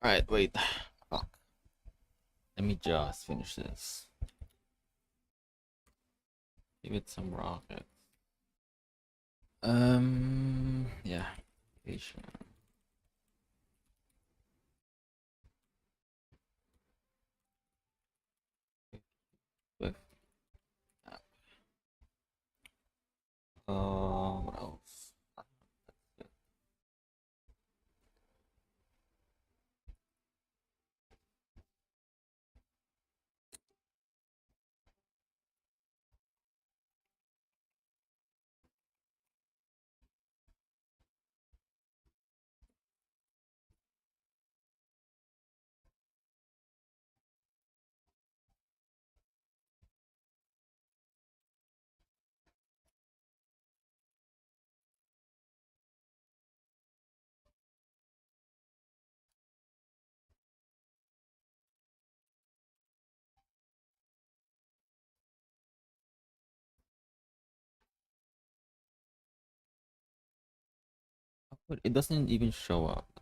Alright, wait. Fuck. Let me just finish this. Give it some rockets. Yeah. Patient. With what else? But it doesn't even show up.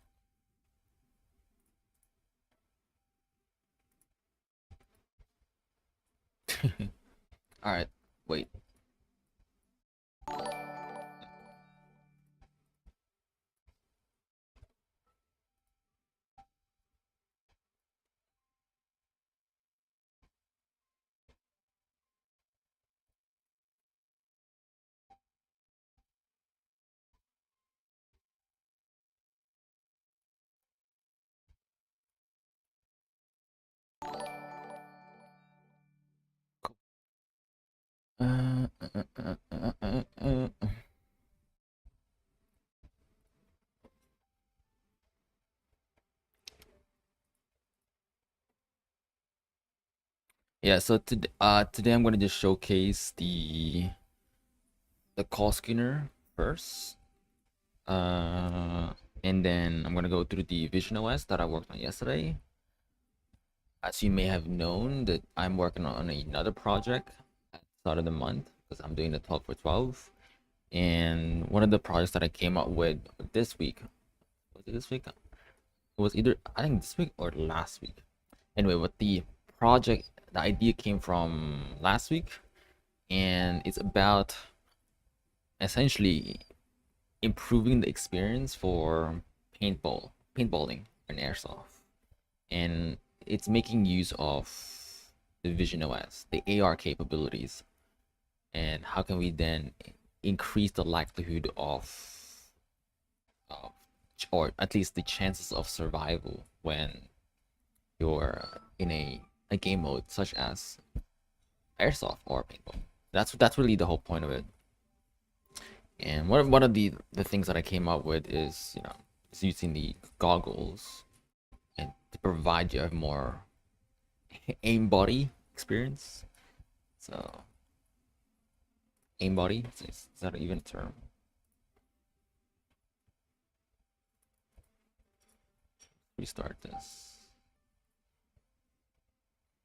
Alright, wait. Uh, uh, uh, uh, uh, uh, uh. Yeah, so today I'm gonna just showcase the call screener first. Uh and then I'm gonna go through the Vision OS that I worked on yesterday. As you may have known, that I'm working on another project at the start of the month because I'm doing the 12 for 12. And one of the projects that I came up with this week, was it this week? It was either, I think, this week or last week. Anyway, what the project, the idea came from last week, and it's about essentially improving the experience for paintballing and airsoft. And it's making use of the Vision OS, the AR capabilities, and how can we then increase the likelihood of or at least the chances of survival when you're in a game mode such as airsoft or paintball. That's really the whole point of it. And one of the things that I came up with is, is using the goggles and to provide you a more aim body experience. So aim body, is that even a term? Restart this.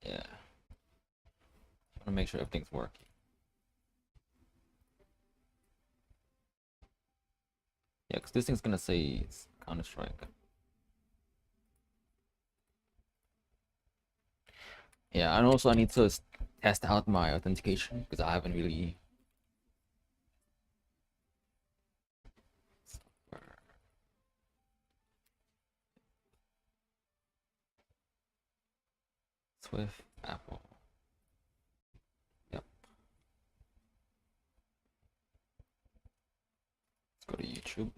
Yeah, I want to make sure everything's working. Yeah, because this thing's gonna say it's Counter Strike. Yeah, and also I need to test out my authentication because I haven't really. Swift, Apple. Yep. Let's go to YouTube.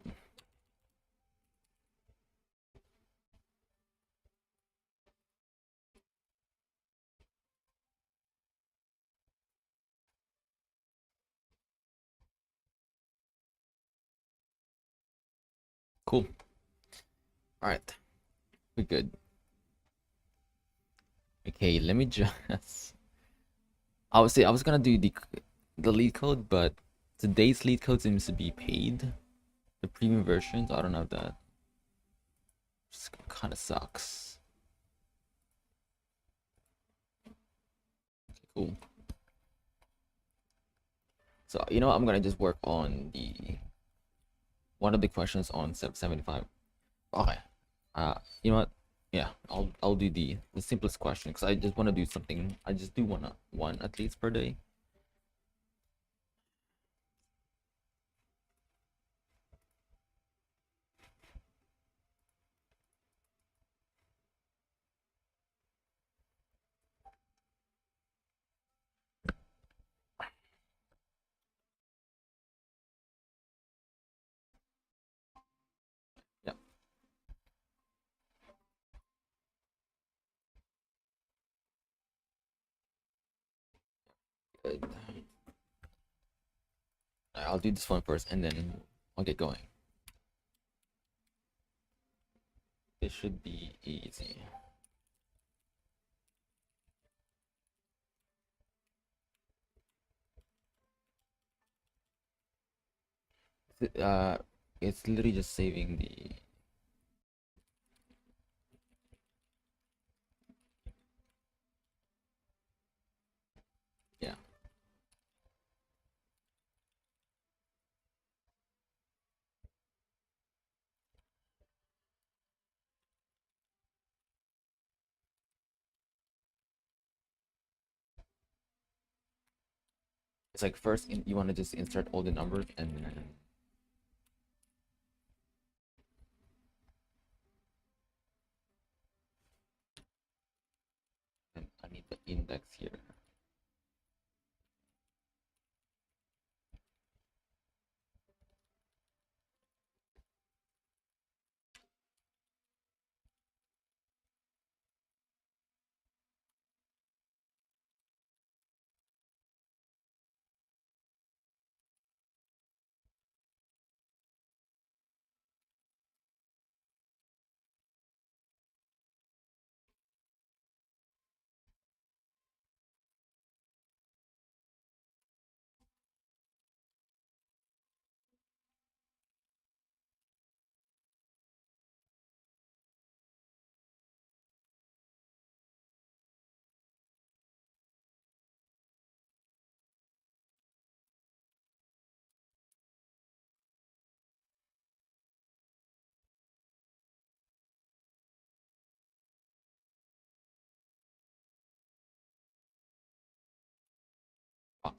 Cool. All right, we're good. Okay, let me just. I was gonna do the lead code, but today's lead code seems to be paid. The premium versions, I don't know if that. Just kind of sucks. Okay, cool. So I'm gonna just work on the one of the questions on 75. Okay. You know what? Yeah, I'll do the simplest question because I just want to do something. I just do want one at least per day. Yeah. Good. I'll do this one first, and then I'll get going. This should be easy. Uh, it's literally just saving the. Yeah. It's like first you want to just insert all the numbers, and then I need the index here.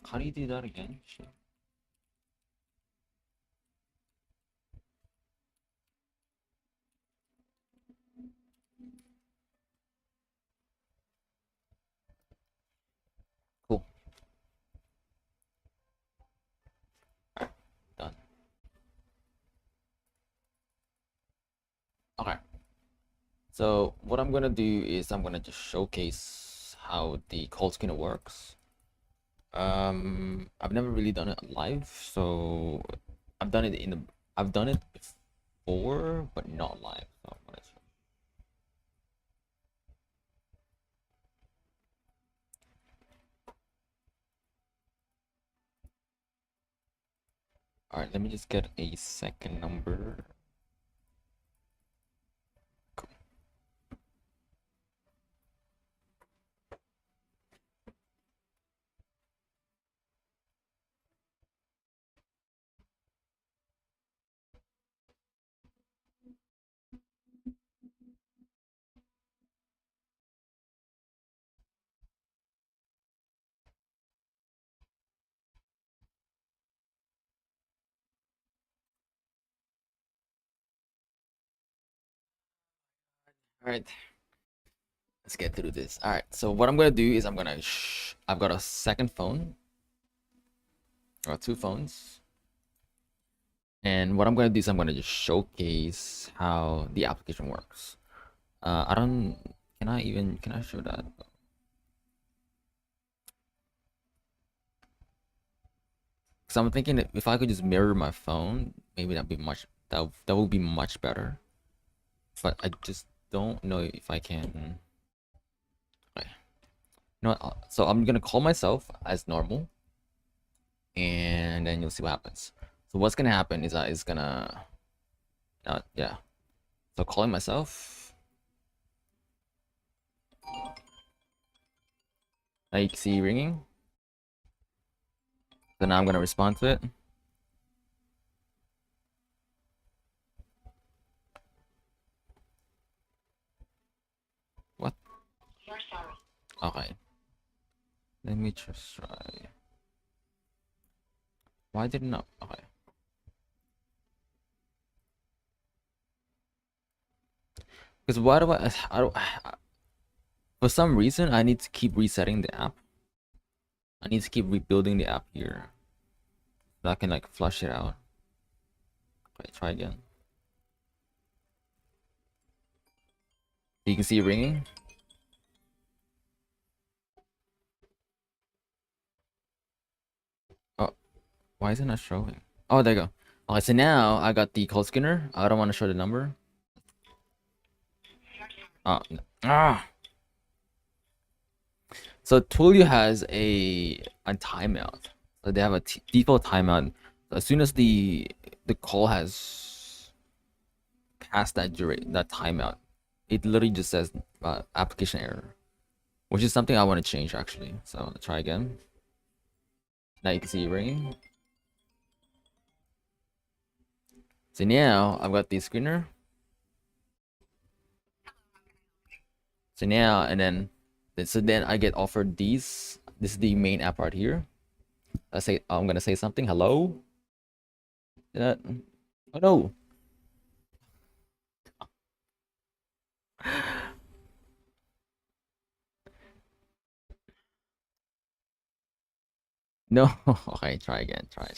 How do you do that again? Shit. Cool. Alright, done. Okay. So what I'm gonna do is I'm gonna just showcase how the call scanner works. I've never really done it live, so I've done it I've done it before, but not live. So I'm gonna All right, let me just get a second number. Cool. All right, let's get through this. All right, so what I'm gonna do is I've got a second phone, or two phones, and what I'm gonna do is I'm gonna just showcase how the application works. I don't. Can I show that? Because I'm thinking that if I could just mirror my phone, maybe that would be much better. But I just don't know if I can. Okay. You know what? So I'm gonna call myself as normal, and then you'll see what happens. So what's gonna happen is it's gonna, yeah. So calling myself. Now you can see ringing. So now I'm gonna respond to it. Okay. Let me just try. Why did it not? Okay. Because why do I don't, for some reason, I need to keep resetting the app. I need to keep rebuilding the app here. So I can like flush it out. Okay, try again. You can see it ringing. Oh, why is it not showing? Oh, there you go. Okay, so now I got the call screener. I don't want to show the number. Oh, ah. So Twilio has a timeout. So they have a default timeout. As soon as the call has passed that timeout, it literally just says application error, which is something I want to change actually. So let's try again. Now you can see it ringing. So now I've got the screener. So now and then, so then I get offered these. This is the main app right here. I'm gonna say something. Hello. Oh no. No. Okay, try again. Try.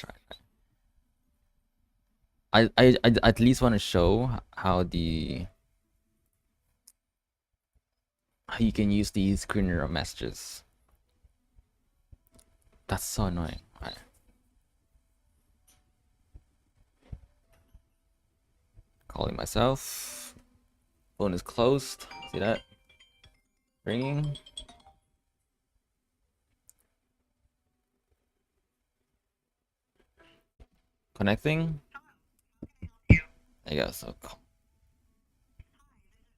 I at least want to show how you can use the screener of messages. That's so annoying. Right. Calling myself. Phone is closed. See that? Ringing. Connecting. There you go. So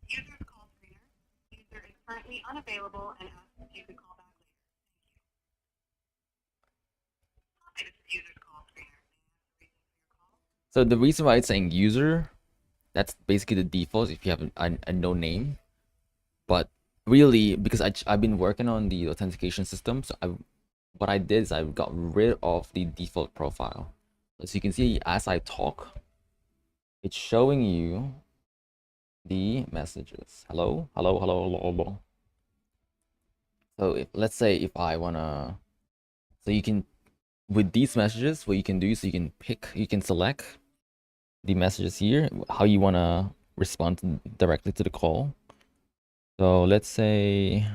User's call screener. User is currently unavailable and asks if you could call back later. Thank you. Hi, this is user's call screener. so the reason why it's saying user, that's basically the default if you have a no name. But really, because I've been working on the authentication system, so what I did is I got rid of the default profile. As you can see, as I talk, it's showing you the messages. Hello. So let's say if I wanna, so you can, with these messages, what you can do is you can select the messages here, how you wanna respond directly to the call. So let's say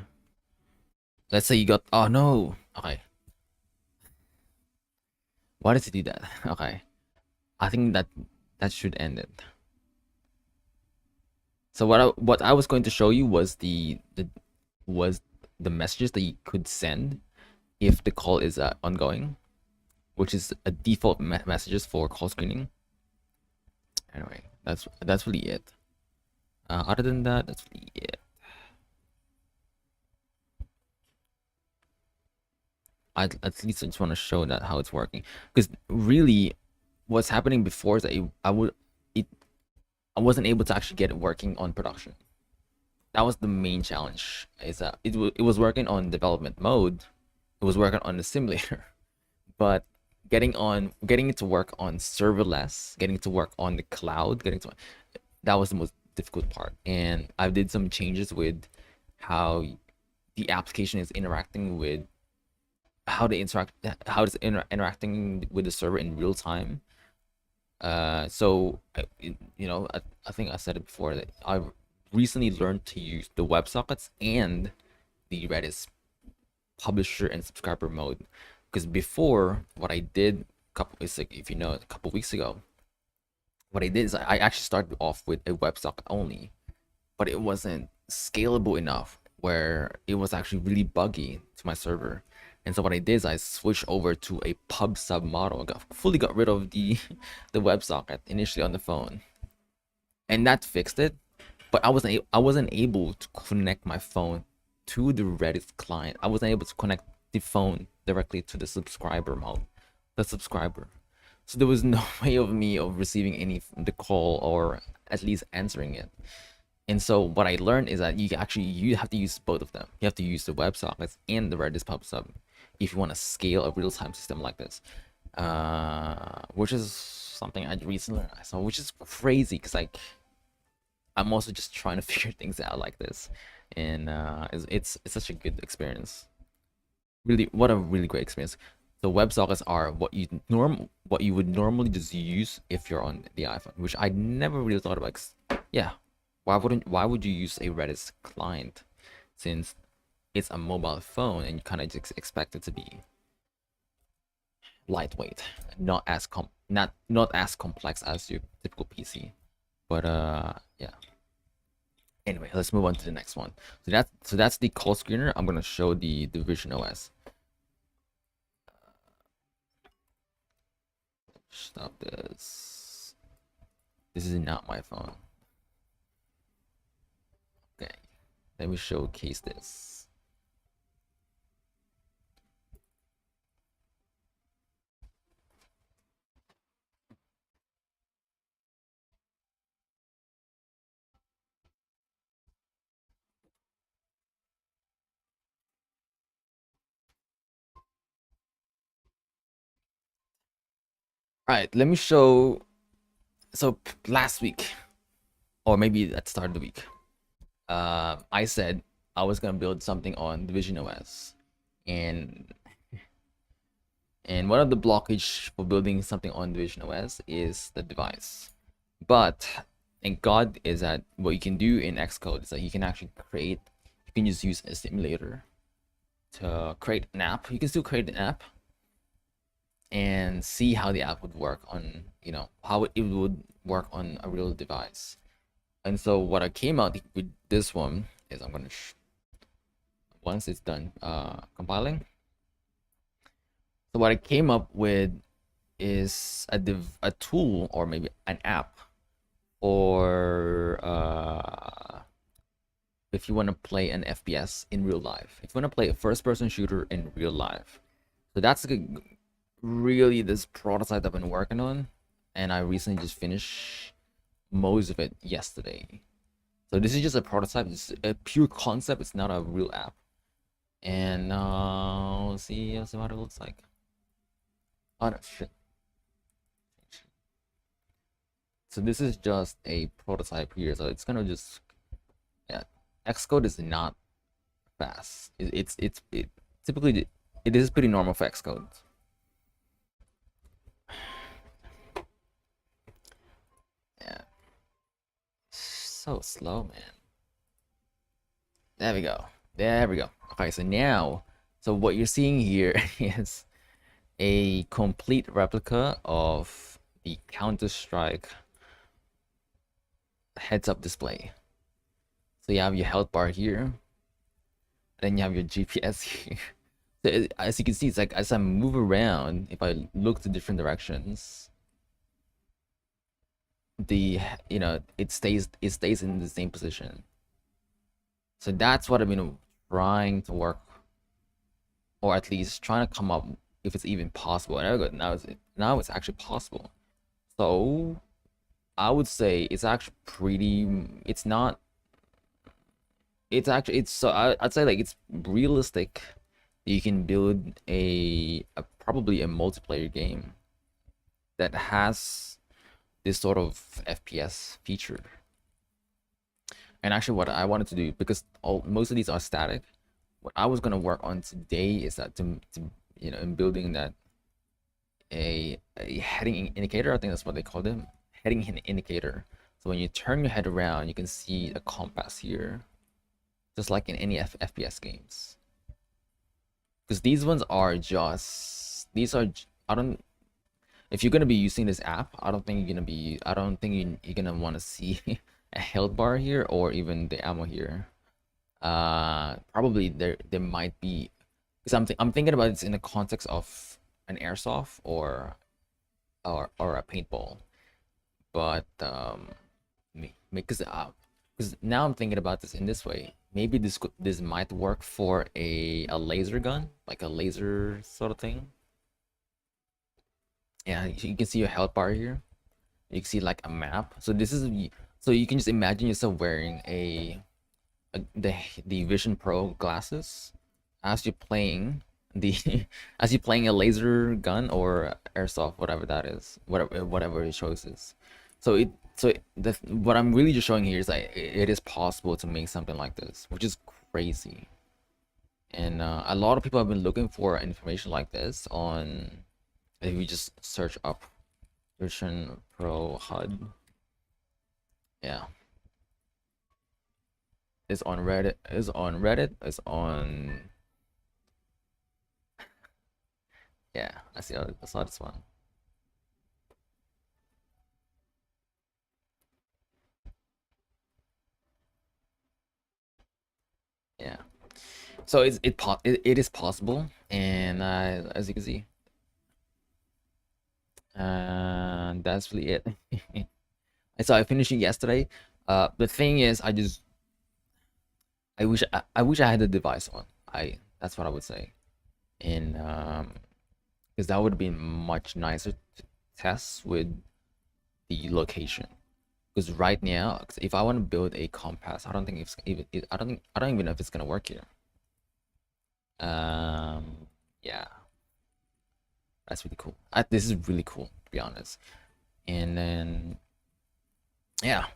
you got, oh no, okay. Why does it do that? Okay, I think that should end it. So what I was going to show you was the messages that you could send if the call is ongoing, which is a default messages for call screening. Anyway, that's really it. Other than that, that's really it. At least I just want to show that how it's working, because really, what's happening before is that I wasn't able to actually get it working on production. That was the main challenge. Is that it was working on development mode, it was working on the simulator, but getting it to work on serverless, getting it to work on the cloud, that was the most difficult part. And I did some changes with how the application is interacting with how it's interacting with the server in real time. So I think I said it before that I recently learned to use the WebSockets and the Redis publisher and subscriber mode, because before what I did it's like, if you know, a couple weeks ago, what I did is I actually started off with a WebSocket only, but it wasn't scalable enough where it was actually really buggy to my server. And so what I did is I switched over to a pub sub model. Fully got rid of the the WebSocket initially on the phone, and that fixed it. But I wasn't able to connect my phone to the Redis client. I wasn't able to connect the phone directly to the subscriber. So there was no way of me of receiving the call or at least answering it. And so what I learned is that you have to use both of them. You have to use the WebSockets and the Redis PubSub if you want to scale a real-time system like this. Which is something I recently learned. So which is crazy because like I'm also just trying to figure things out like this, and it's such a good experience. Really, what a really great experience. The WebSockets are what you would normally just use if you're on the iPhone, which I never really thought about. Yeah, why would you use a Redis client since it's a mobile phone and you kind of just expect it to be lightweight, not as complex as your typical PC. But yeah. Anyway, let's move on to the next one. So that's the call screener. I'm gonna show the Vision OS. Stop this. This is not my phone. Okay, let me showcase this. All right, let me show. So last week, or maybe at the start of the week, I said I was gonna build something on the Vision OS, and one of the blockage for building something on the Vision OS is the device. But thank God is that what you can do in Xcode is that you can actually create. You can just use a simulator to create an app. You can still create an app and see how the app would work on, how it would work on a real device. And so what I came out with this one is I'm gonna once it's done compiling. So what I came up with is a tool or maybe an app, or if you want to play an FPS in real life, if you want to play a first-person shooter in real life. So that's really this prototype I've been working on, and I recently just finished most of it yesterday. So this is just a prototype, it's a pure concept, it's not a real app. And let's see what it looks like. Oh no, shit. So this is just a prototype here, so it's gonna just, yeah, Xcode is not fast. It typically it is pretty normal for Xcode. Yeah, so slow, man. There we go. There we go. Okay, so now, so what you're seeing here is a complete replica of the Counter-Strike heads-up display. So you have your health bar here, then you have your GPS here. So as you can see, it's like as I move around, if I look to different directions, it stays in the same position. So that's what I've been trying to work, or at least trying to come up if it's even possible. And now it's actually possible. So I would say it's actually pretty. It's not. It's actually so I'd say like it's realistic. You can build probably a multiplayer game that has this sort of FPS feature. And actually, what I wanted to do, because most of these are static, what I was gonna work on today is that in building that a heading indicator. I think that's what they call them, heading indicator. So when you turn your head around, you can see a compass here, just like in any FPS games. Because these ones are just I don't. If you're gonna be using this app, I don't think you're gonna want to see a health bar here or even the ammo here. Probably there might be, because I'm thinking about this in the context of an airsoft or a paintball, but because now I'm thinking about this in this way. Maybe this might work for a laser gun, like a laser sort of thing. Yeah, you can see your health bar here. You can see like a map. So So you can just imagine yourself wearing the Vision Pro glasses as you're playing the as you're playing a laser gun or airsoft, whatever that is, whatever your choice is. So what I'm really just showing here is that it is possible to make something like this, which is crazy. And a lot of people have been looking for information like this on, if you just search up Vision Pro HUD. Yeah, it's on Reddit. It's on Reddit. It's on. Yeah, I saw this one. Yeah. So it is possible, and as you can see, that's really it. So I finished it yesterday. The thing is, I wish I had the device on. That's what I would say, and because that would have been much nicer to test with the location. Because right now, 'cause if I want to build a compass, I don't think it's even I don't even know if it's gonna work here. Yeah, that's really cool. This is really cool, to be honest. And then yeah,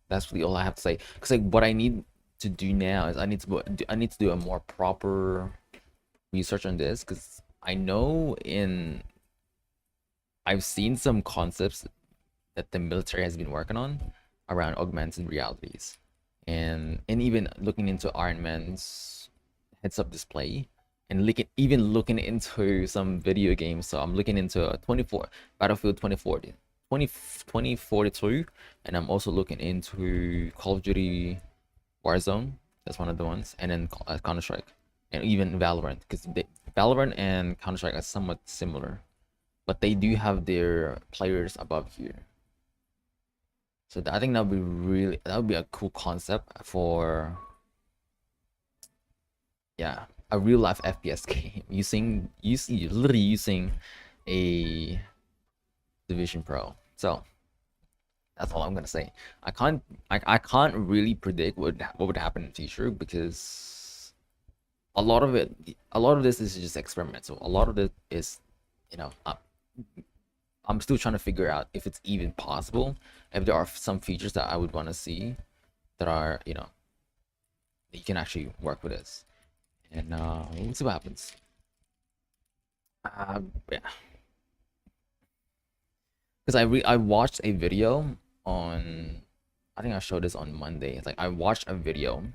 that's really all I have to say. Because like what I need to do now is I need to do a more proper research on this, because I know in I've seen some concepts that the military has been working on around augmented realities, and even looking into Iron Man's heads-up display, and even looking into some video games. So I'm looking into 24 Battlefield 2040, 2042, and I'm also looking into Call of Duty Warzone. That's one of the ones, and then Counter Strike, and even Valorant, because Valorant and Counter Strike are somewhat similar, but they do have their players above here. So I think that would be a cool concept for, yeah, a real life FPS game literally using a Division Pro. So that's all I'm gonna say. I can't really predict what would happen in the future, because a lot of this is just experimental. A lot of it is, you know, I'm still trying to figure out if it's even possible. If there are some features that I would want to see that are, that you can actually work with this, and we'll see what happens. Yeah, because I watched a video on, I think I showed this on Monday. It's like I watched a video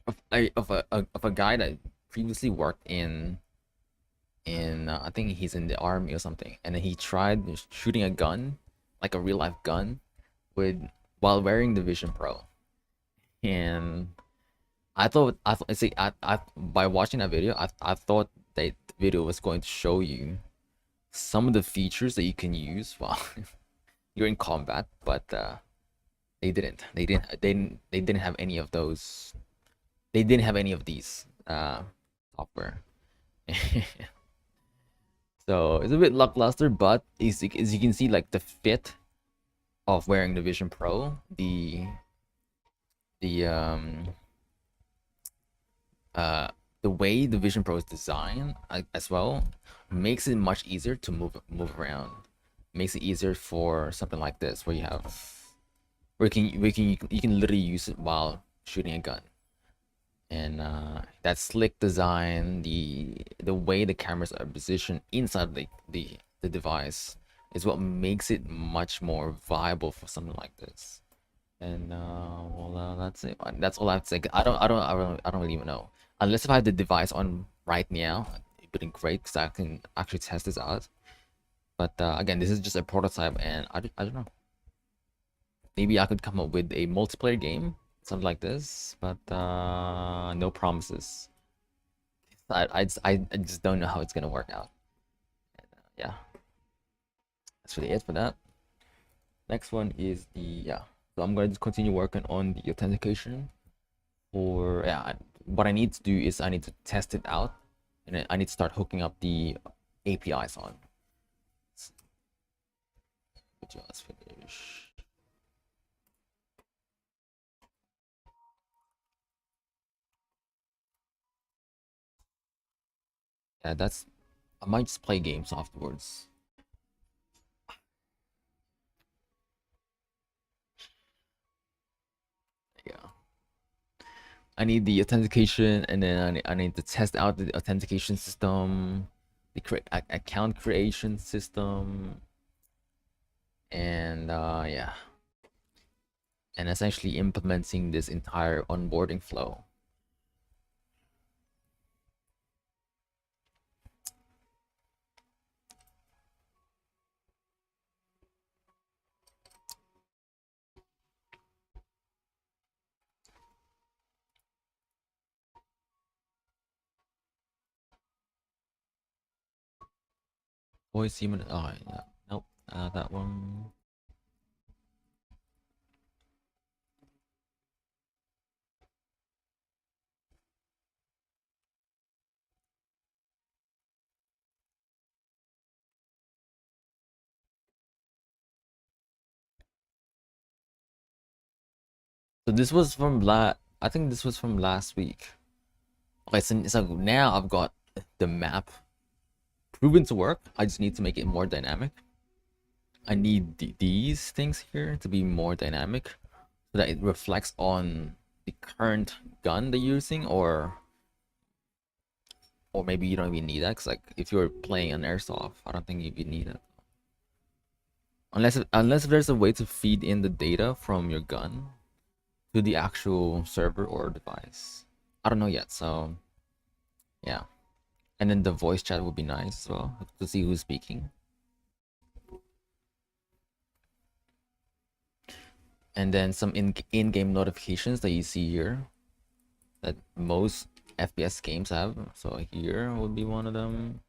of a guy that previously worked in I think he's in the army or something, and then he tried shooting a gun, like a real life gun, with while wearing the Vision Pro. And I by watching that video, I thought that the video was going to show you some of the features that you can use while you're in combat, but they didn't. They didn't have any of those. They didn't have any of these software. So it's a bit lackluster, but as you can see, like the fit of wearing the Vision Pro, the uh the way the Vision Pro is designed, as well, makes it much easier to move around. Makes it easier for something like this, where you can literally use it while shooting a gun. And that slick design, the way the cameras are positioned inside the device, is what makes it much more viable for something like this. And well, that's it. That's all I have to say. I don't really even know, unless if I have the device on right now. It would be great, because I can actually test this out. But again, this is just a prototype, and I don't know. Maybe I could come up with a multiplayer game, something like this, but no promises. I just don't know how it's gonna work out. And, yeah, that's really it for that. Next one is the, yeah. So I'm going to continue working on the authentication for, yeah. What I need to do is I need to test it out, and then I need to start hooking up the APIs on. Just finish. Yeah, that's. I might just play games afterwards. Yeah. I need the authentication, and then I need to test out the authentication system, the account creation system, and yeah, and essentially implementing this entire onboarding flow. Voice human. Oh yeah, nope. That one. So this was from I think this was from last week. Okay, so now I've got the map proven to work. I just need to make it more dynamic. I need these things here to be more dynamic so that it reflects on the current gun they're using, or maybe you don't even need that, because like if you're playing an airsoft, I don't think you need it, unless there's a way to feed in the data from your gun to the actual server or device. I don't know yet, so yeah. And then the voice chat would be nice as well to see who's speaking. And then some in-game notifications that you see here that most FPS games have. So here would be one of them.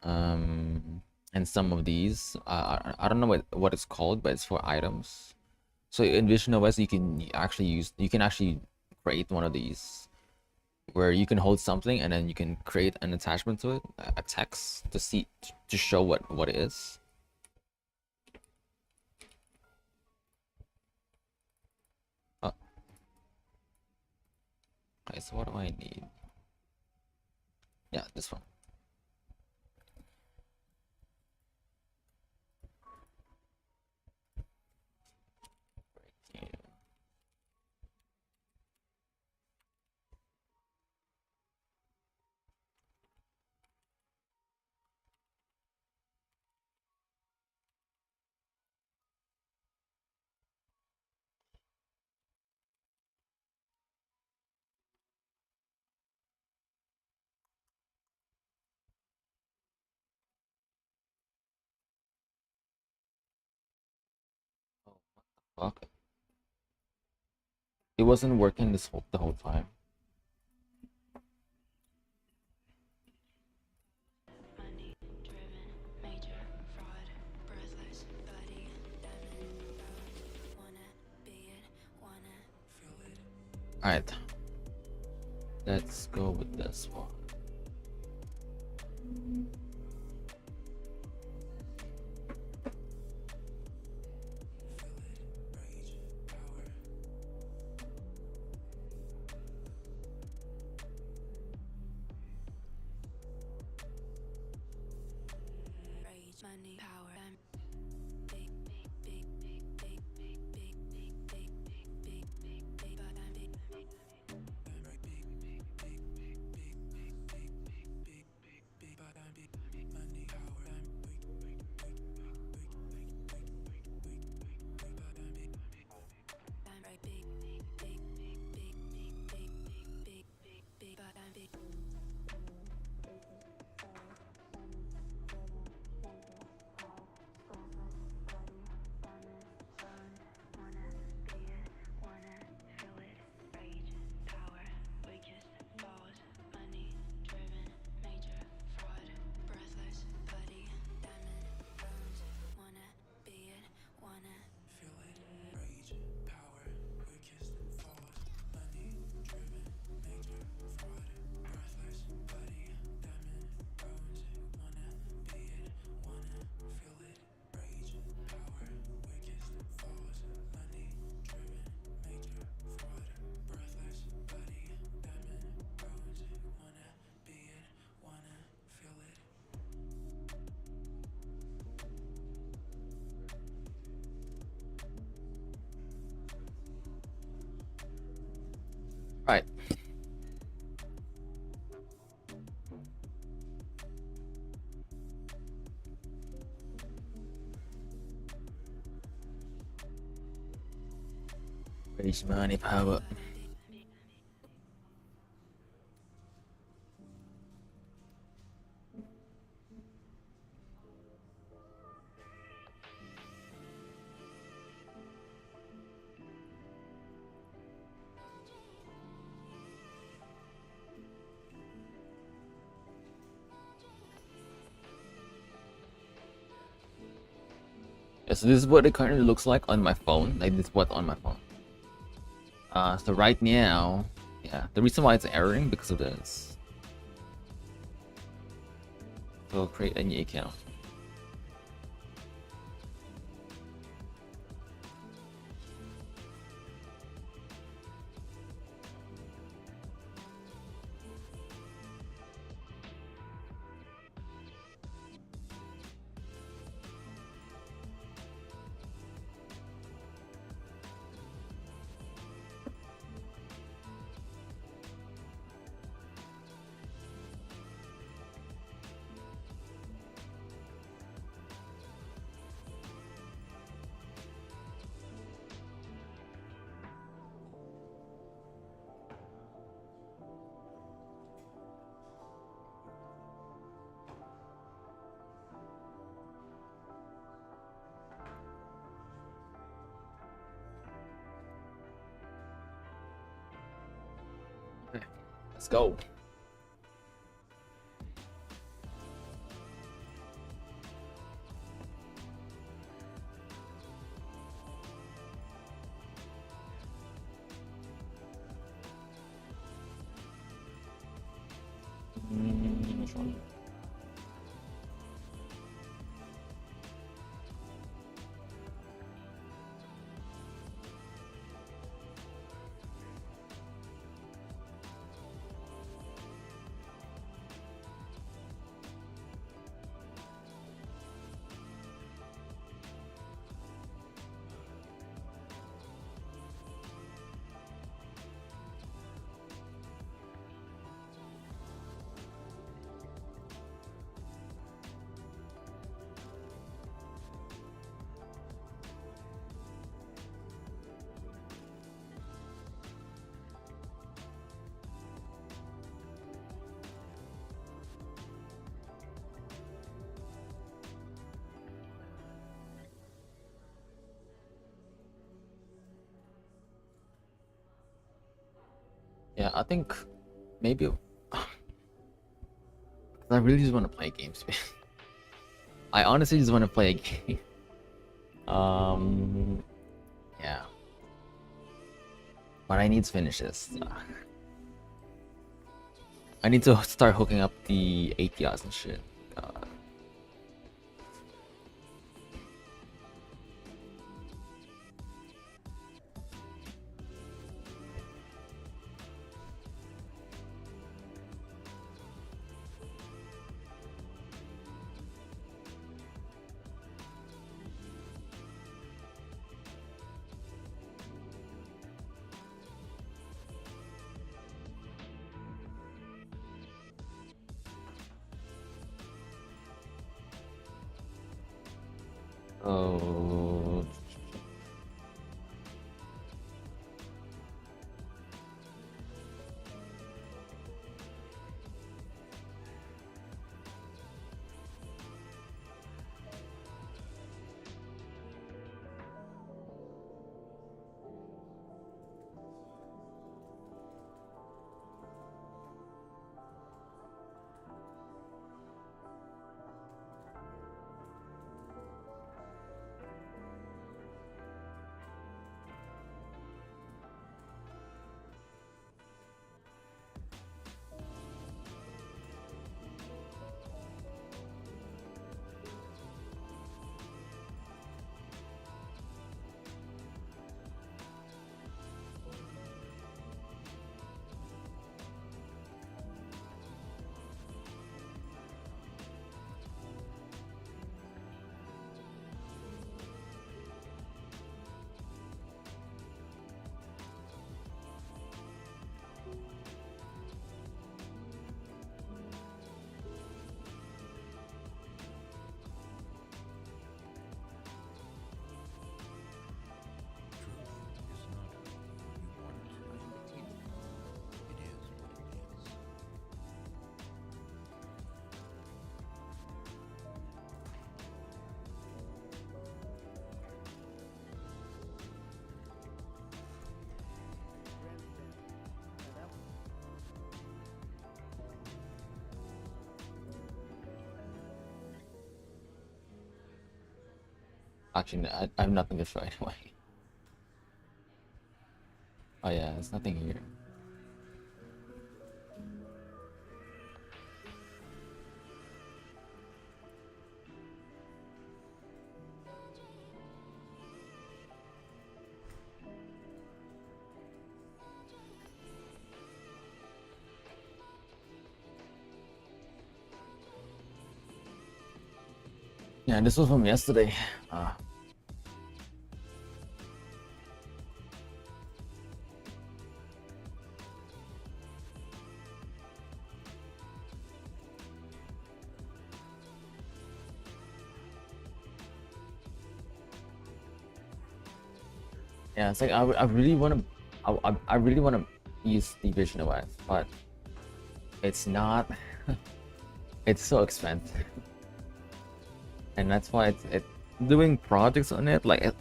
And some of these, I don't know what it's called, but it's for items. So in Vision OS, you can actually create one of these where you can hold something and then you can create an attachment to it, a text to show what it is. Oh, okay, so what do I need? Yeah, this one. Yeah. Oh, fuck. It wasn't working the whole time. All right, let's go with this one. Raise money power. Yeah, so this is what it currently looks like on my phone. Like this is what's on my phone. So right now, yeah, the reason why it's erroring because of this. So create a new account. Okay, let's go. Which one? Yeah, I think maybe I really just want to play games. I honestly just want to play a game. Yeah, but I need to finish this. I need to start hooking up the APIs and shit. God. Oh. Actually, I have nothing to show anyway. Oh yeah, there's nothing here. Yeah, this was from yesterday. Yeah, it's like I really want to, I really want to use the Vision OS, but it's not. It's so expensive, and that's why it's doing projects on it, like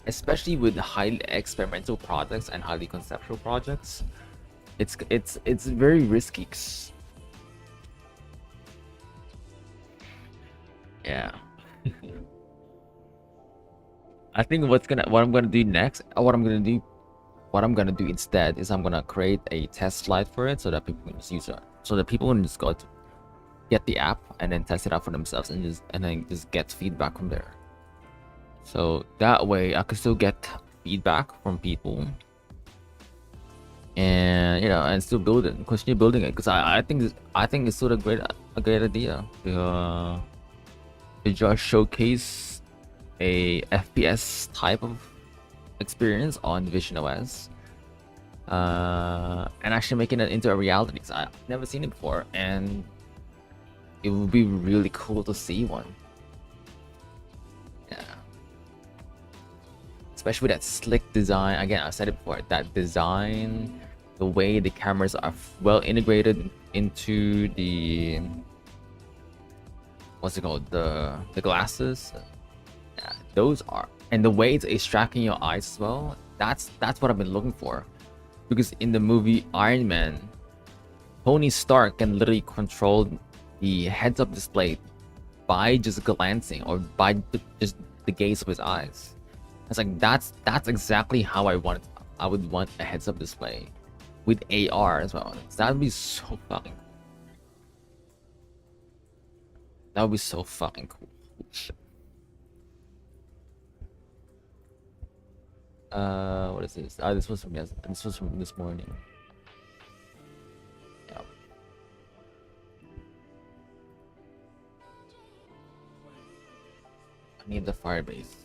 especially with highly experimental projects and highly conceptual projects. It's very risky. Yeah. I think what I'm gonna do next, what I'm gonna do instead is I'm gonna create a test slide for it so that people can just use it, so that people can just go to get the app and then test it out for themselves and then just get feedback from there. So that way I could still get feedback from people, and and still build it, continue building it, because I think it's still a great idea to just showcase a FPS type of experience on Vision OS, and actually making it into a reality, because I've never seen it before, and it would be really cool to see one. Yeah, especially with that slick design. Again, I've said it before, that design, the way the cameras are well integrated into the, what's it called, the glasses. Yeah, those are, and the way it's extracting your eyes as well. That's what I've been looking for, because in the movie Iron Man, Tony Stark can literally control the heads-up display by just glancing, or by just the gaze of his eyes. It's like that's exactly how I would want a heads-up display with AR as well. That would be so fucking cool. That would be so fucking cool. Shit. What is this? This was from This was from this morning. Yeah. I need the Firebase.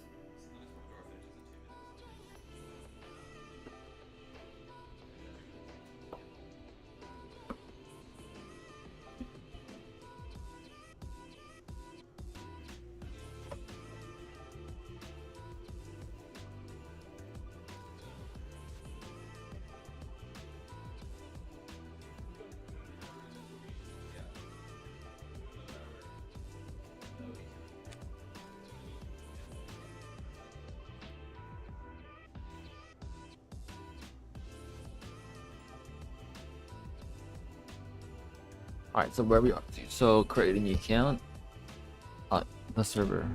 All right, so where we up to? So creating the account, the server.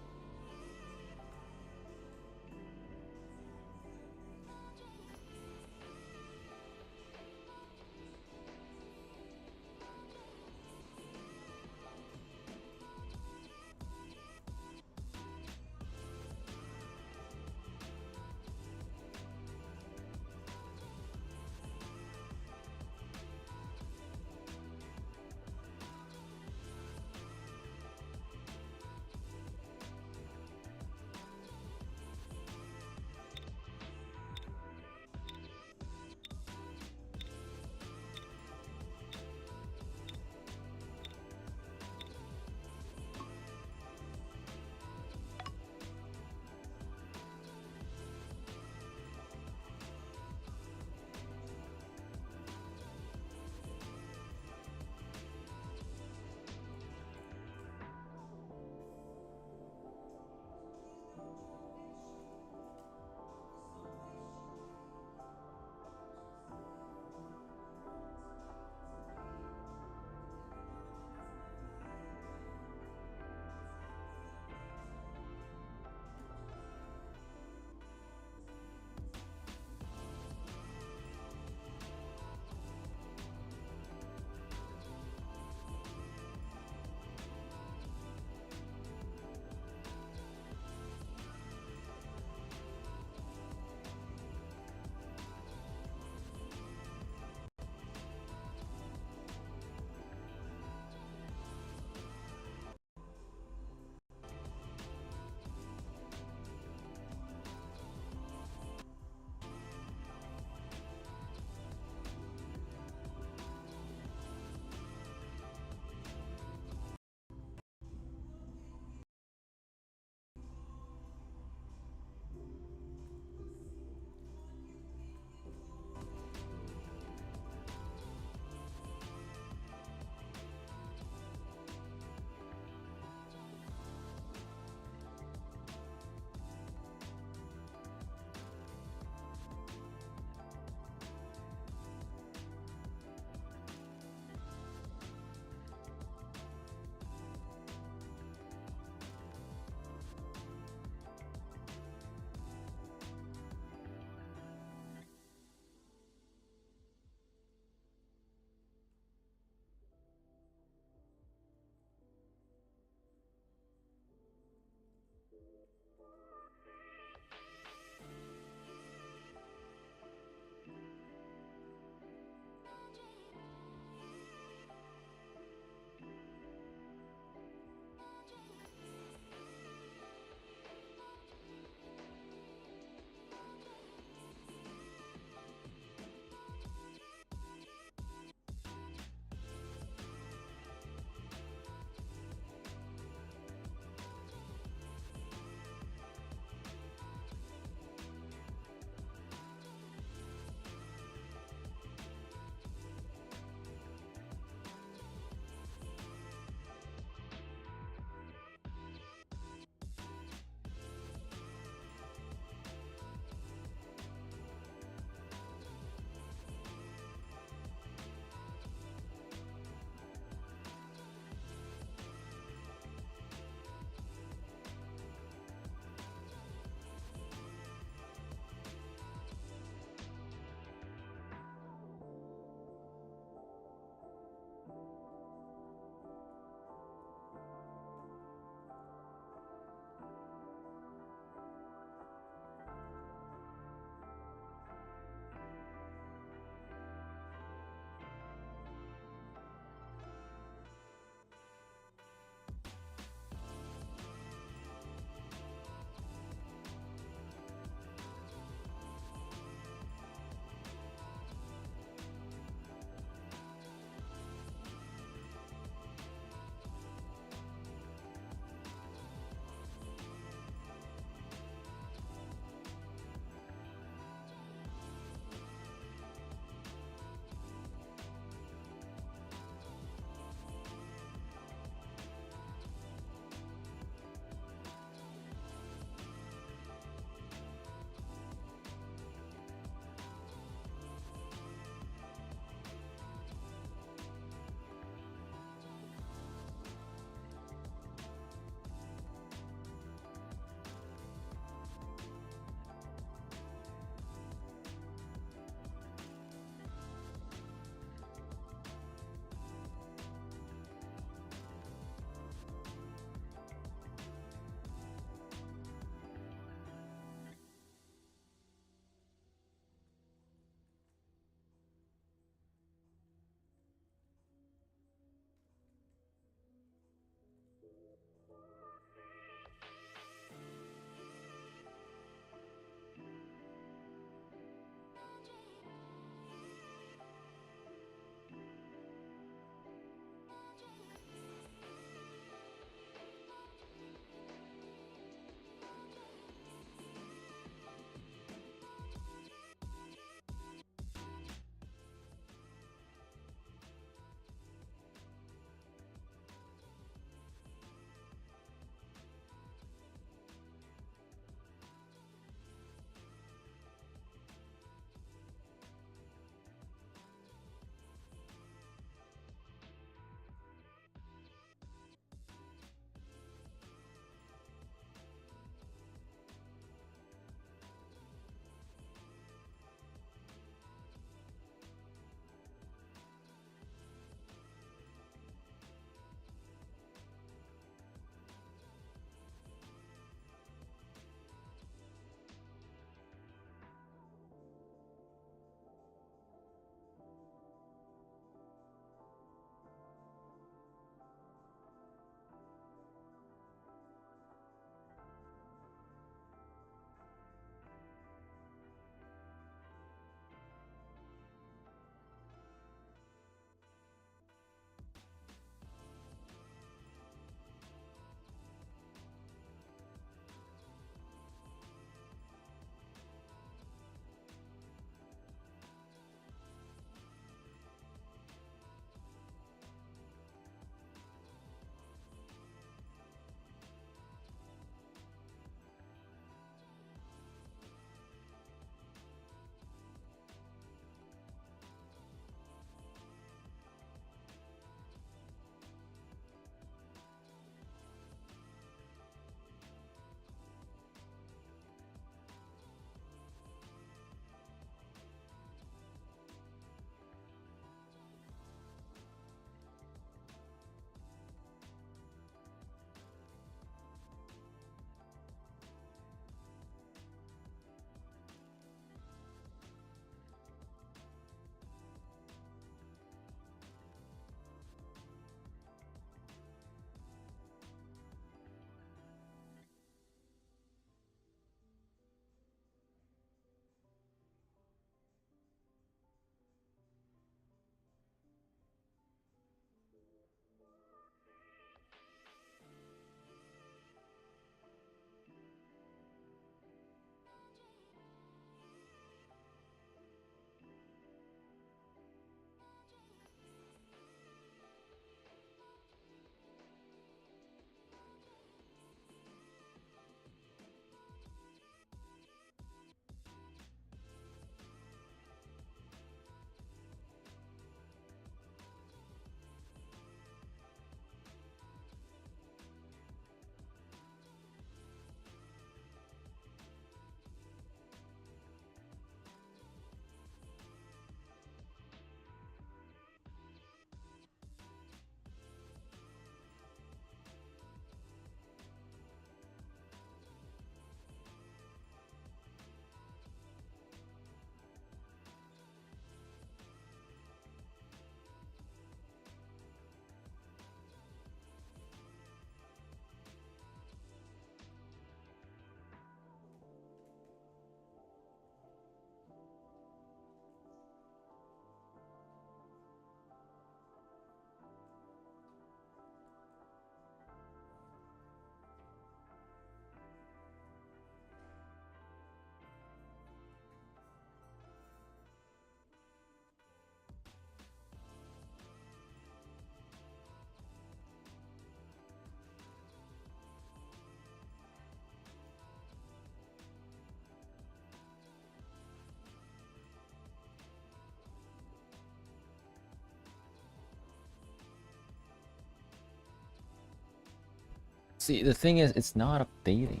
See, the thing is, it's not updating.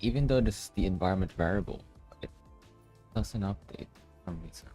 Even though this is the environment variable, it doesn't update for some reason.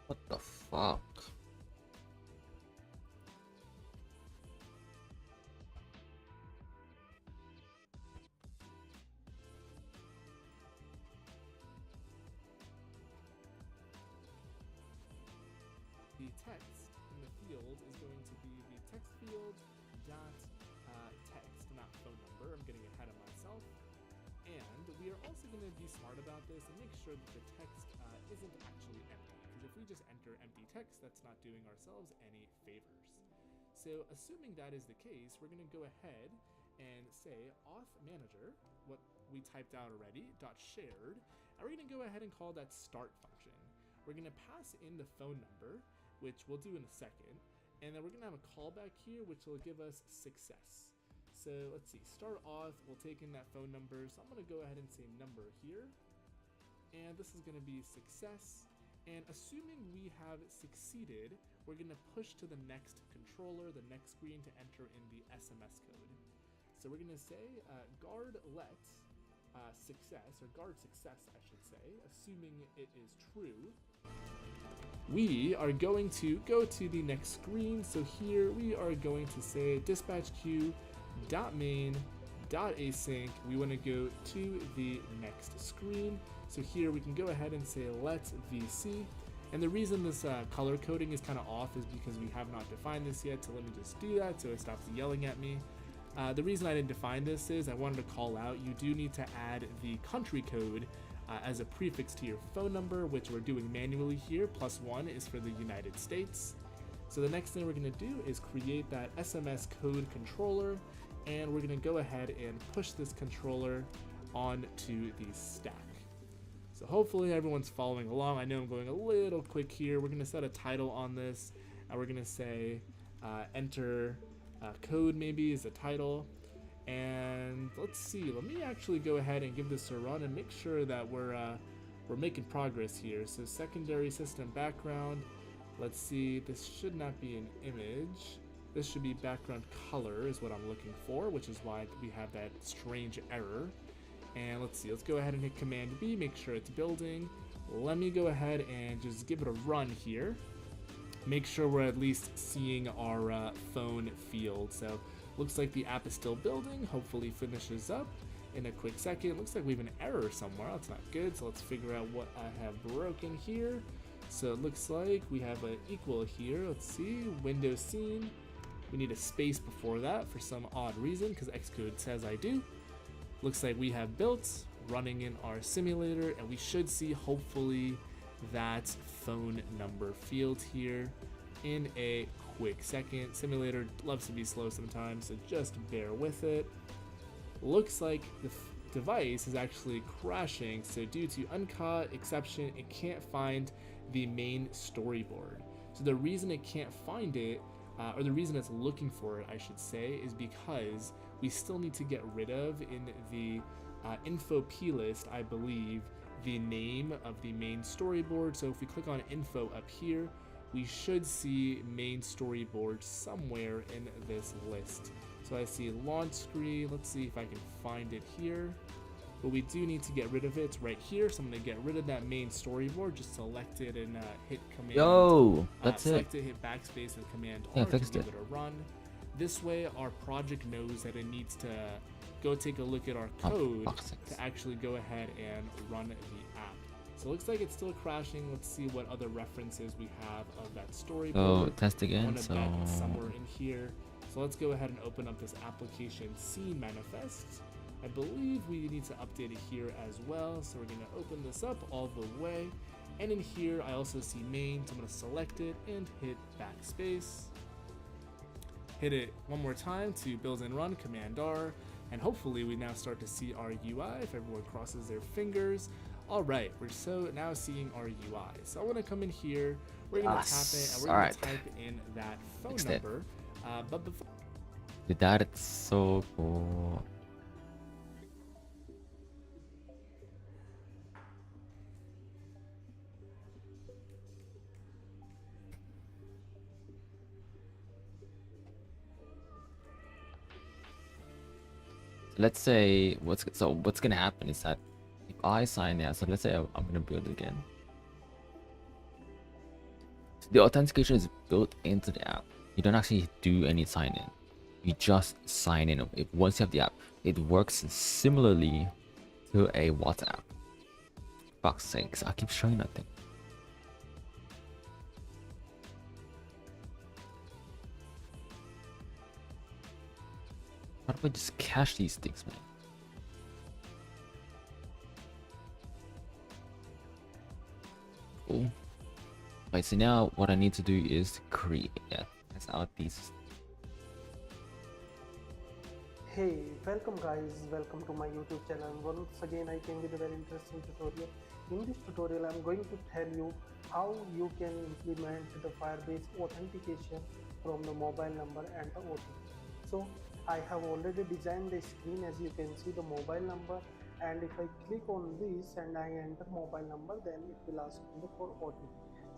What the fuck? The text in the field is going to be the text field dot text, not phone number. I'm getting ahead of myself. And we are also going to be smart about this and make sure that the text isn't actually empty. Because if we just enter empty text, that's not doing ourselves any favors. So assuming that is the case, we're going to go ahead and say auth manager, what we typed out already, dot shared, and we're going to go ahead and call that start function. We're going to pass in the phone number, which we'll do in a second, and then we're going to have a callback here, which will give us success. So let's see, start auth, we'll take in that phone number, so I'm going to go ahead and say number here, and this is going to be success, and assuming we have succeeded, we're going to push to the next controller, the next screen to enter in the SMS code. So we're going to say guard let success, or guard success I should say, assuming it is true. We are going to go to the next screen. So here we are going to say dispatch queue dot main dot async. We want to go to the next screen. So here we can go ahead and say let's vc. And the reason this color coding is kind of off is because we have not defined this yet. So let me just do that so it stops yelling at me. The reason I didn't define this is I wanted to call out you do need to add the country code as a prefix to your phone number, which we're doing manually here. +1 is for the United States. So the next thing we're going to do is create that SMS code controller, and we're going to go ahead and push this controller onto the stack. So hopefully everyone's following along. I know I'm going a little quick here. We're going to set a title on this, and we're going to say enter code maybe is the title. And let's see, let me actually go ahead and give this a run and make sure that we're making progress here. So secondary system background, let's see, this should not be an image. This should be background color is what I'm looking for, which is why we have that strange error. And let's see, let's go ahead and hit Command B, make sure it's building. Let me go ahead and just give it a run here. Make sure we're at least seeing our phone field. So looks like the app is still building, hopefully finishes up in a quick second. Looks like we have an error somewhere, that's not good. So let's figure out what I have broken here. So it looks like we have an equal here. Let's see, window scene. We need a space before that for some odd reason because Xcode says I do. Looks like we have built, running in our simulator, and we should see hopefully that phone number field here in a quick second. Simulator loves to be slow sometimes, so just bear with it. Looks like the device is actually crashing, so due to uncaught exception, it can't find the main storyboard. So the reason it can't find it, or the reason it's looking for it, I should say, is because we still need to get rid of in the info plist, I believe, the name of the main storyboard. So if we click on info up here, we should see main storyboard somewhere in this list. So I see launch screen. Let's see if I can find it here. But we do need to get rid of it. It's right here. So I'm going to get rid of that main storyboard. Just select it and hit Command. Yo, that's it. Select it, hit Backspace and Command Yeah, R to fixed give it. it a run. This way, our project knows that it needs to go take a look at our code to actually go ahead and run the app. So it looks like it's still crashing. Let's see what other references we have of that storyboard. So test I again. want to So bet it's somewhere in here. So let's go ahead and open up this application scene manifest. I believe we need to update it here as well. So we're going to open this up all the way. And in here, I also see main. So I'm going to select it and hit Backspace. Hit it one more time to build and run, Command R. And hopefully we now start to see our UI if everyone crosses their fingers. All right, we're so now seeing our UI. So I'm going to come in here. We're going to tap it and we're going to type in that phone number. But before that's so cool. Let's say what's gonna happen is that if I sign in, so let's say I'm gonna build it again. So the authentication is built into the app. You don't actually do any sign in. You just sign in. If once you have the app, it works similarly to a WhatsApp. Fuck's sakes, I keep showing that thing. How do I just cache these things, man? Cool. Right, so now what I need to do is create out these. Hey, welcome guys, welcome to my YouTube channel. Once again I came with a very interesting tutorial. In this tutorial I'm going to tell you how you can implement the Firebase authentication from the mobile number and the OTP. So I have already designed the screen. As you can see the mobile number, and if I click on this and I enter mobile number, then it will ask me for OTP.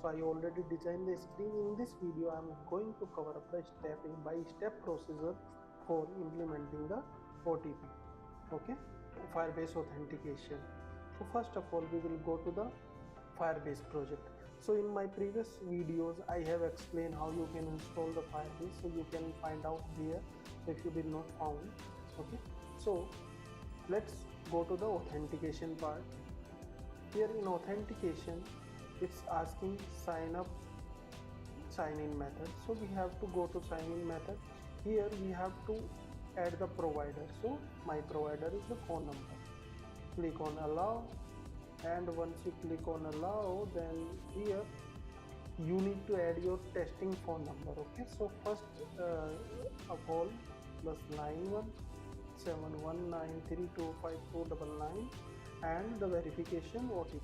So I already designed the screen. In this video I'm going to cover up the step-by-step procedure for implementing the OTP. Okay, Firebase authentication. So first of all we will go to the Firebase project. So in my previous videos I have explained how you can install the Firebase, so you can find out there. So if you did not found, okay, so let's go to the authentication part. Here in authentication it's asking sign up, sign in method. So we have to go to sign in method. Here we have to add the provider. So my provider is the phone number. Click on allow, and once you click on allow, then here you need to add your testing phone number. Okay, so first of all +9171932529 and the verification OTP.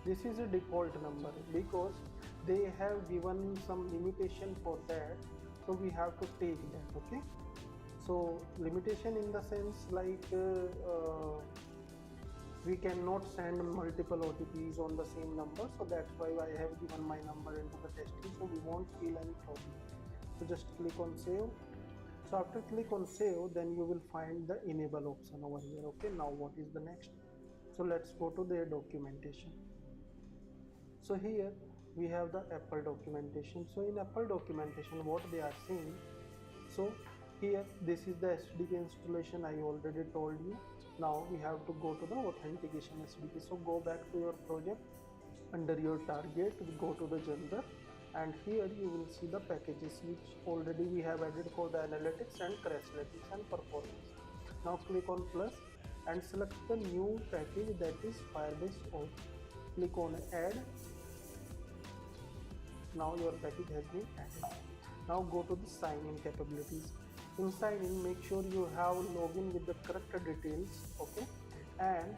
This is a default number because they have given some limitation for that, so we have to take that. Okay, so limitation in the sense like we cannot send multiple OTPs on the same number, so that's why I have given my number into the testing, so we won't feel any problem. So just click on save. So after click on save, then you will find the enable option over here. Okay, now what is the next? So let's go to their documentation. So here we have the Apple documentation. So in Apple documentation what they are saying, so here this is the SDK installation I already told you. Now we have to go to the authentication SDK. So go back to your project, under your target go to the general, and here you will see the packages which already we have added for the analytics and crashlytics and performance. Now click on plus and select the new package, that is Firebase Auth. Click on add. Now your package has been added. Now go to the sign in capabilities. In sign in, make sure you have login with the correct details. Okay, and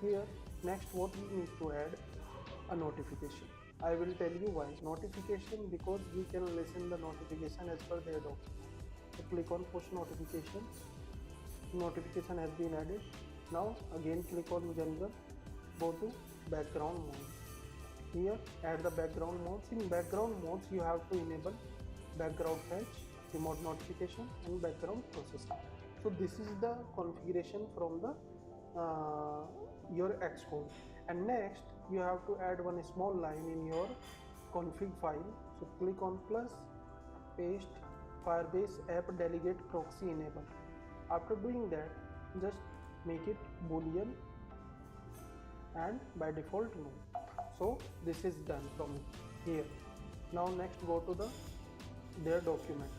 here next what we need to add, a notification. I will tell you why. Notification because we can listen the notification as per their document. So click on push notification. Notification has been added. Now again click on general. go to background mode. Here add the background modes. In background modes you have to enable background fetch, remote notification and background processing. So this is the configuration from the your Xcode. And next you have to add one small line in your config file. So click on plus, paste Firebase app delegate proxy enable. After doing that, just make it boolean and by default no. So this is done from here. Now next go to their document.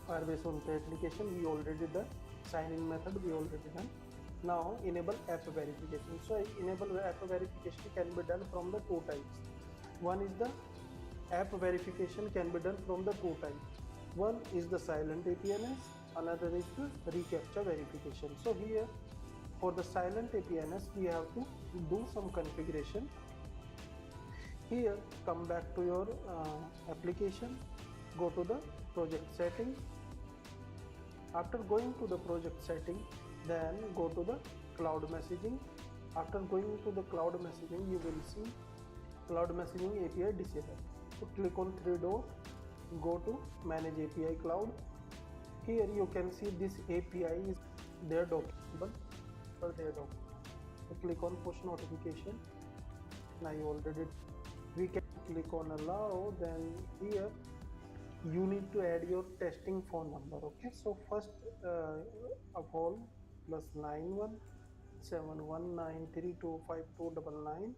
Firebase OnPay application we already done. Sign in method we already done. Now enable app verification. So enable app verification can be done from the two types. One is the app verification can be done from the two types. One is the silent APNS, another is the reCAPTCHA verification. So here for the silent APNS we have to do some configuration. Here come back to your application, go to the project setting. After going to the project setting, then go to the cloud messaging. After going to the cloud messaging, you will see cloud messaging API disabled. So click on three dot, go to manage API cloud. Here you can see this API is their document for their document. So click on push notification. Now you already, we can click on allow. Then here you need to add your testing phone number. Okay, so first of all +9171932529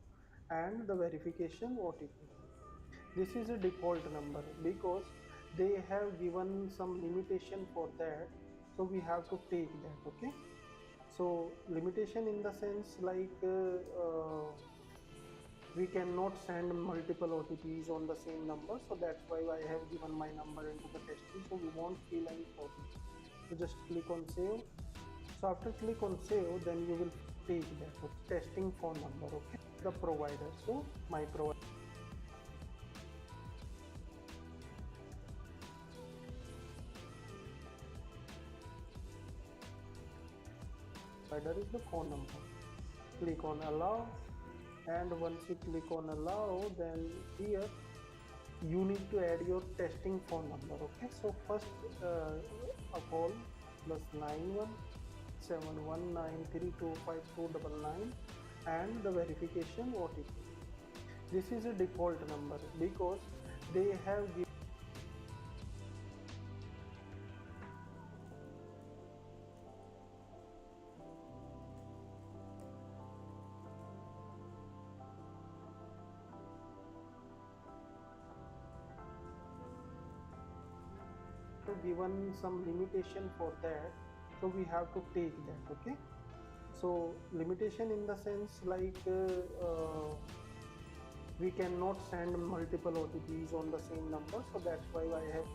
and the verification OTP. This is a default number because they have given some limitation for that, so we have to take that. Okay, so limitation in the sense like we cannot send multiple OTPs on the same number, so that's why I have given my number into the testing, so we won't feel any problem. So just click on save. So after click on save, then you will take that testing phone number. Okay, the provider, so my provider is the phone number. Click on allow, and once you click on allow, then here you need to add your testing phone number. Okay, so first of all +9171932529 and the verification OTP. This is a default number because they have given some limitation for that, so we have to take that. Okay, so limitation in the sense like we cannot send multiple OTPs on the same number, so that's why I have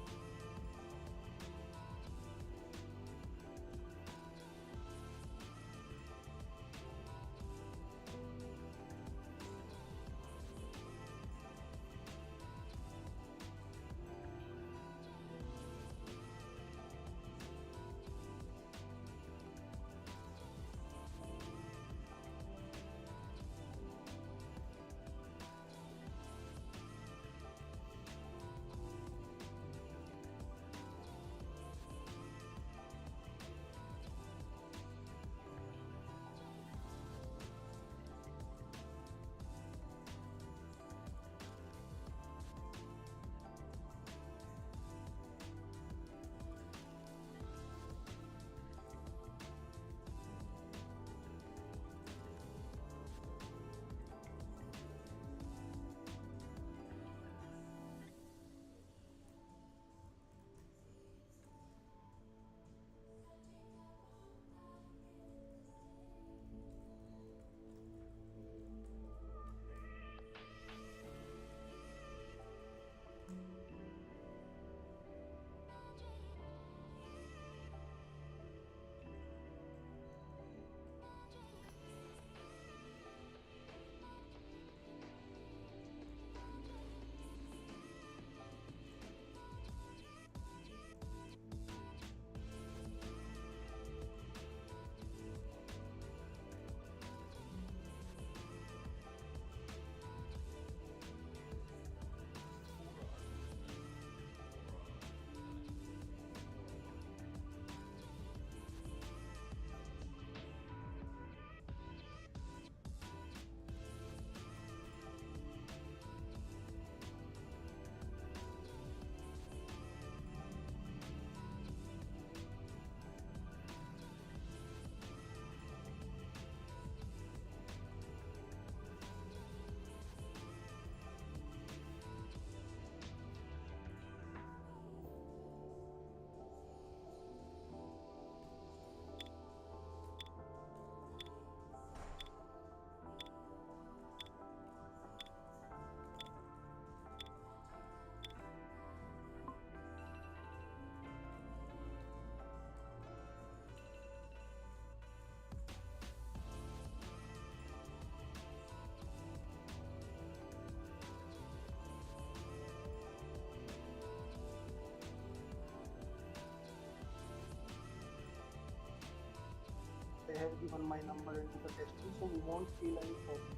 given my number into the testing, so we won't feel any problem.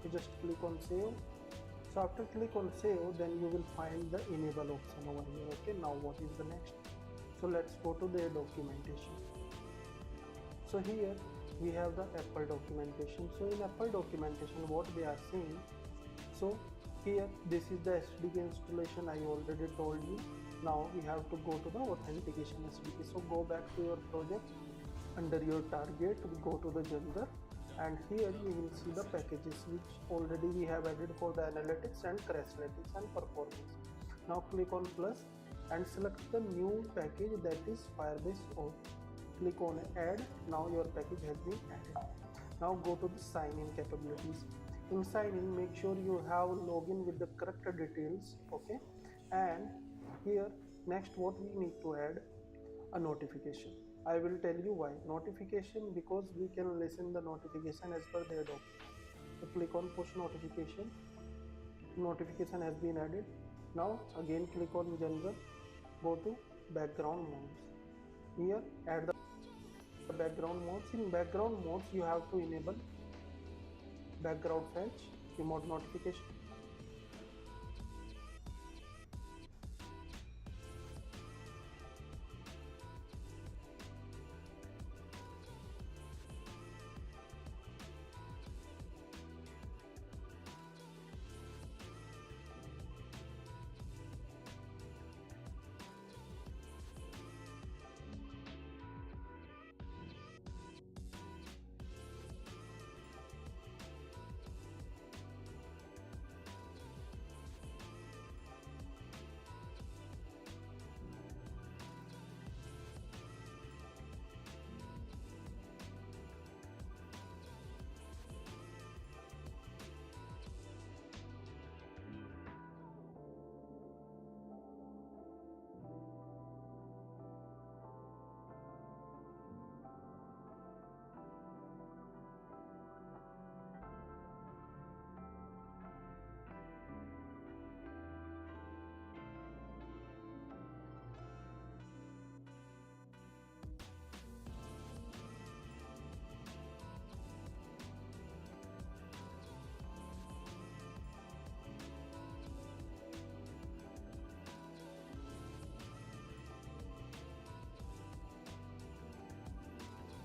So just click on save. So after click on save, then you will find the enable option over here. Okay, now what is the next? So let's go to the documentation. So here we have the Apple documentation. So in Apple documentation, what they are saying, so here this is the SDK installation. I already told you. Now we have to go to the authentication SDK. So go back to your project, under your target, go to the general, and here you will see the packages which already we have added for the analytics and crashlytics and performance. Now click on plus and select the new package, that is Firebase auth. Click on add. Now your package has been added. Now go to the sign in capabilities. In sign in, make sure you have login with the correct details. Okay, and here next what we need to add, a notification. I will tell you why. Notification, because we can listen the notification as per their document. So click on push notification. Notification has been added. Now again click on general, go to background modes. Here add the background modes. In background modes you have to enable background fetch, remote notification.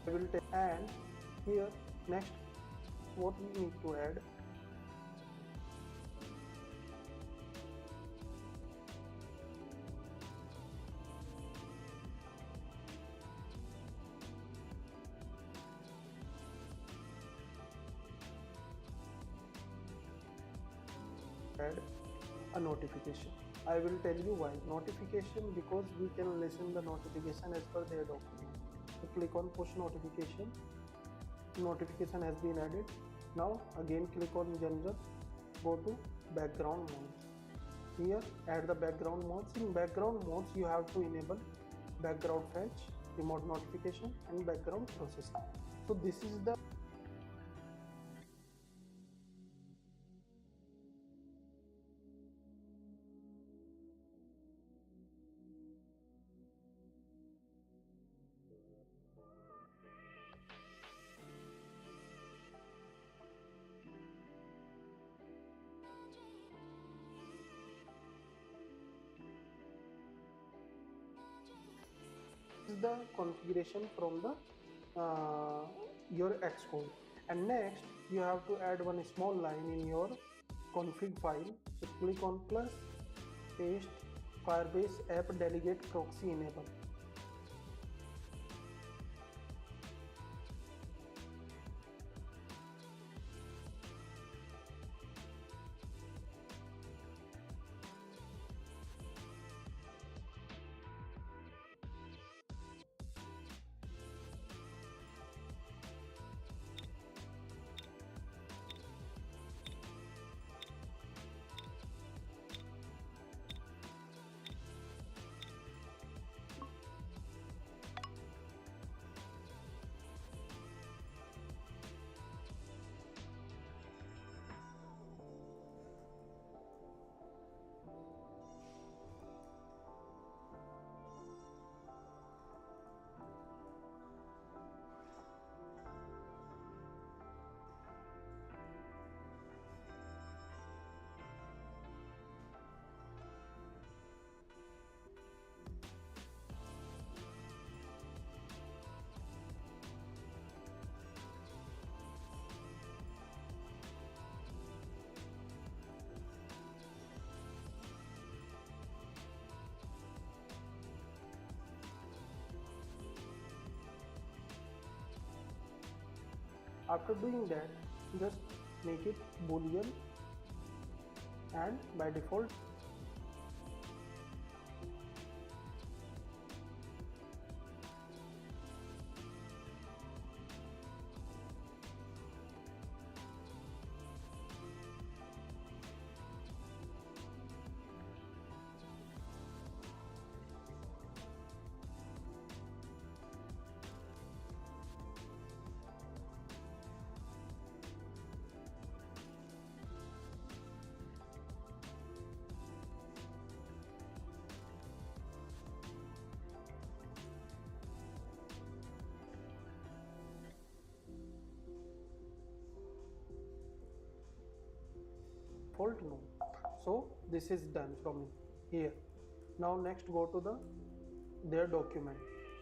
I will take, and here next what we need to add, a notification. I will tell you why. Notification, because we can listen the notification as per their document. So click on push notification. Notification has been added. Now again click on general, go to background modes. Here add the background modes. In background modes you have to enable background fetch, remote notification and background processing. So this is the configuration from the your Xcode. And next you have to add one small line in your config file. So click on plus, paste Firebase app delegate proxy enable. After doing that, just make it boolean, and by default no. So this is done from here. Now next go to their document.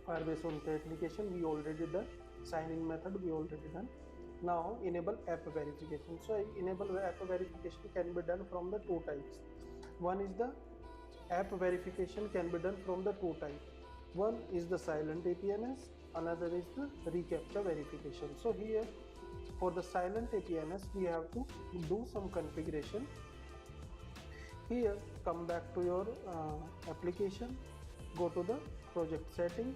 Firebase on the application we already done. Sign in method we already done. Now enable app verification. So enable app verification can be done from the two types. One is the app verification can be done from the two types. One is the silent APNS, another is the reCAPTCHA verification. So here for the silent APNS we have to do some configuration. Here come back to your application, go to the project setting,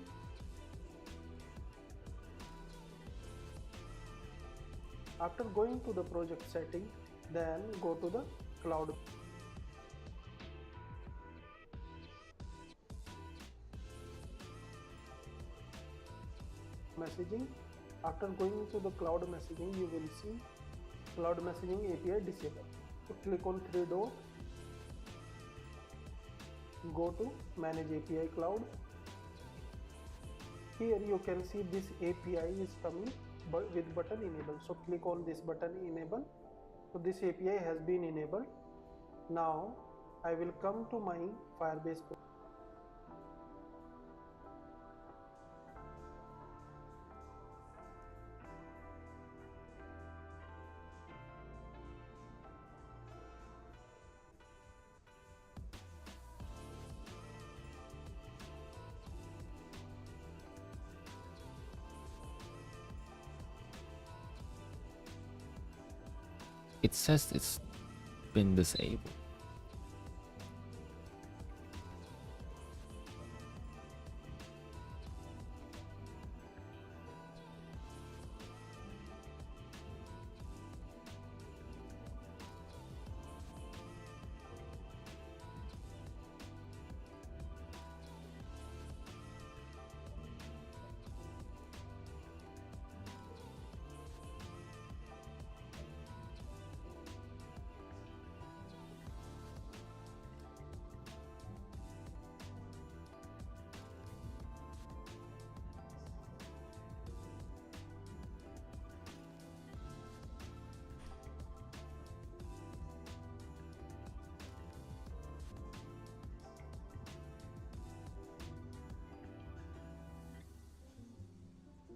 after going to the project setting then go to the cloud messaging. After going to the cloud messaging you will see cloud messaging API disabled. So click on three dot, go to manage API cloud. Here you can see this API is coming with button enable. So click on this button enable. So this API has been enabled. Now I will come to my Firebase. It says it's been disabled.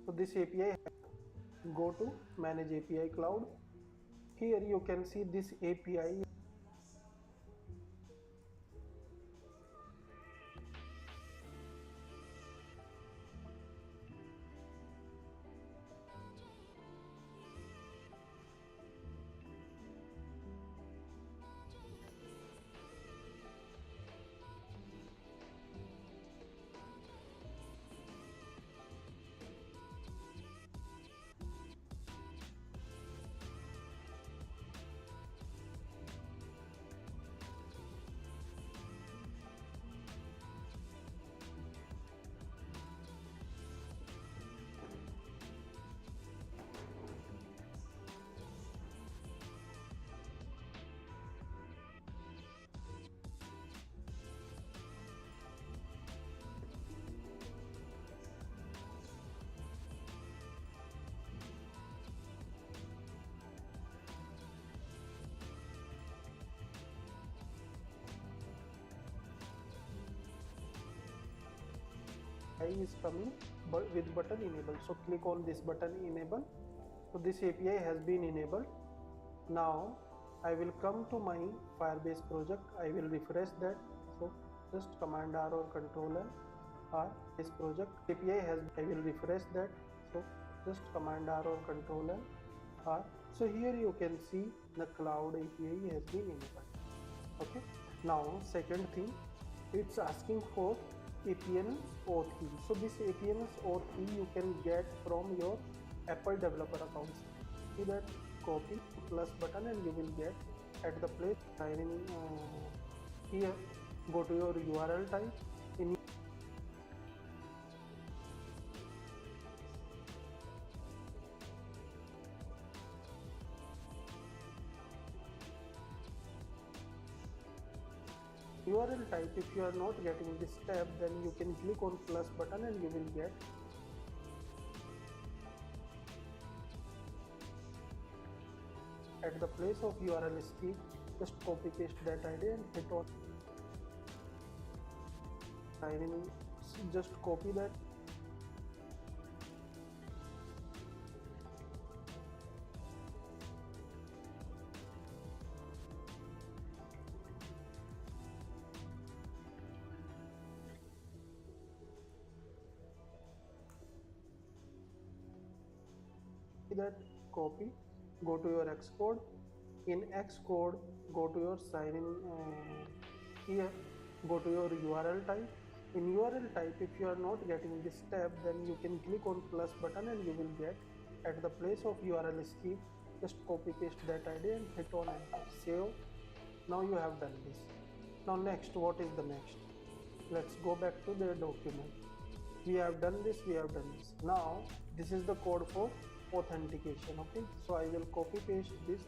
So this API, go to manage API cloud. Here you can see this API is coming with button enable. So click on this button enable. So this API has been enabled. Now I will come to my Firebase project. I will refresh that. So just Command R or Control L. R this project API has. I will refresh that. So just Command R or Control L. are. So here you can see the cloud API has been enabled. Okay, now second thing, it's asking for APN's auth key. So this APN's auth key you can get from your Apple developer accounts. See that, copy plus button and you will get at the place sign in here. Go to your URL type. In URL type, if you are not getting this tab, then you can click on plus button and you will get at the place of URL skip. Just copy paste that ID and hit on sign in. Just copy that. That copy, go to your Xcode. In Xcode, go to your sign in here, go to your URL type. In URL type, if you are not getting this tab, then you can click on plus button and you will get at the place of URL skip. Just copy paste that ID and hit on enter. Save. Now you have done this. Now next, what is the next? Let's go back to the document. We have done this, we have done this. Now this is the code for authentication. Okay, so I will copy paste this.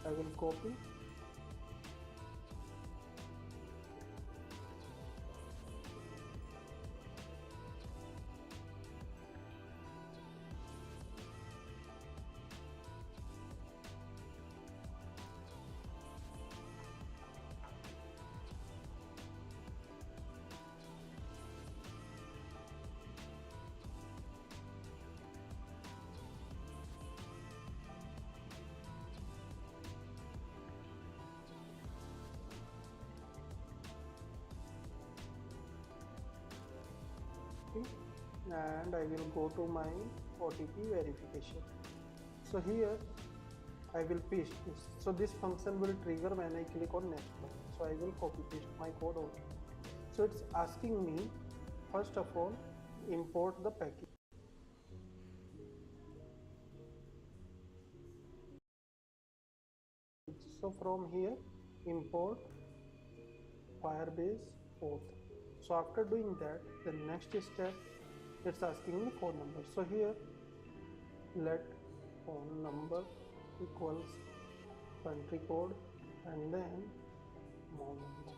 I will copy. And I will go to my OTP verification. So here I will paste this. So this function will trigger when I click on next button. So I will copy paste my code over. So it's asking me, first of all, import the package. So from here, import Firebase auth. So after doing that, the next step, it's asking me phone number. So here, let phone number equals country code and then mobile number.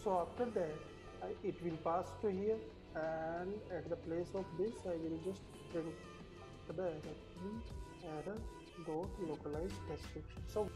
So after that, it will pass to here, and at the place of this, I will just print the error dot localized description. So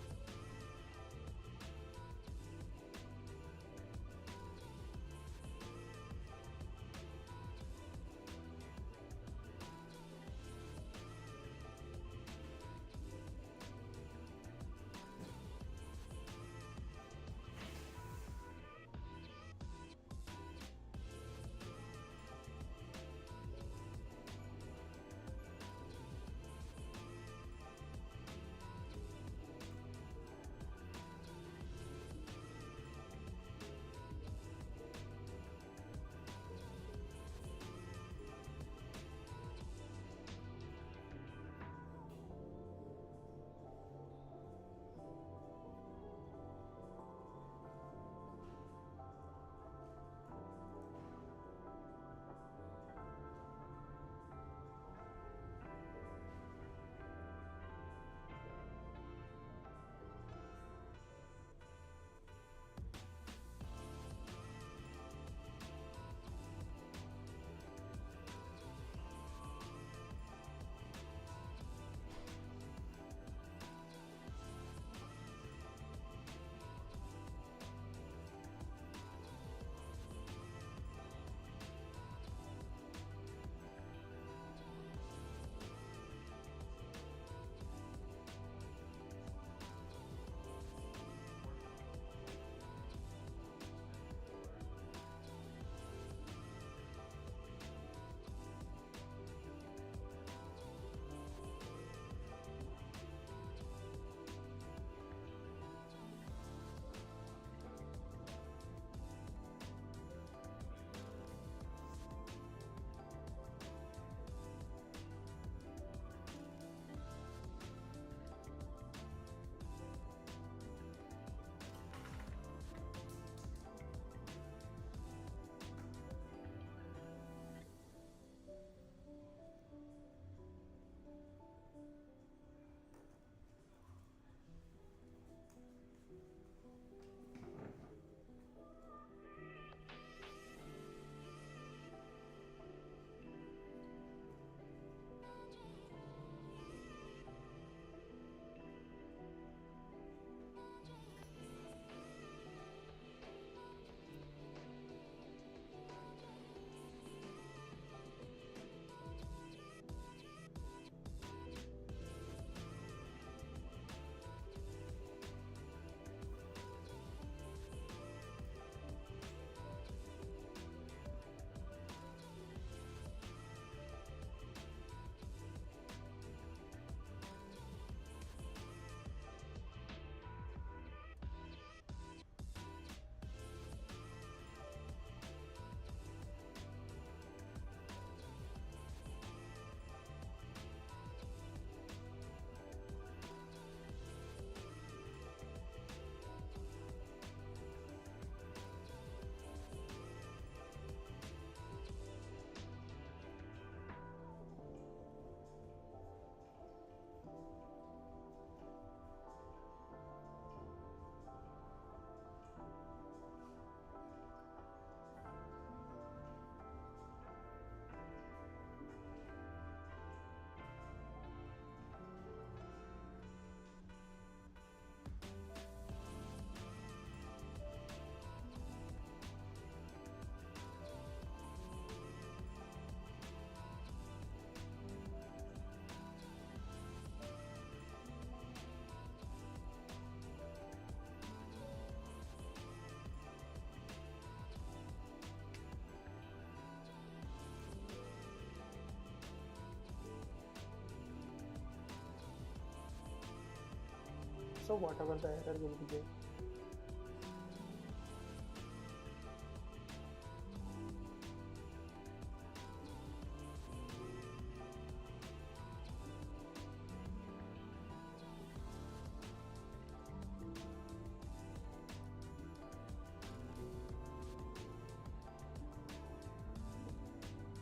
So whatever the error will be there.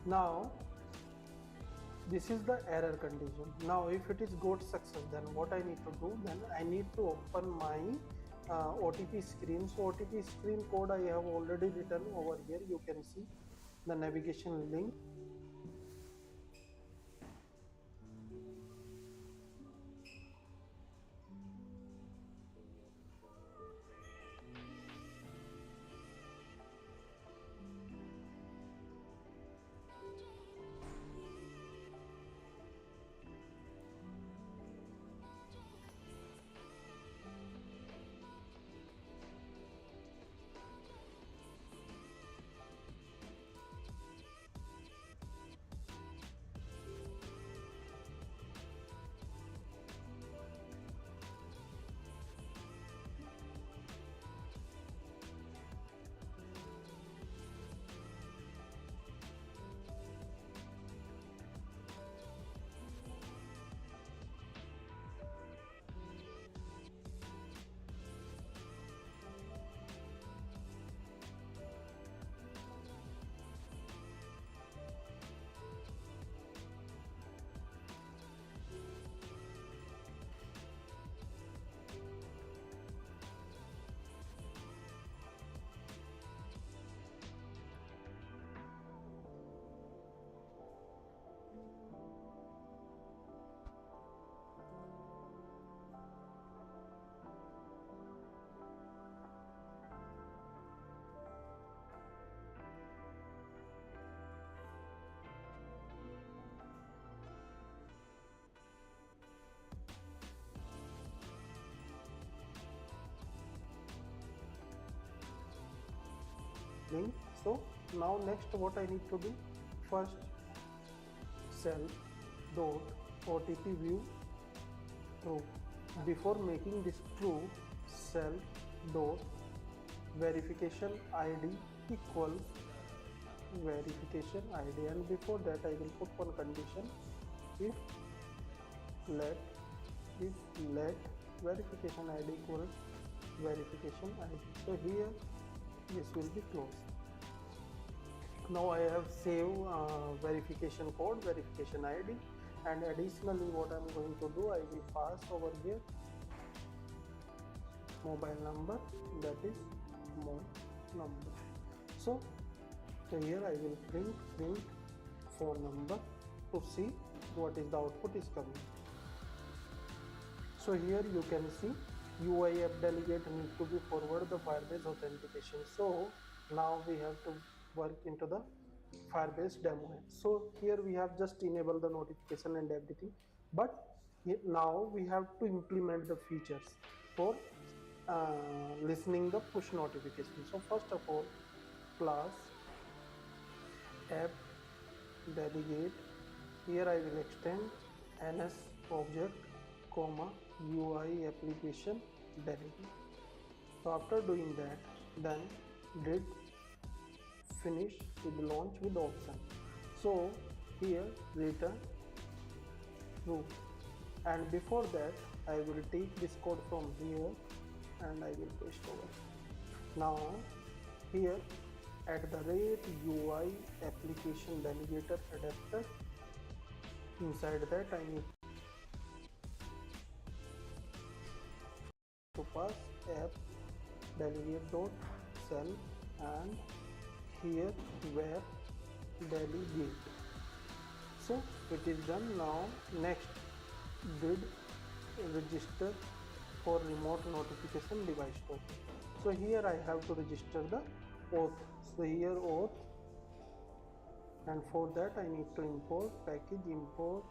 Now this is the error condition. Now if it is got success, then what I need to do, then I need to open my OTP screen. So OTP screen code I have already written over here. You can see the navigation link. Link. So now next what I need to do, first self dot OTP view true. Before making this true, self dot verification ID equals verification ID, and before that I will put one condition, if let verification ID equals verification ID. So here this will be closed. Now I have saved verification code, verification ID, and additionally what I am going to do, I will pass over here mobile number, that is mobile number. So here I will print phone number to see what is the output is coming. So here you can see UI app delegate need to be forward the Firebase authentication. So now we have to work into the Firebase demo. So here we have just enabled the notification and everything, but now we have to implement the features for listening the push notification. So first of all, class app delegate, here I will extend ns object comma UI application delegate. So after doing that, then did finish with launch with option. So here return true, and before that I will take this code from here and I will paste over. Now here at the rate UI application delegator adapter, inside that I need to pass app delegate dot cell, and here where delegate. So it is done. Now next did register for remote notification device token. So here I have to register the auth. So here auth, and for that I need to import package import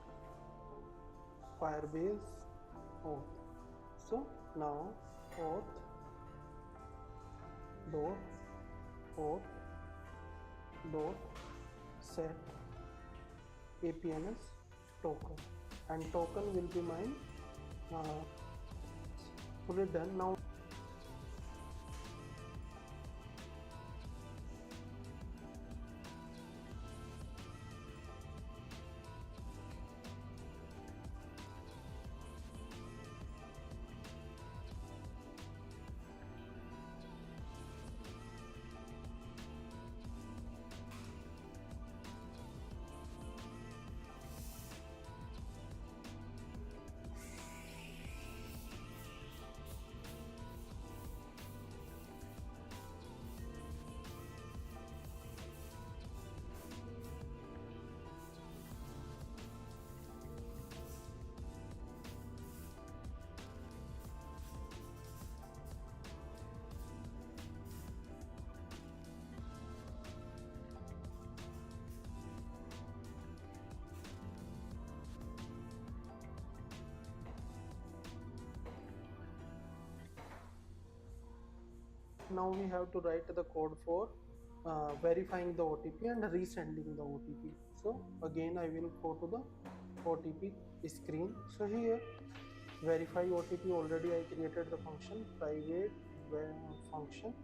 Firebase auth. So now auth dot set APNS token, and token will be my Fully done. Now we have to write the code for verifying the OTP and resending the OTP. So again I will go to the OTP screen. So here verify OTP, already I created the function private function.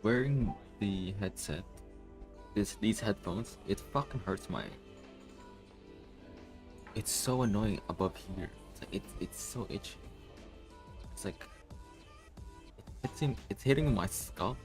wearing the headset, these headphones, it fucking hurts my. It's so annoying above here. It's like it's so itchy. It's like it's hitting my scalp.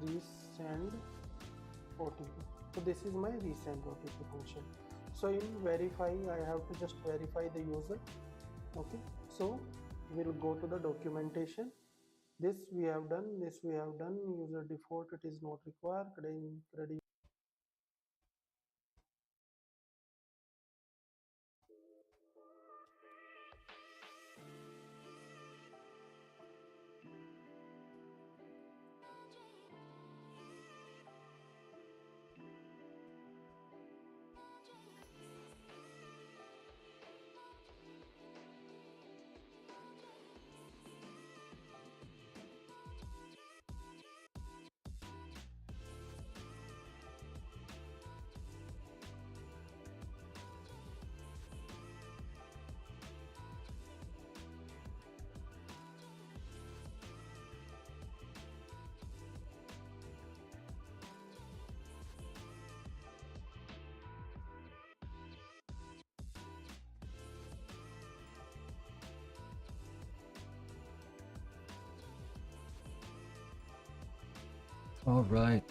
Resend OTP. So this is my resend OTP function. So in verify, I have to just verify the user. Okay, so we'll go to the documentation. This we have done, user default, it is not required. Credit. All right.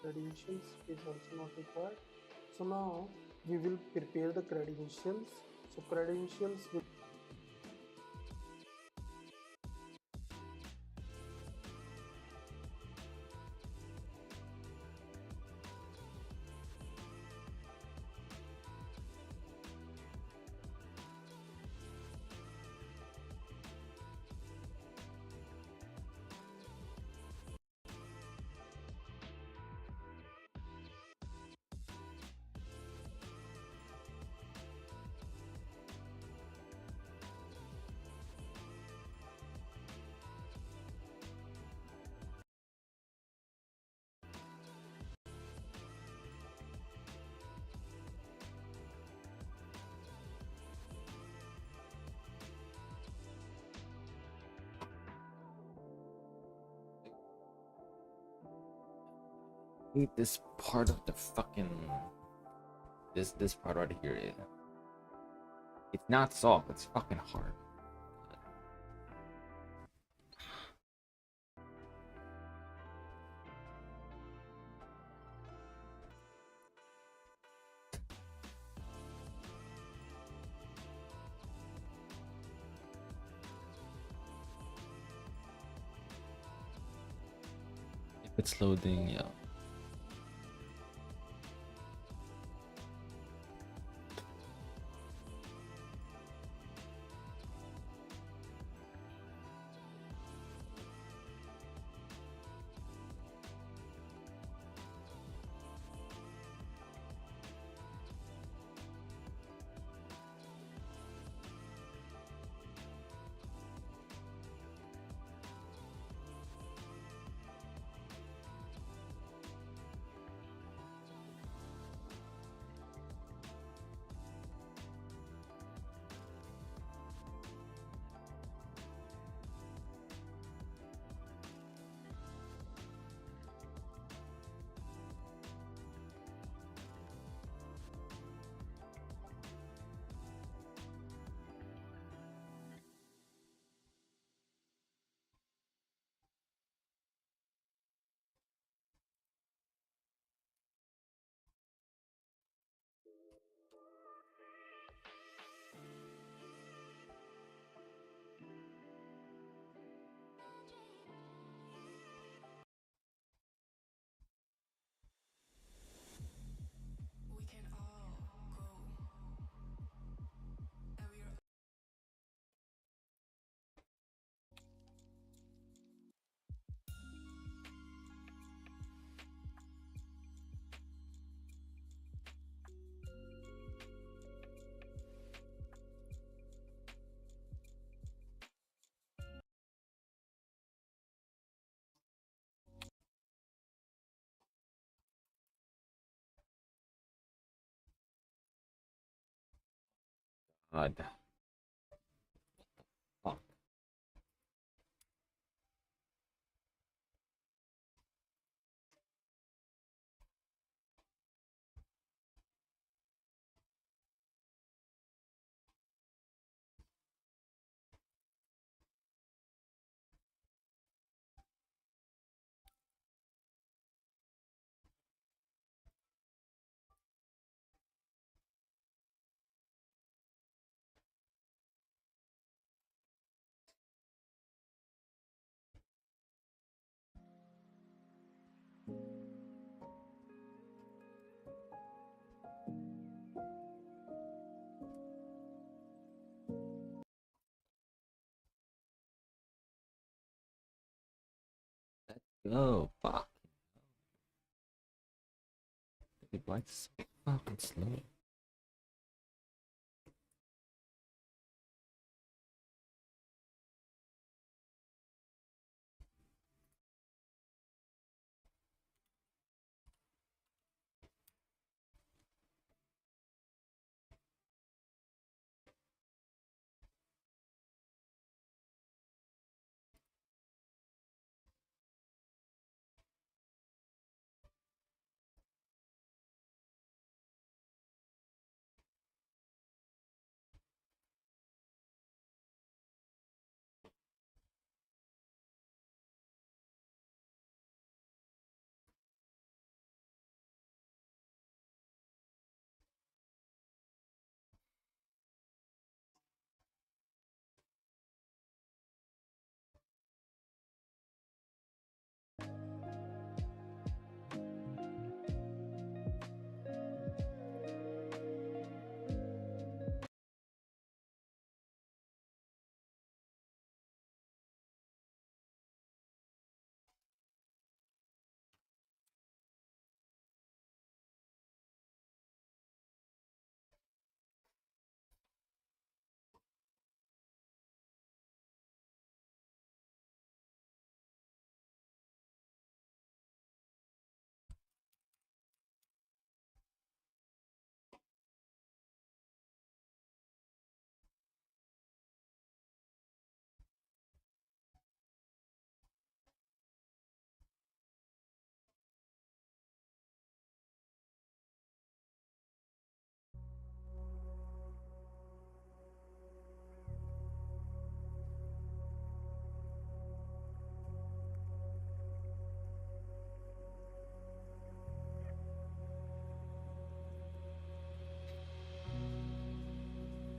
credentials is also not required. So now we will prepare the credentials. So credentials will hate this part of the fucking this part right here. It's not soft, it's fucking hard. If it's loading, yeah. We can all grow, and we are God. Fuck. Let's go. Fuck. Why it's so fucking slow?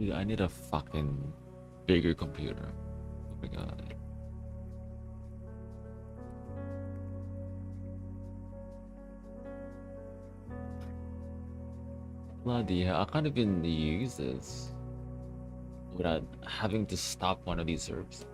Dude, I need a fucking bigger computer. Oh my god. Bloody hell, I can't even use this without having to stop one of these servers.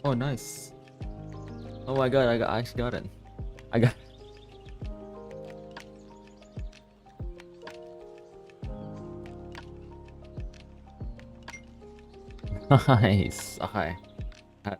Oh, nice. Oh my god, I actually got it. I got nice. Okay. Okay.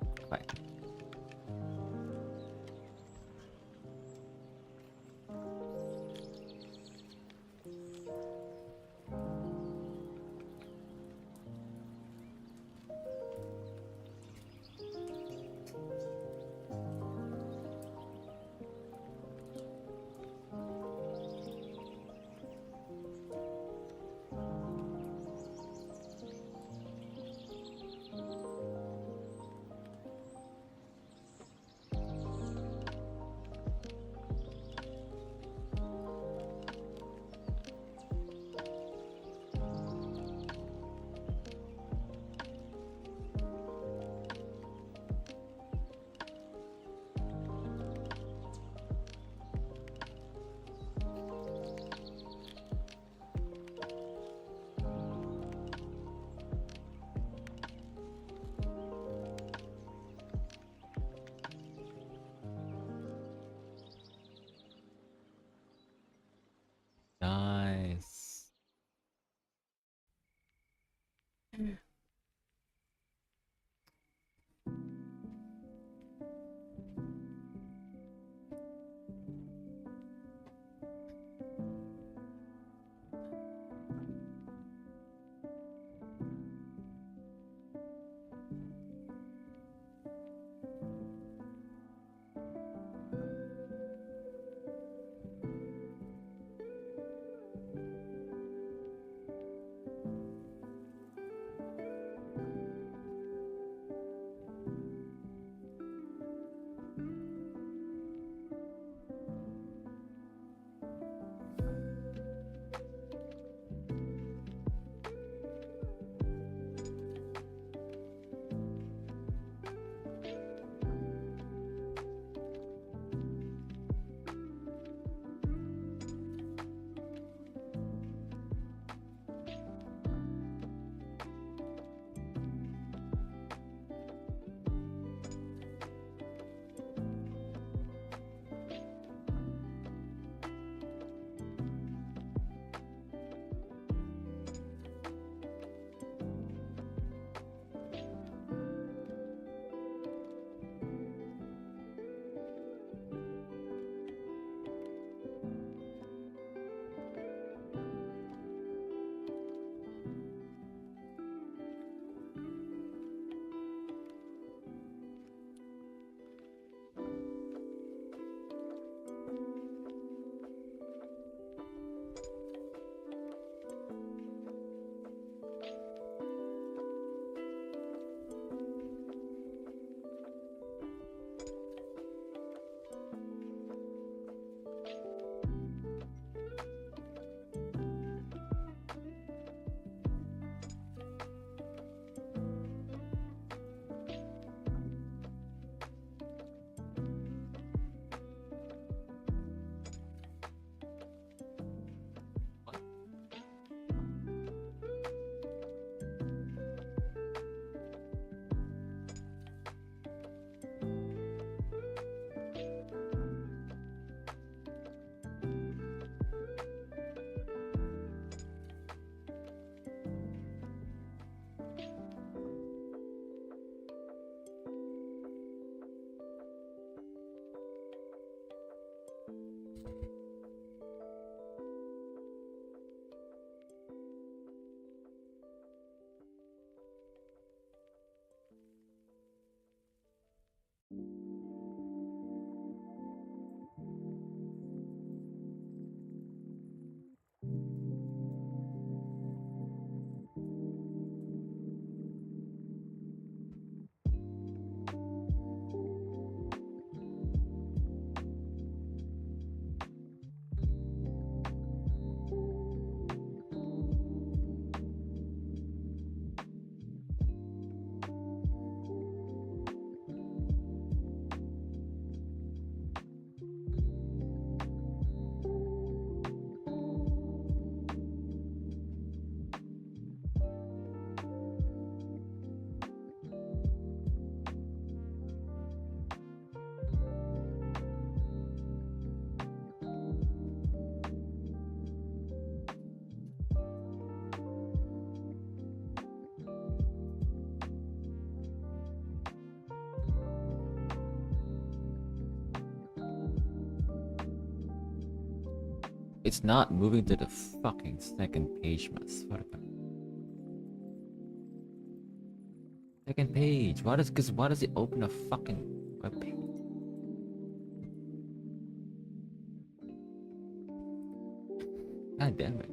It's not moving to the fucking second page, motherfucker. Second page. Why does it open a fucking web page? God damn it.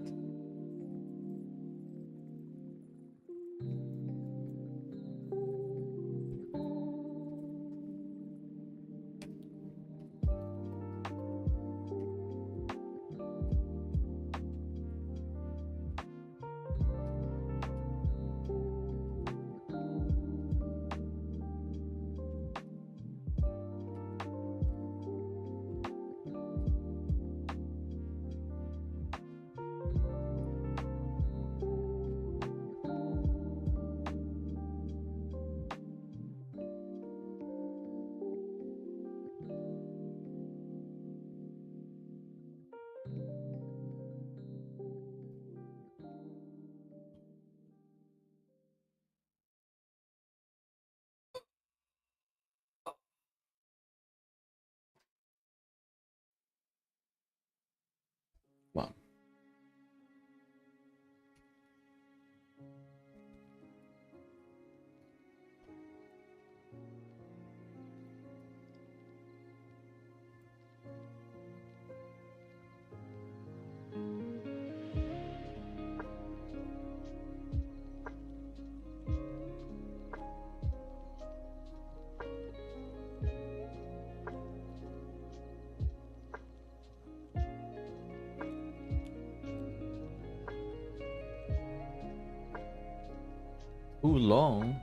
Wow. Too long?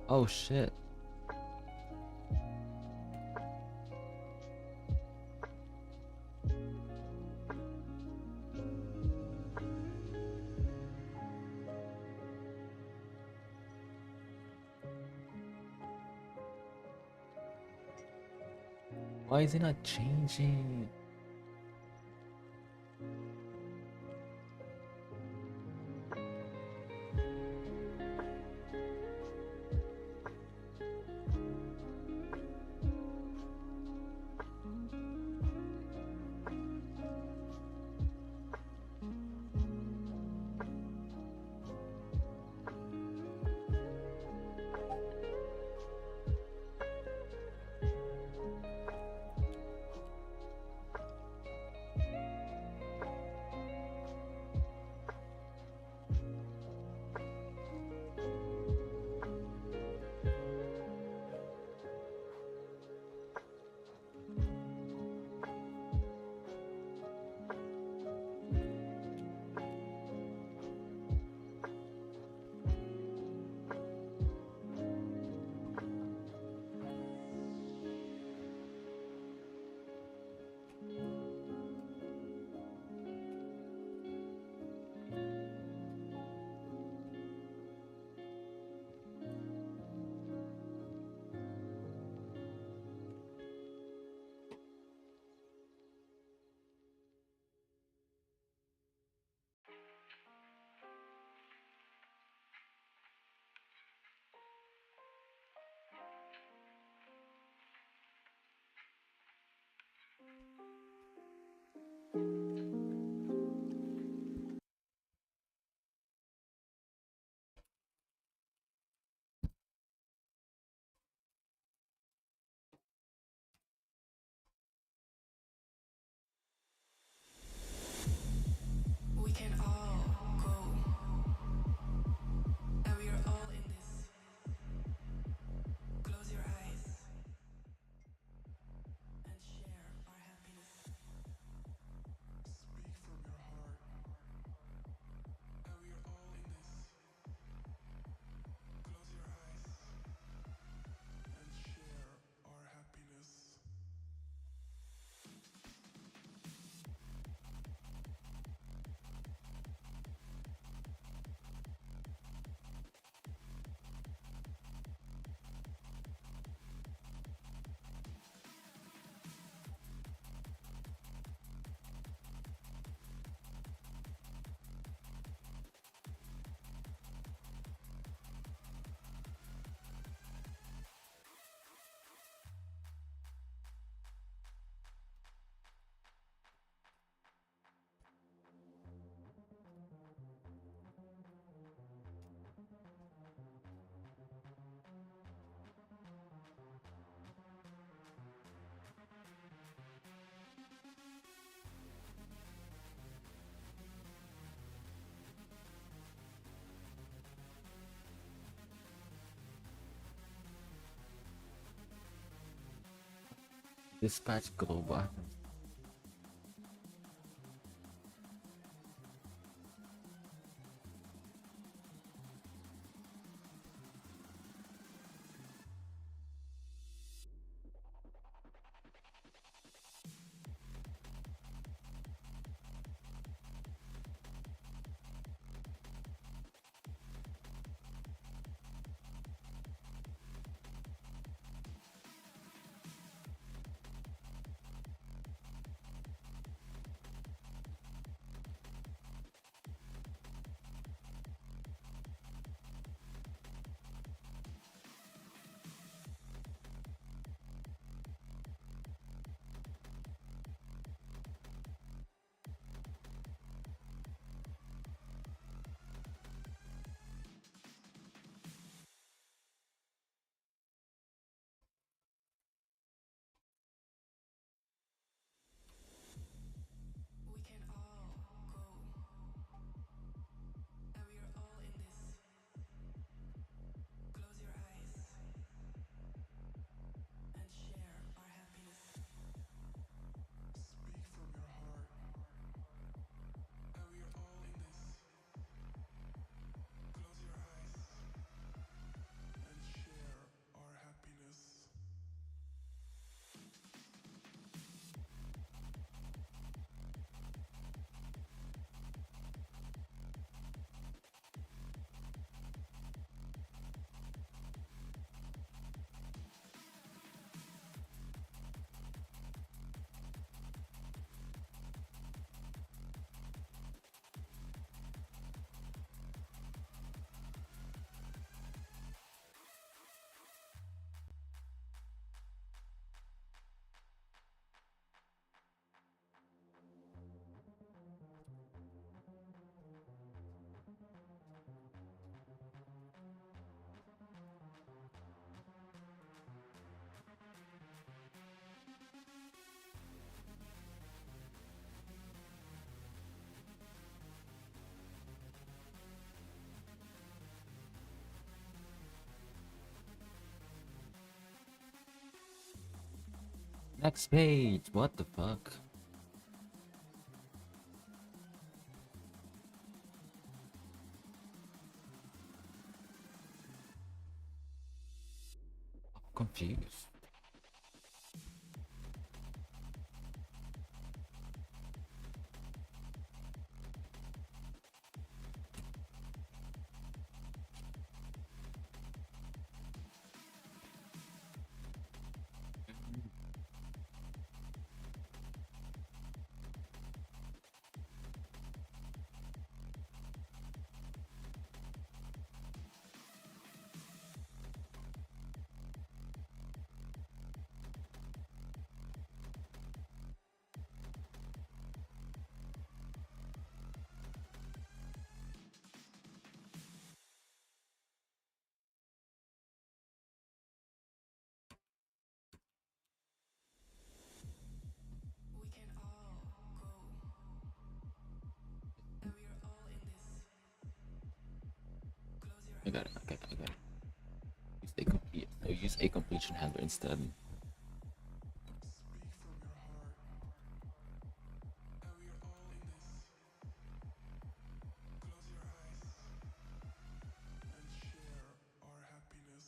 Oh shit. Why is it not changing? Dispatch global. We can all go, and we are all in this. Close your eyes and share our happiness. Speak from your heart, and we are all in this. Close your eyes and share our happiness. Next page. What the fuck? I'm confused. We can all go, and we are all in this. Close your I got it. eyes. Okay, I got it. Use a complete. No, use a completion handler instead. Speak from your heart, and we are all in this. Close your eyes and share our happiness.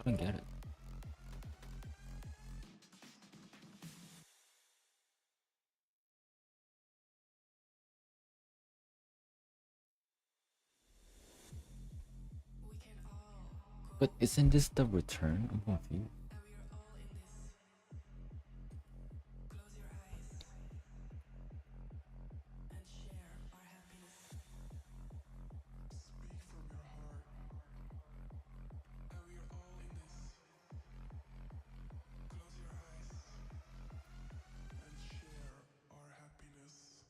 I don't get it. But isn't this the return? I'm confused. Speak from your heart, and we are all in this. Close your eyes and share our happiness.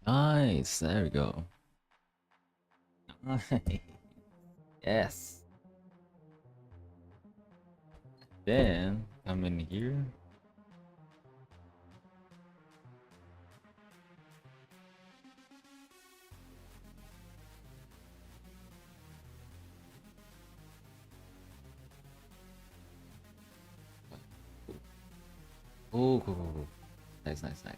Nice. There we go. Yes. Then come in here. Oh, cool, cool, cool. Nice, nice, nice.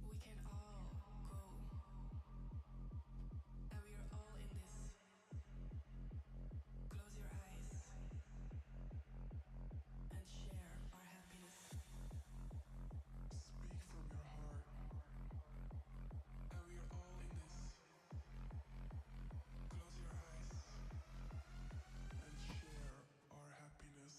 We can all go, and we are all in this. Close your eyes and share our happiness. Speak from your heart, and we are all in this. Close your eyes and share our happiness.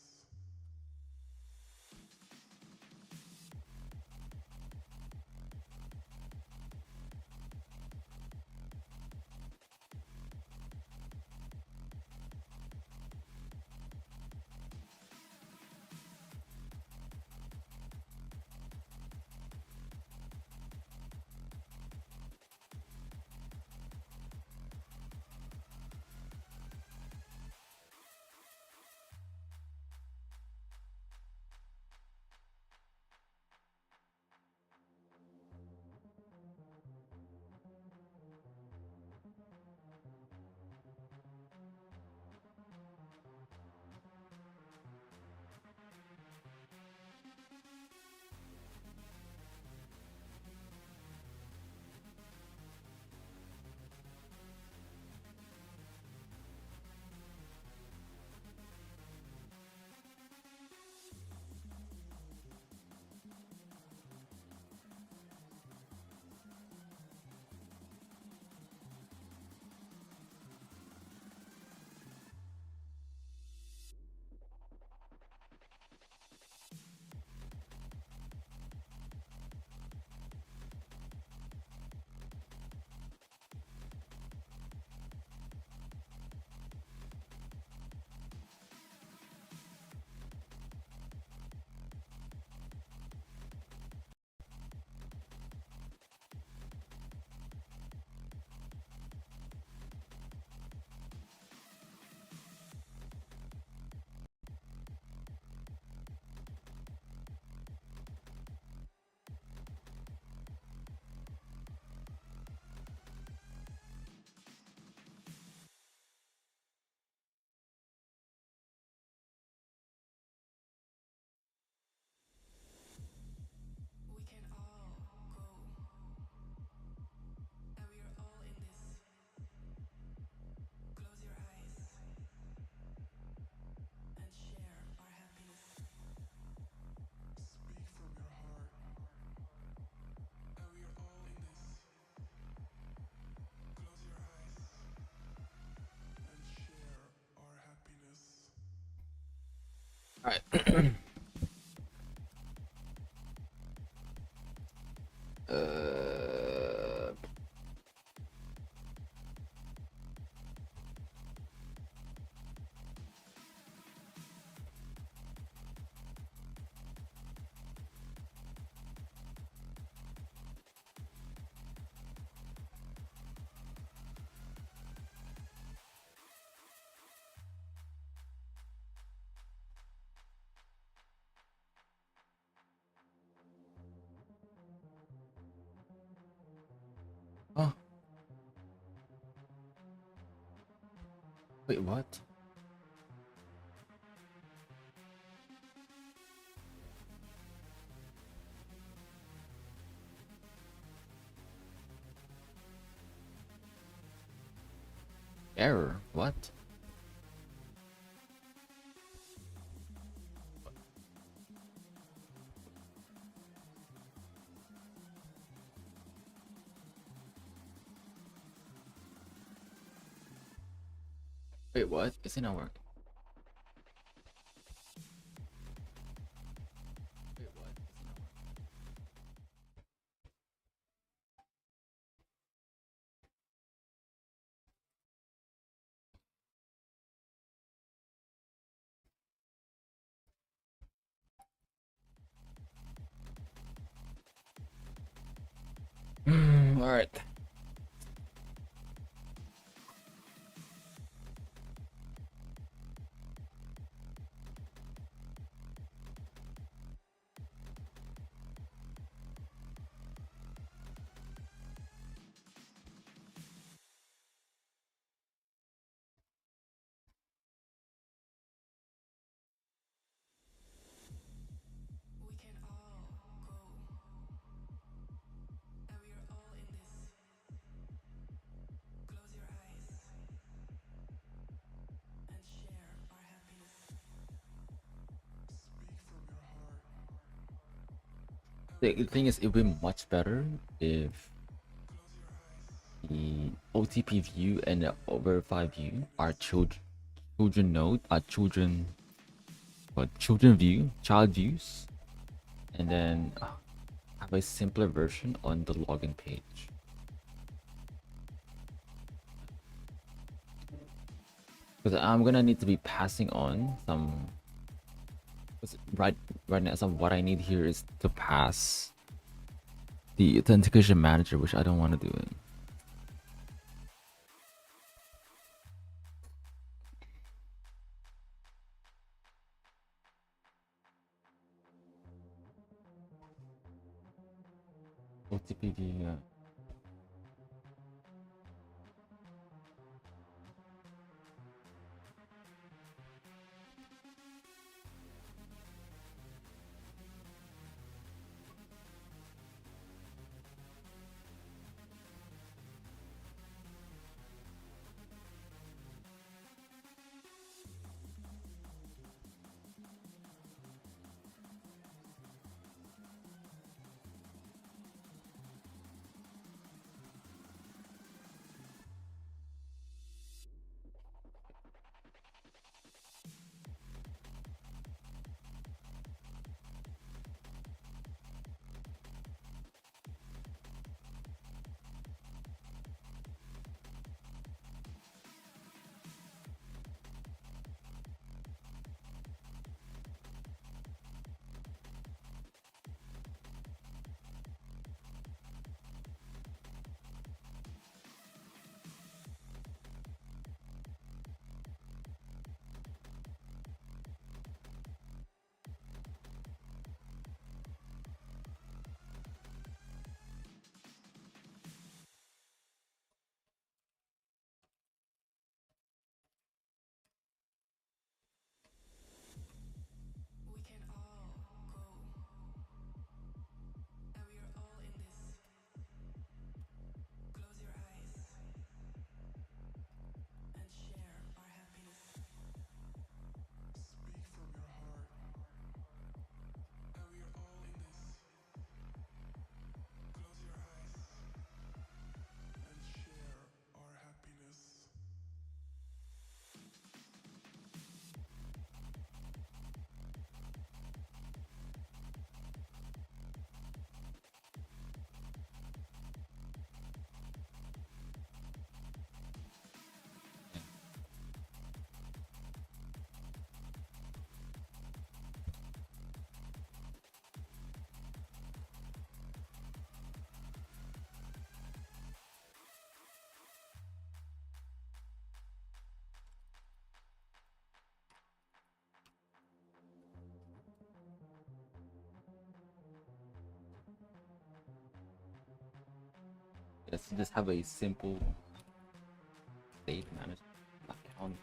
We can all go, and we are all in this. Close your eyes and share our happiness. Speak from your heart, and we are all in this. Close your eyes and share our happiness. All right. Wait, what? Error? What? Wait, what? Is it not working? Wait, what? Is it not working? All right. We can all go, and we are all in this. Close your eyes and share our happiness. Speak from your heart. The thing is, it would be much better if Close your eyes. the OTP view and the verify view are children node, children view, child views, and then have a simpler version on the login page. Because I'm gonna need to be passing on some. Right now, some what I need here is to pass the authentication manager, which I don't want to do it. OTP view. We can all go, and we are all in this. Close your eyes and share our happiness. Speak from your heart. And we are all in this. Close your eyes and share our happiness. Let's just have a simple state management account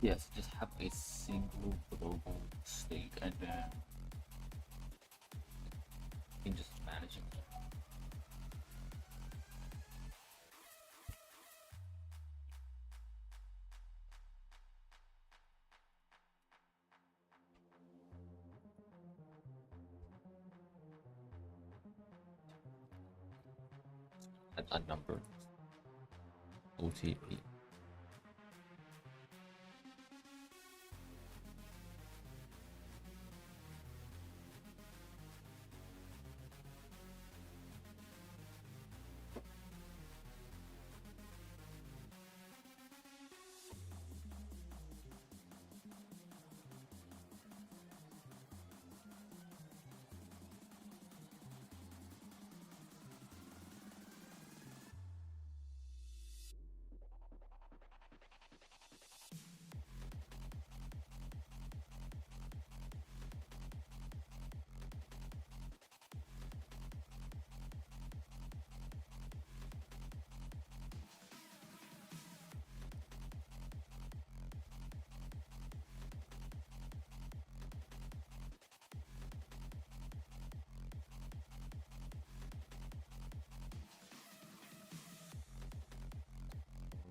Yes, just have a single global state and then you can just manage it. A number, OTP.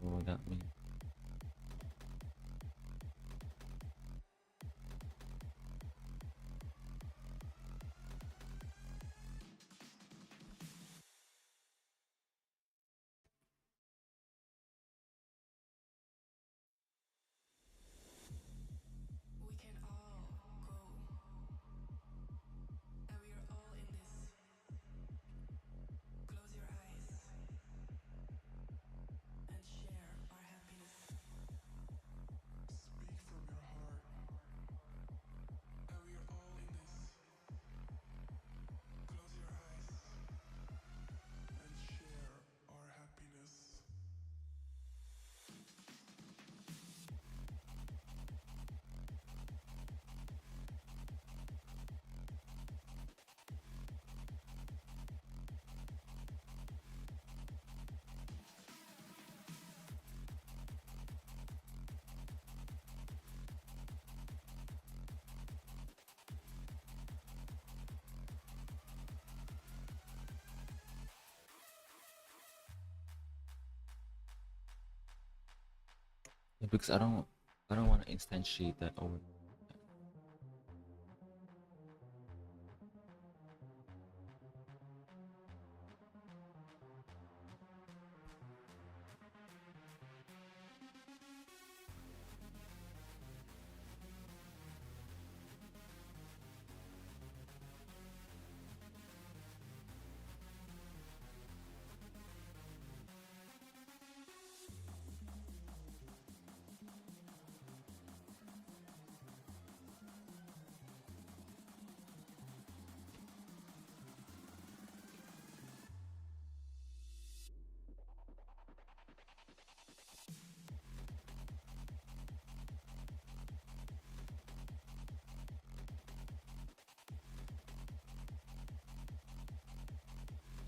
What would that mean? We can all go, and we are all in this. Close your eyes and share our happiness. Speak from your heart. And we are all in this. Close your eyes. And share our happiness. Yeah, because I don't want to instantiate that over.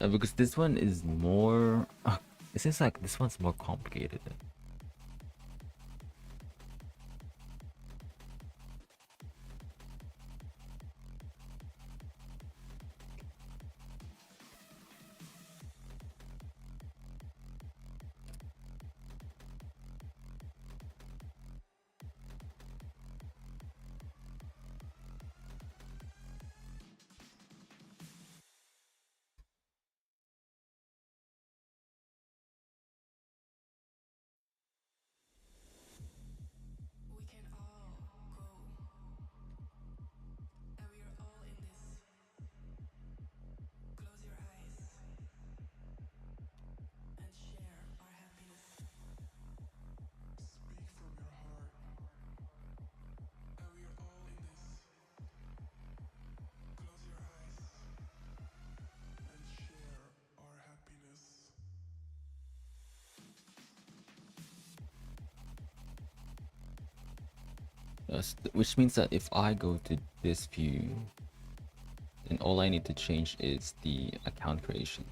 Because this one is more. It seems like this one's more complicated. We can all go, and we are all in this. Close your eyes and share our happiness. Speak from your heart. And we are all in this. Close your eyes. And share our happiness. Which means that if I go to this view, then all I need to change is the account creation.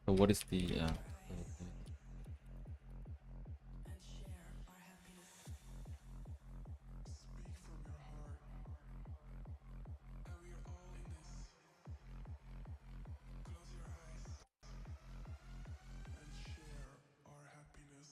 So what is the Speak from your heart, and we are all in this. Close your eyes and share our happiness.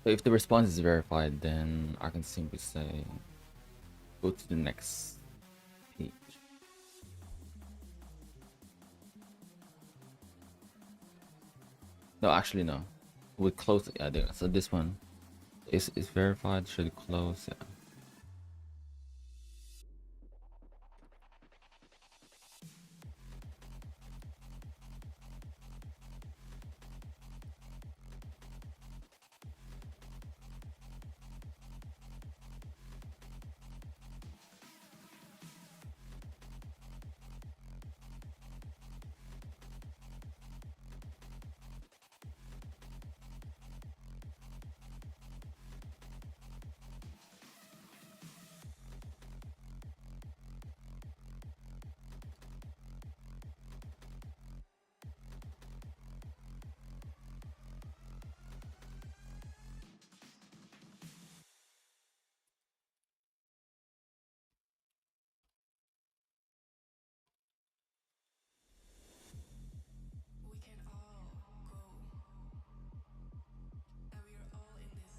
so if the response is verified, then I can simply say go to the next page. No, actually no. We close it. Yeah, there. So this one is verified. Should close. Yeah. We can all go, and we are all in this.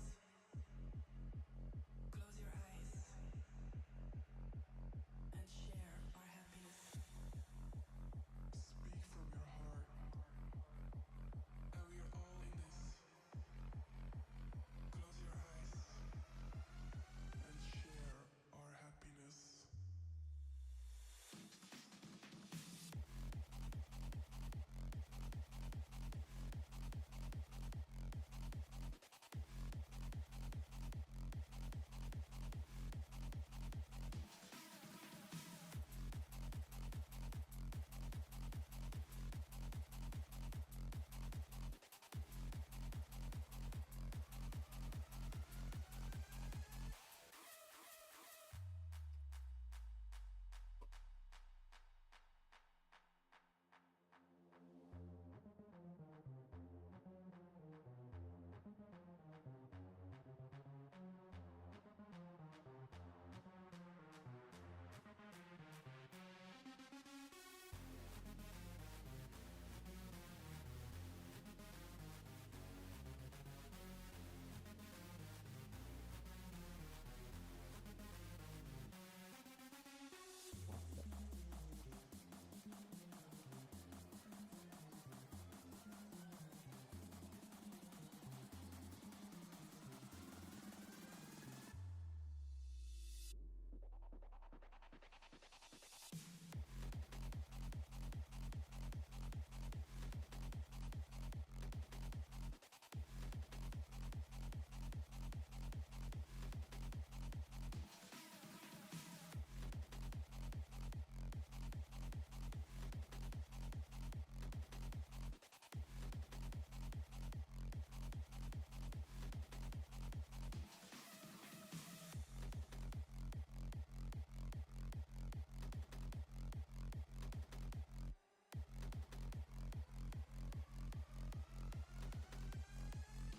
Close your eyes and share our happiness. Speak from your heart, and we are all in this. Close your eyes and share our happiness.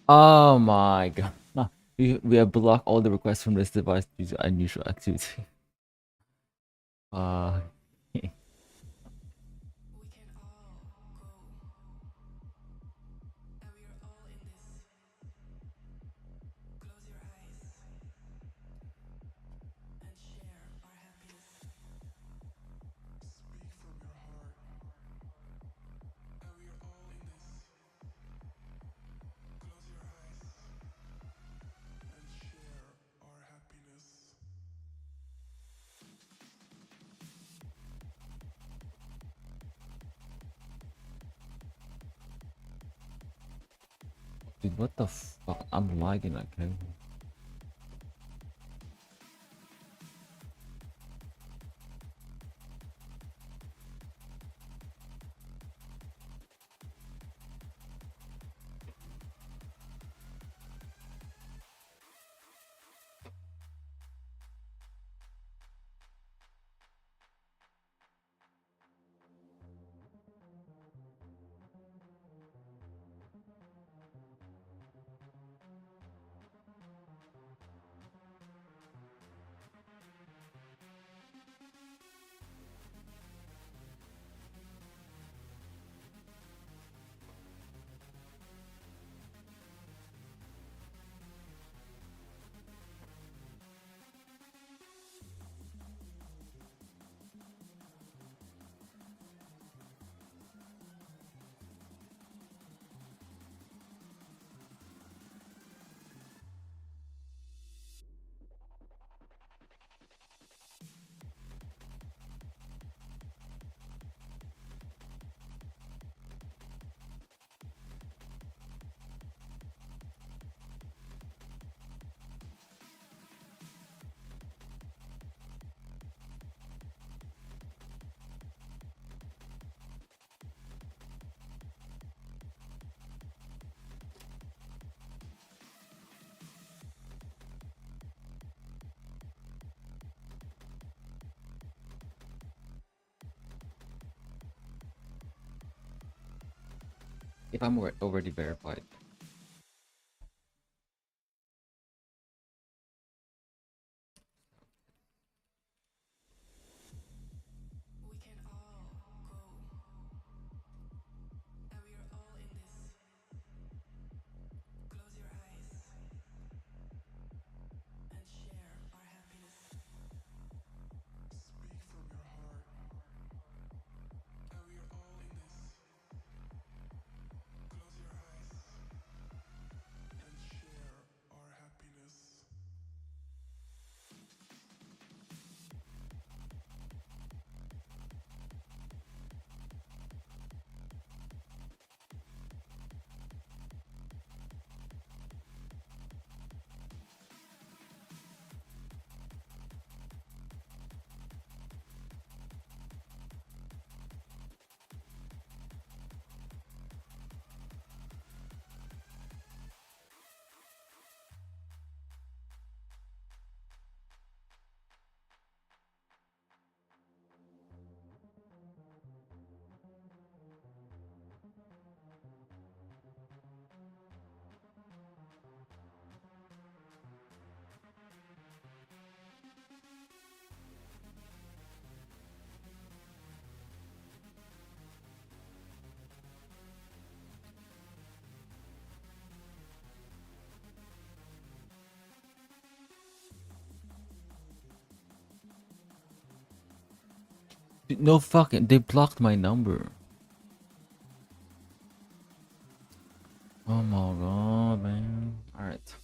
Oh my god. We have blocked all the requests from this device due to unusual activity. Uh, We can all go, and we are all in this. Close your eyes Dude, what the fuck? I'm lagging like hell. If I'm already verified. We can all go, and we are all in this. Close your eyes and share our happiness. Speak from your heart. And we are all in this. Close your eyes. And share our happiness. Dude, no fucking, they blocked my number. Oh my god, man. Alright.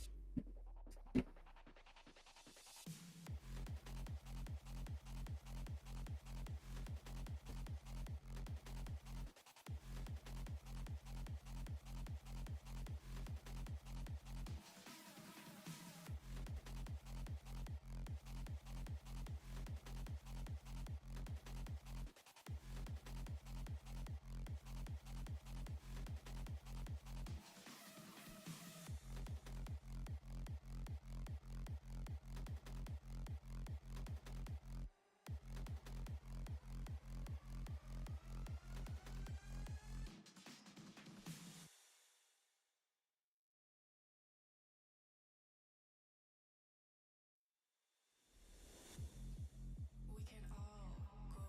We can all go,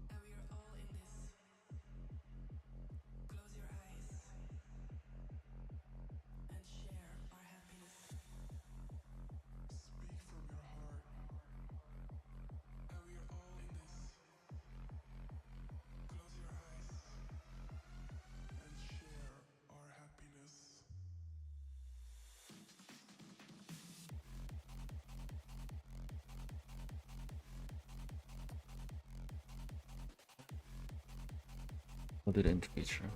and we are all in this. Close your eyes and share our happiness. Speak from your heart. And we are all in this. Close your eyes. And share our happiness. What did I feature?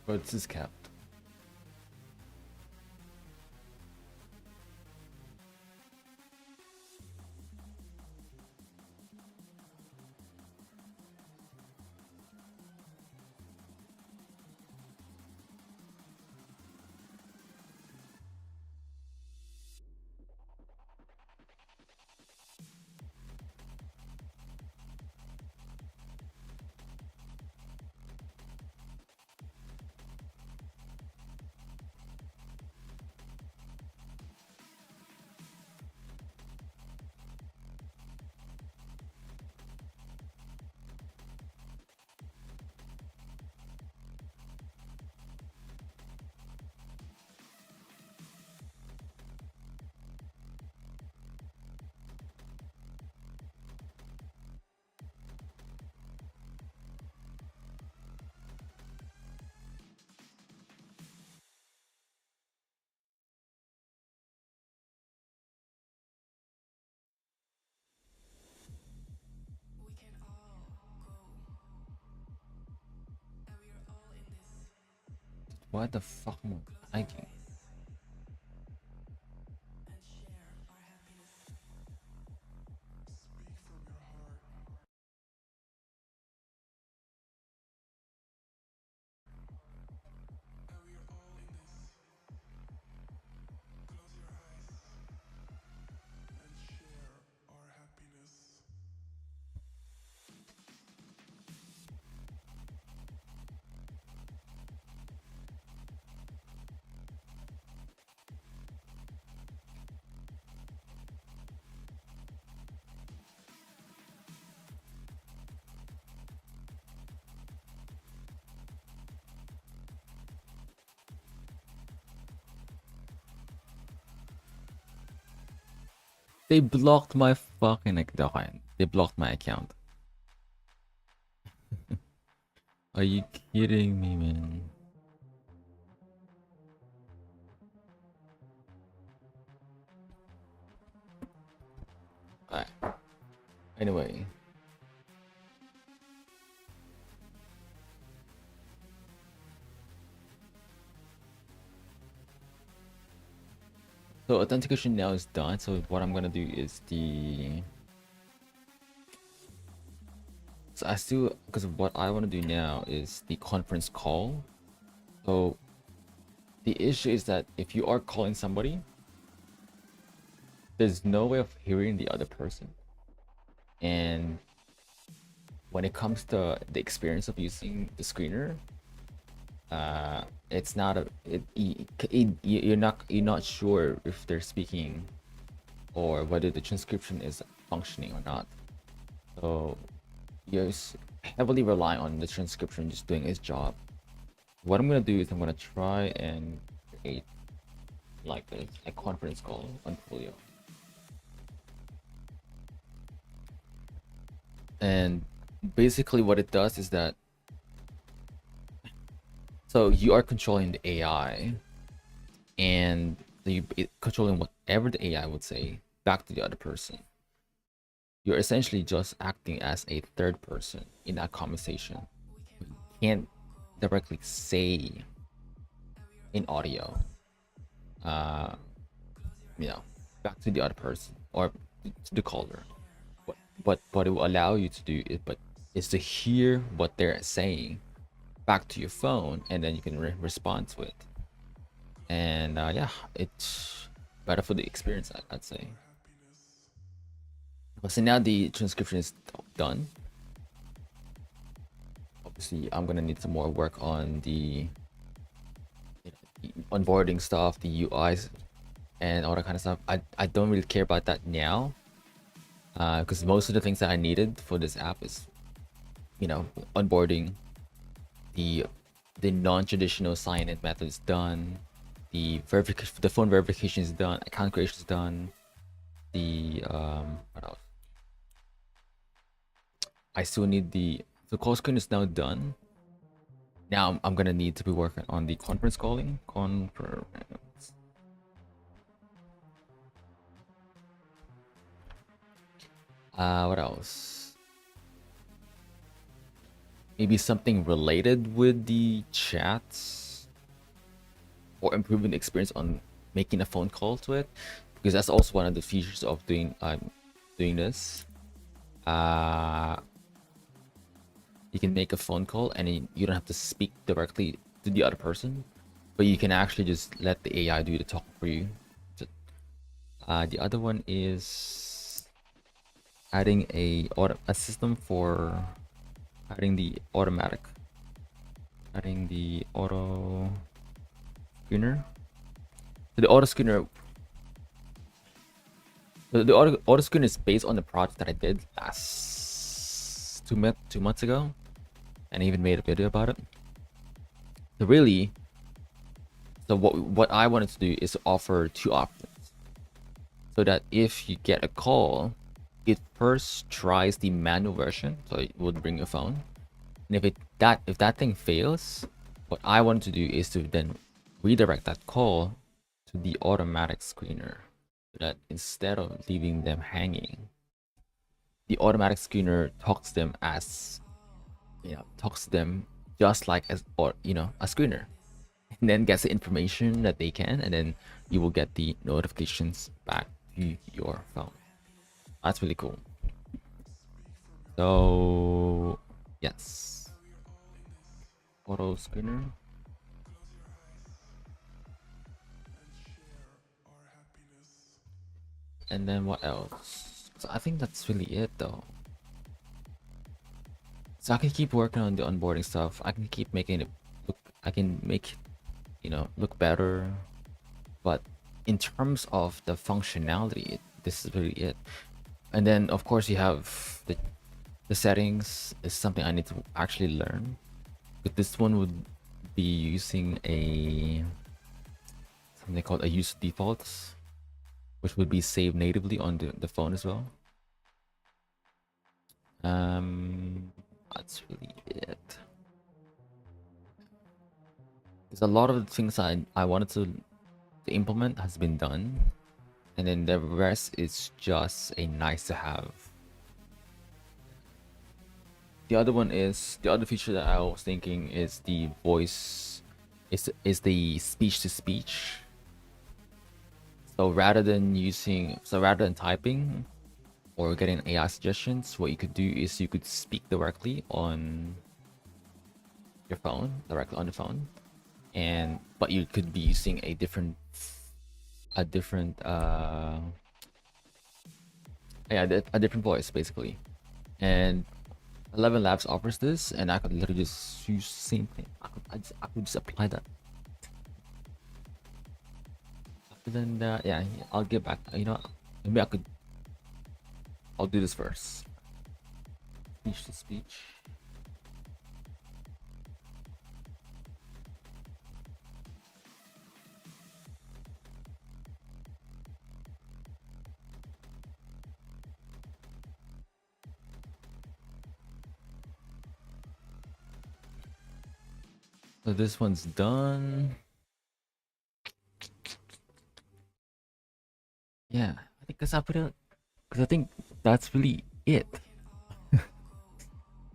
But this is capped. We can all go, and we are all in this. Why the fuck am Close I your lagging? eyes and share our happiness. Speak from your heart. And we are all in this. Close your eyes. And share our happiness. They blocked my fucking account. They blocked my account. Are you kidding me, man? Alright. Anyway. So authentication now is done. So what I'm gonna do is so I still, because what I want to do now is the conference call. So the issue is that if you are calling somebody, there's no way of hearing the other person. And when it comes to the experience of using the screener, it's not a you're not sure if they're speaking or whether the transcription is functioning or not. So you're heavily relying on the transcription just doing its job. What I'm gonna do is I'm gonna try and create like a conference call on Folio. And basically what it does is that, so you are controlling the AI and you controlling whatever the AI would say back to the other person. You're essentially just acting as a third person in that conversation. You can't directly say in audio, you know, back to the other person or to the caller. What it will allow you to do is to hear what they're saying back to your phone, and then you can respond to it. And yeah, it's better for the experience, I'd say. So now the transcription is done. Obviously, I'm gonna need some more work on the onboarding stuff, the UIs, and all that kind of stuff. I don't really care about that now, because most of the things that I needed for this app is, onboarding, the non-traditional sign-in method is done, the phone verification is done, account creation is done, the what else? I still need the call screen is now done. Now I'm gonna need to be working on the conference calling. What else? maybe something related with the chats, or improving the experience on making a phone call to it, because that's also one of the features of doing this. You can make a phone call and you don't have to speak directly to the other person, but you can actually just let the AI do the talking for you. The other one is adding a system for adding the auto screener. So the auto screener, the auto screener is based on the project that I did last 2 months ago, and I even made a video about it. So really, what I wanted to do is to offer two options, so that if you get a call, it first tries the manual version, so it would bring your phone, and if that thing fails, what I wanted to do is to then redirect that call to the automatic screener, so that instead of leaving them hanging, the automatic screener talks to them just like a screener, and then gets the information that they can, and then you will get the notifications back to your phone. That's really cool. So yes, auto screener. And then what else? So I think that's really it though. So I can keep working on the onboarding stuff. I can keep making it look, I can make it, look better. But in terms of the functionality, this is really it. And then of course you have the settings is something I need to actually learn. But this one would be using something called a use defaults, which would be saved natively on the phone as well. That's really it. There's a lot of the things I wanted to implement has been done, and then the rest is just a nice to have. The other feature that I was thinking is the voice, is the speech to speech. So rather than typing or getting AI suggestions, what you could do is you could speak directly on your phone, directly on the phone, but you could be using a different voice basically. And 11 Labs offers this, and I could literally just use the same thing. I could just apply that. Other than that, yeah, I'll get back. Maybe I'll do this first. Speech to speech. So this one's done. Yeah, I think because I think that's really it. I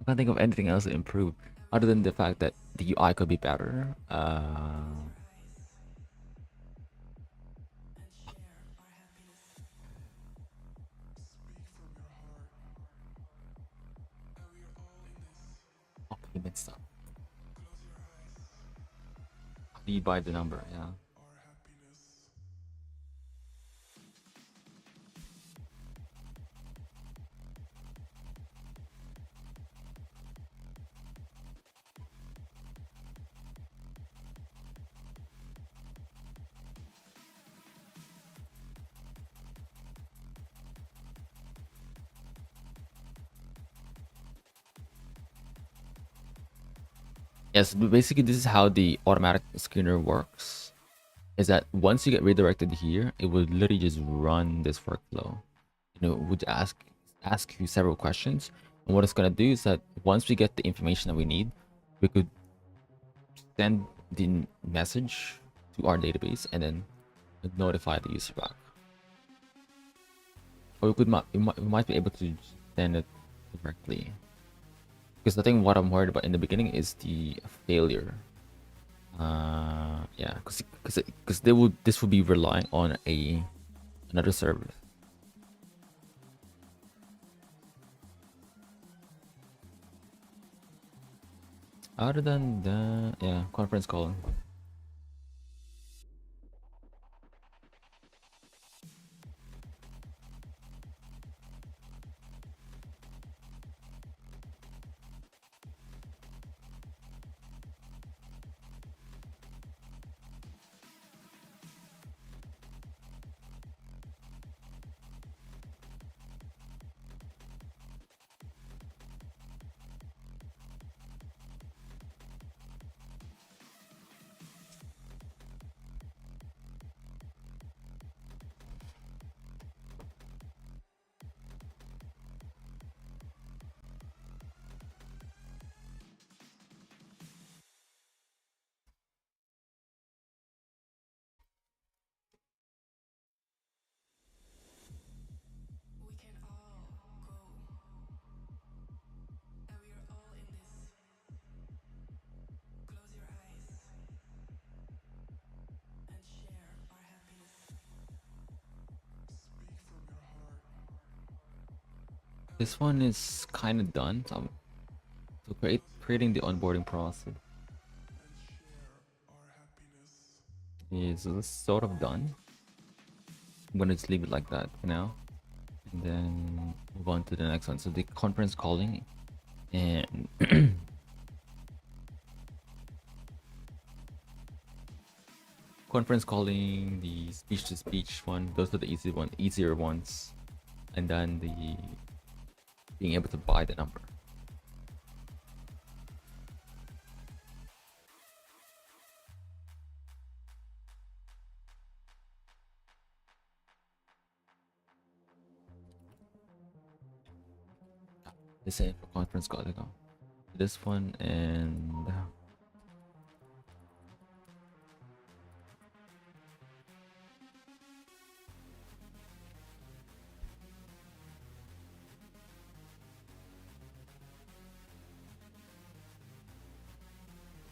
can't think of anything else to improve other than the fact that the UI could be better. Payment stuff. How do you buy the number? Yeah. Yes, but basically this is how the automatic screener works. Is that once you get redirected here, it would literally just run this workflow. It would ask you several questions, and what it's gonna do is that once we get the information that we need, we could send the message to our database and then notify the user back. Or we might be able to send it directly. Because the thing what I'm worried about in the beginning is the failure. Yeah, because this would be relying on another service. Other than that, yeah, conference calling. We can all go, and we are all in this. Close your eyes and share our happiness. Speak from your heart. This one is kind of done. So creating the onboarding process And share our happiness. is sort of done. I'm gonna just leave it like that for now, and then move on to the next one. So the conference calling and conference calling, the speech to speech one. Those are the easier ones, and then the being able to buy the number. The same for conference calling. This one and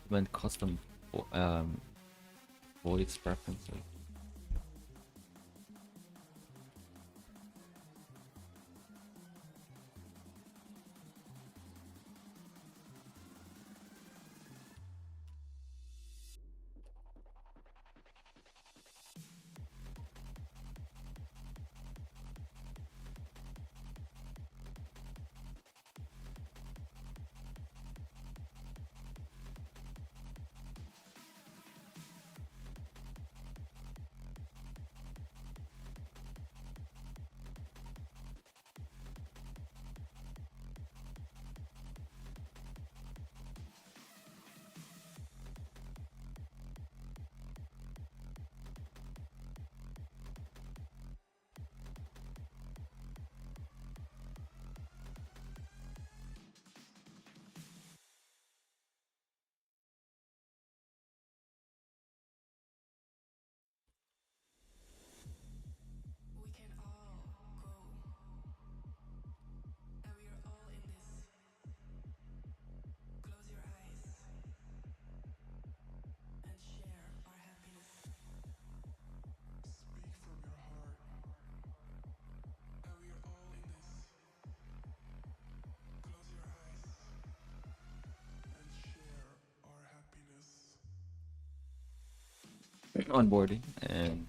when custom voice preferences. We can all go, and we are all in this. Close your eyes and share our happiness. Speak from your heart. And we are all in this. Close your eyes. And share our happiness. Onboarding and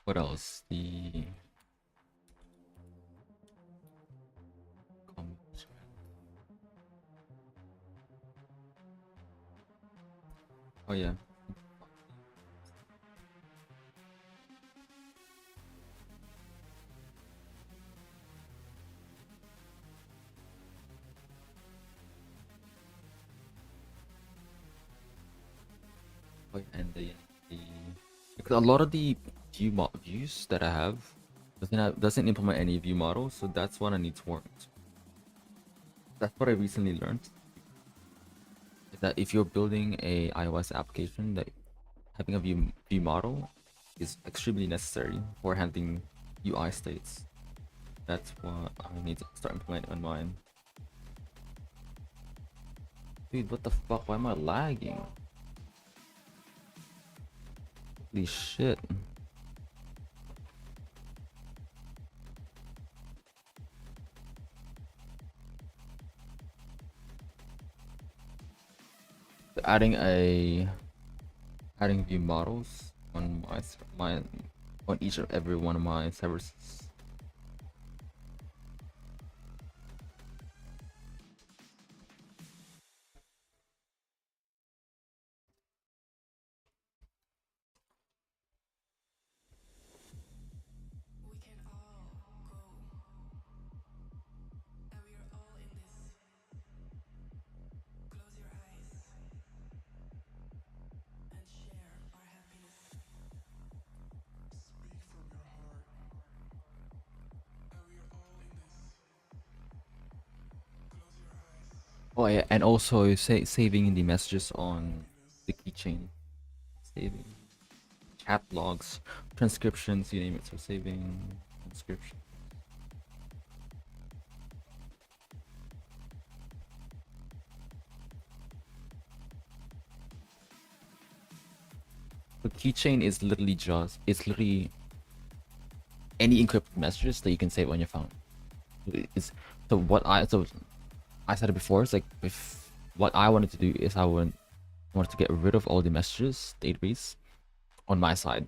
what else? The comments. Oh yeah. the because a lot of the views that I have doesn't implement any view model, so that's what I need to work. That's what I recently learned. Is that if you're building a iOS application, that having a view model is extremely necessary for handling UI states. That's what I need to start implementing on mine. Dude, what the fuck? Why am I lagging? Holy shit. Adding view models on on each and every one of my services. We can all go, and we are all in this. Close your eyes and share our happiness. Speak from your heart. And we are all in this. Close your eyes Oh yeah, and also saving the messages Our on happiness. the keychain. Saving chat logs, transcriptions, you name it. So saving transcription. The keychain is literally it's literally any encrypted messages that you can save on your phone. It's so I said it before. It's like if what I wanted to do is I wanted to get rid of all the messages database on my side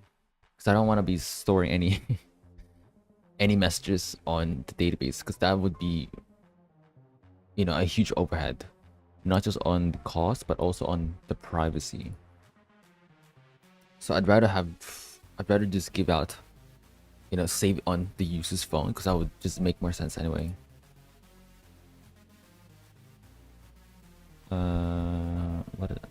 because I don't want to be storing any any messages on the database because that would be a huge overhead, not just on the cost but also on the privacy. So I'd rather just give out save on the user's phone because that would just make more sense anyway. What is it?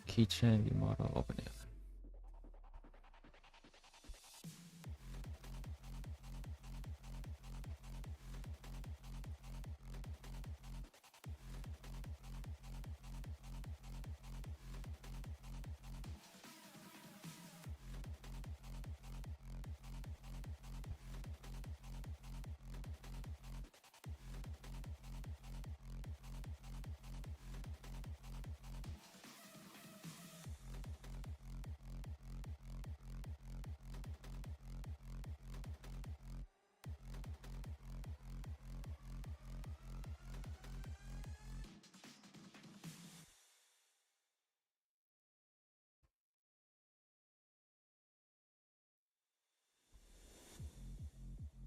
Keychain view model, open it.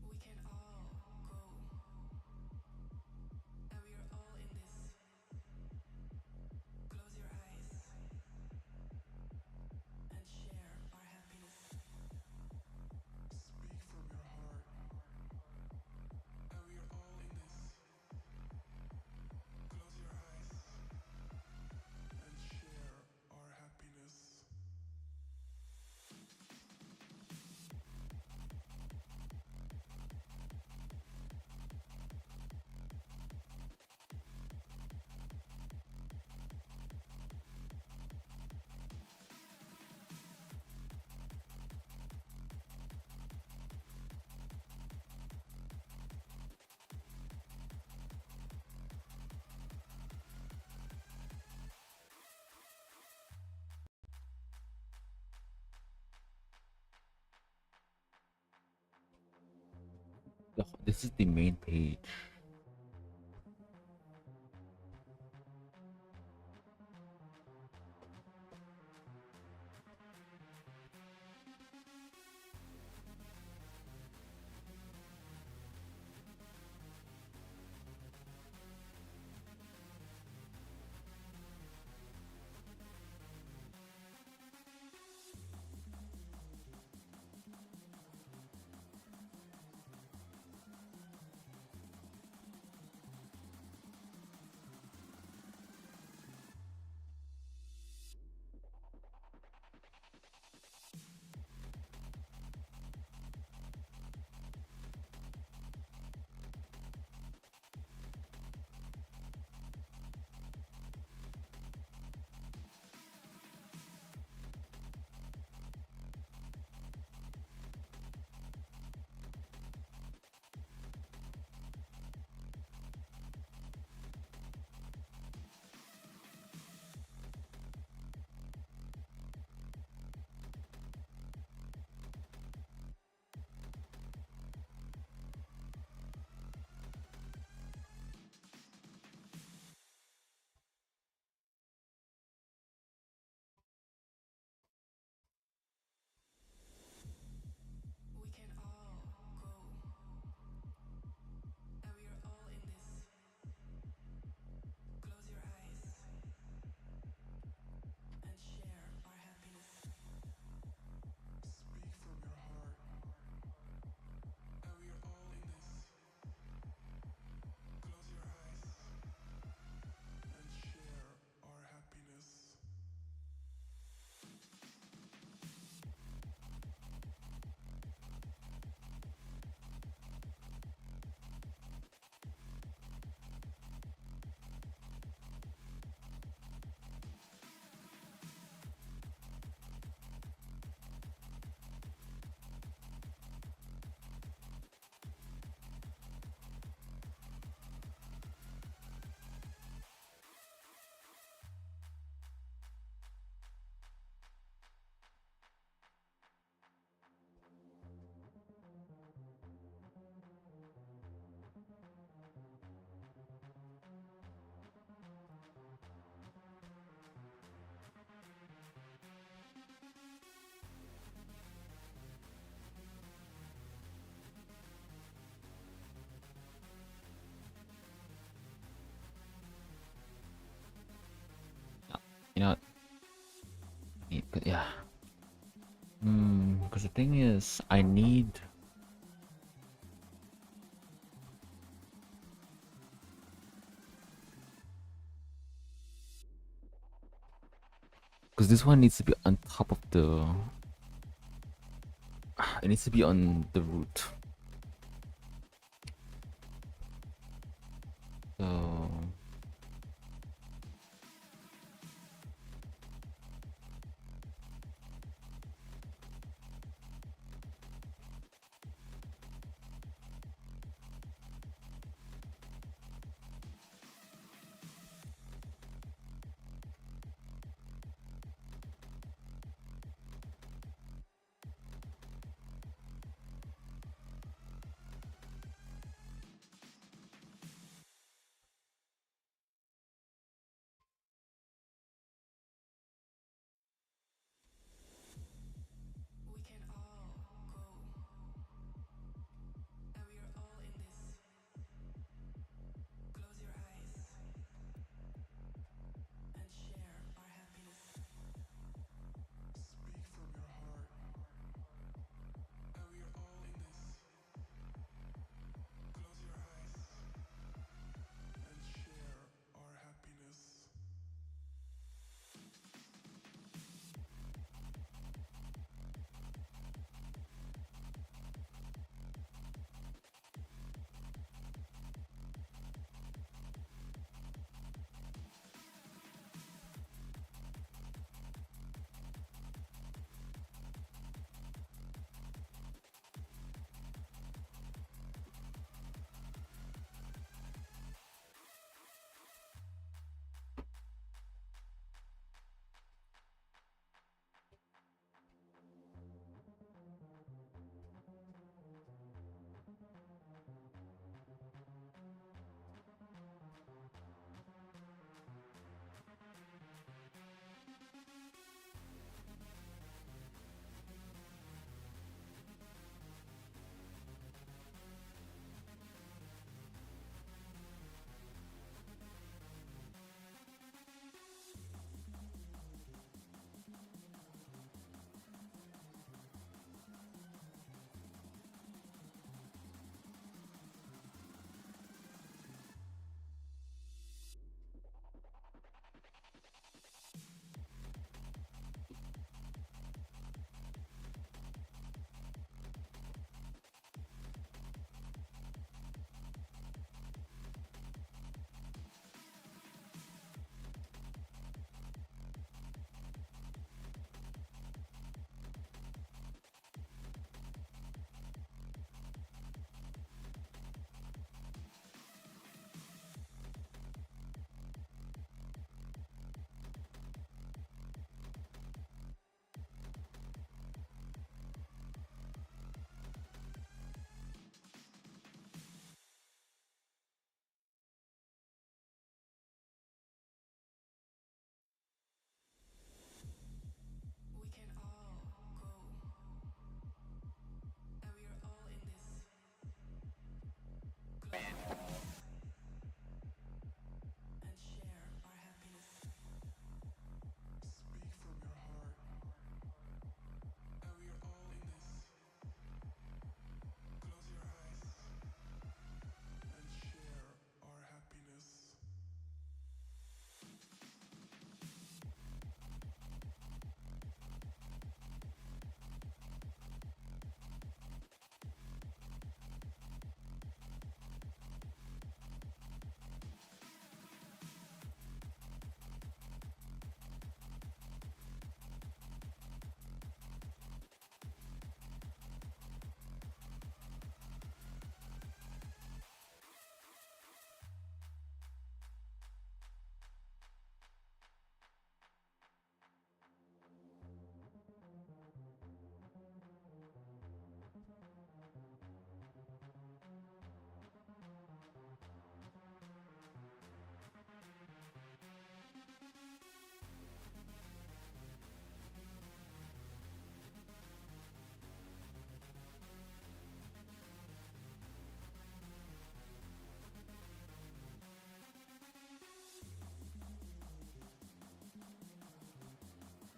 We can all go, and we are all in this. Close your eyes and share our happiness. Speak from your heart. And we are all in this. Close your eyes And share our happiness. This is the main page. You know, yeah. Because the thing is, I need. Because this one needs to be on top of the. It needs to be on the root. So.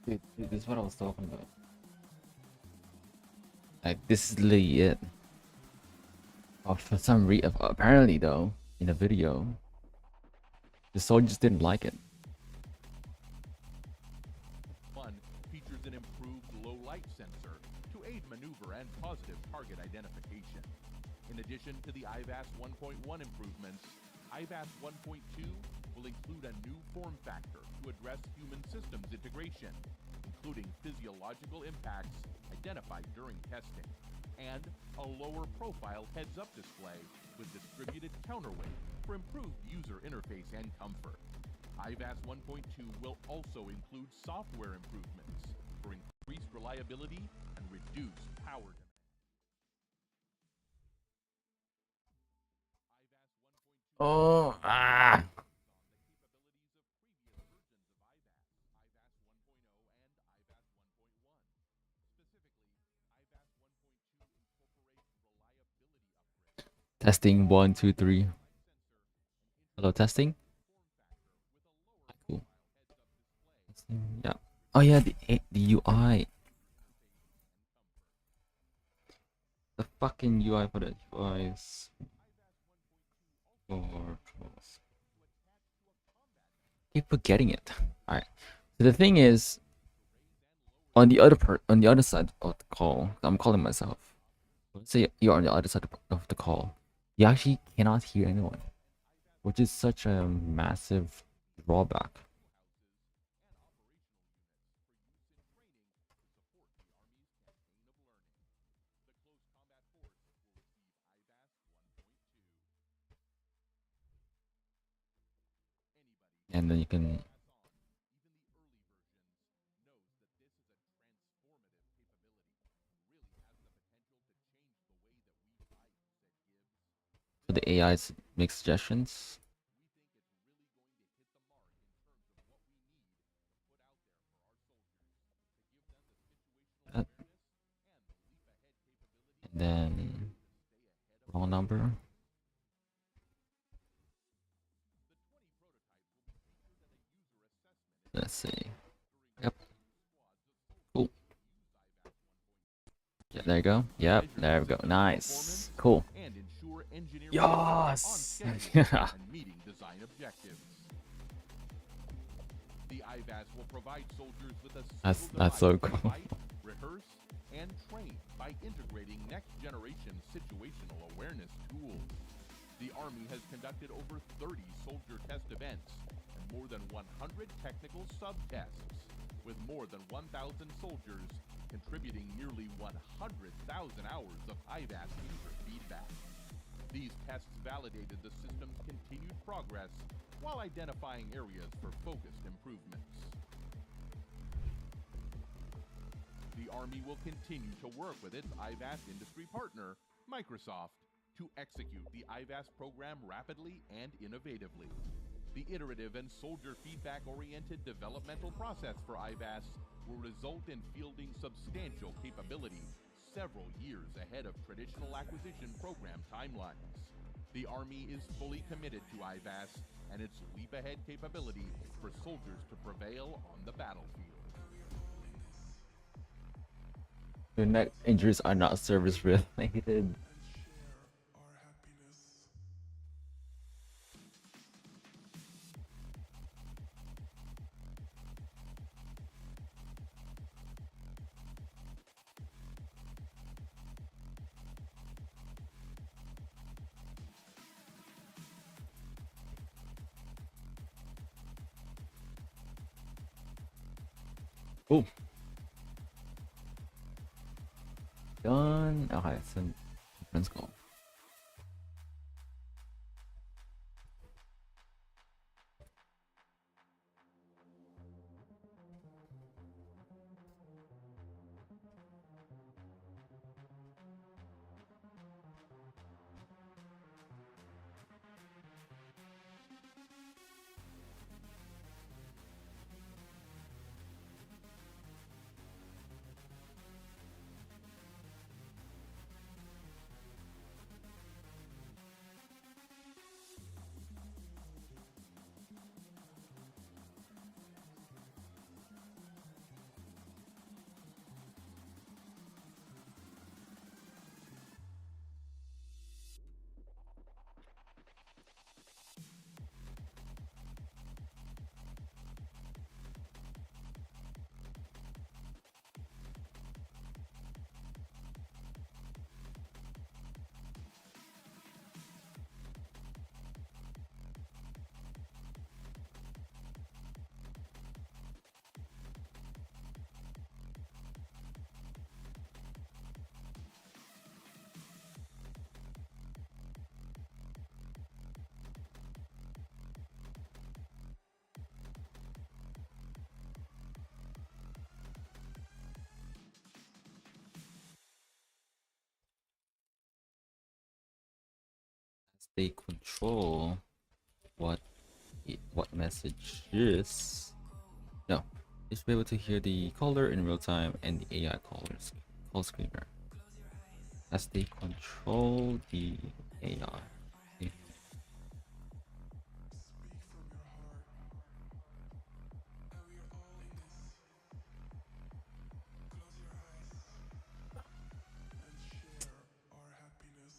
Dude, this is what I was talking about. Like, this is literally it. Oh, for some reason, apparently though, in the video, the soldiers didn't like it. One features an improved low light sensor to aid maneuver and positive target identification. In addition to the IVAS 1.1 improvements, IVAS 1.2 will include a new form factor to address human systems integration, including physiological impacts identified during testing, and a lower profile heads-up display with distributed counterweight for improved user interface and comfort. IVAS 1.2 will also include software improvements for increased reliability and reduced power demand. Oh, ah. Testing 1, 2, 3. Hello, testing. Cool. Testing, yeah. Oh yeah, the UI. The fucking UI for the UI is for keep forgetting it. All right. So the thing is, on the other part, on the other side of the call, I'm calling myself. Let's say you're on the other side of the call. You actually cannot hear anyone, which is such a massive drawback. And then you can so the AIs make suggestions. And then wrong number. Let's see. Yep. Cool. Yeah, there you go. Yep, there we go. Nice. Cool. And ensure engineering Yes. on schedule Yeah. and meeting design objectives. The IVAS will provide soldiers with a That's so device to cool. fight, rehearse, and train by integrating next-generation situational awareness tools. The Army has conducted over 30 soldier test events and more than 100 technical sub-tests, with more than 1,000 soldiers contributing nearly 100,000 hours of IVAS user feedback. These tests validated the system's continued progress while identifying areas for focused improvements. The Army will continue to work with its IVAS industry partner, Microsoft, to execute the IVAS program rapidly and innovatively. The iterative and soldier feedback-oriented developmental process for IVAS will result in fielding substantial capability several years ahead of traditional acquisition program timelines. The Army is fully committed to IVAS and its leap-ahead capability for soldiers to prevail on the battlefield. Your neck injuries are not service related. and share our happiness. Oh. Done. Okay, so let's go. they control what message is. No, they should be able to hear the caller in real time and the AI call screener as they control the AI. Speak from your heart. And we are all in this. Close your eyes and share our happiness.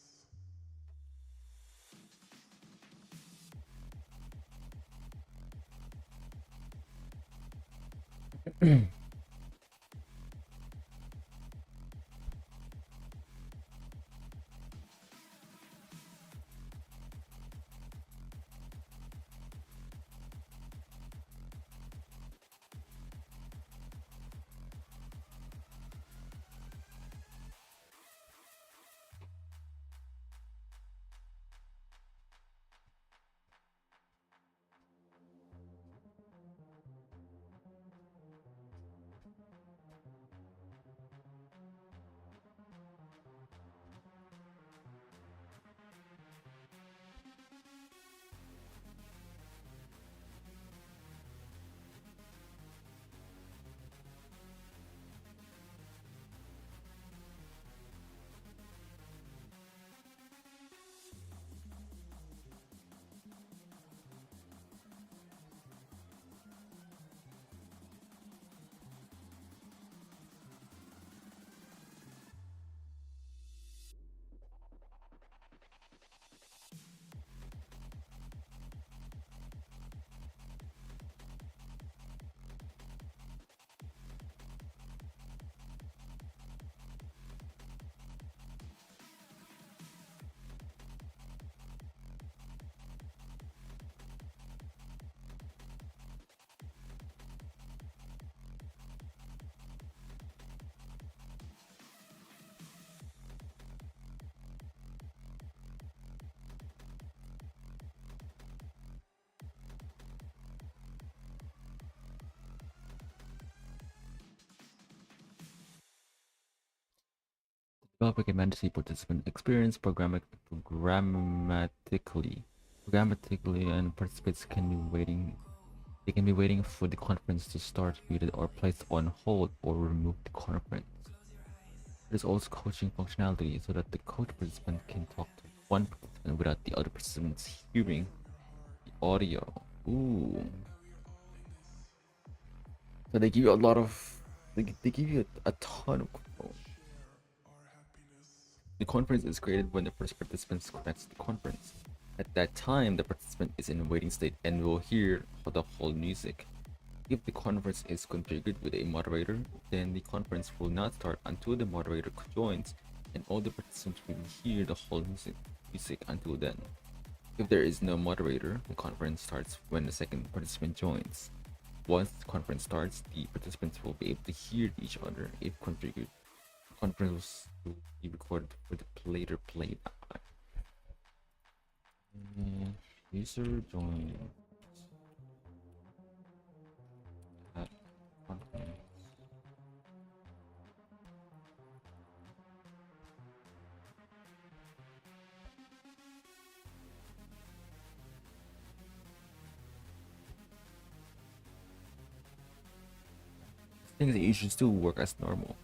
Develop recommended the participant experience programmatically, and participants can be waiting. They can be waiting for the conference to start, muted, or placed on hold, or remove the conference. There's also coaching functionality so that the coach participant can talk to one participant without the other participants hearing the audio. Ooh. So they give you a lot of. They give you a ton of control. The conference is created when the first participant connects to the conference. At that time, the participant is in a waiting state and will hear the whole music. If the conference is configured with a moderator, then the conference will not start until the moderator joins, and all the participants will hear the whole music until then. If there is no moderator, the conference starts when the second participant joins. Once the conference starts, the participants will be able to hear each other if configured. The conference will be recorded for the later playback. User join at conference. Things that you should still work as normal.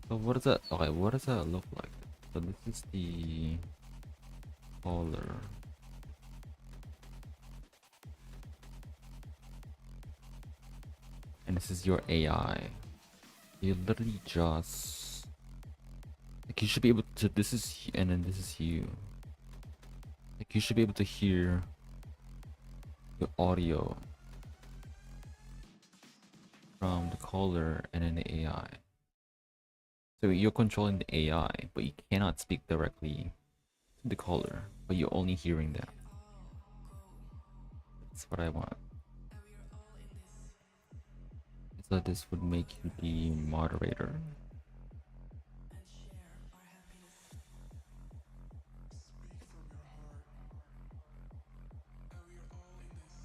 So what does that? Okay, what does that look like? So this is the caller. And this is your AI. You literally just like you should be able to. This is and then this is you. Like you should be able to hear the audio from the caller and then the AI. So you're controlling the AI, but you cannot speak directly to the caller, but you're only hearing them. That's what I want. So this would make you the moderator. Speak from your heart. And we are all in this.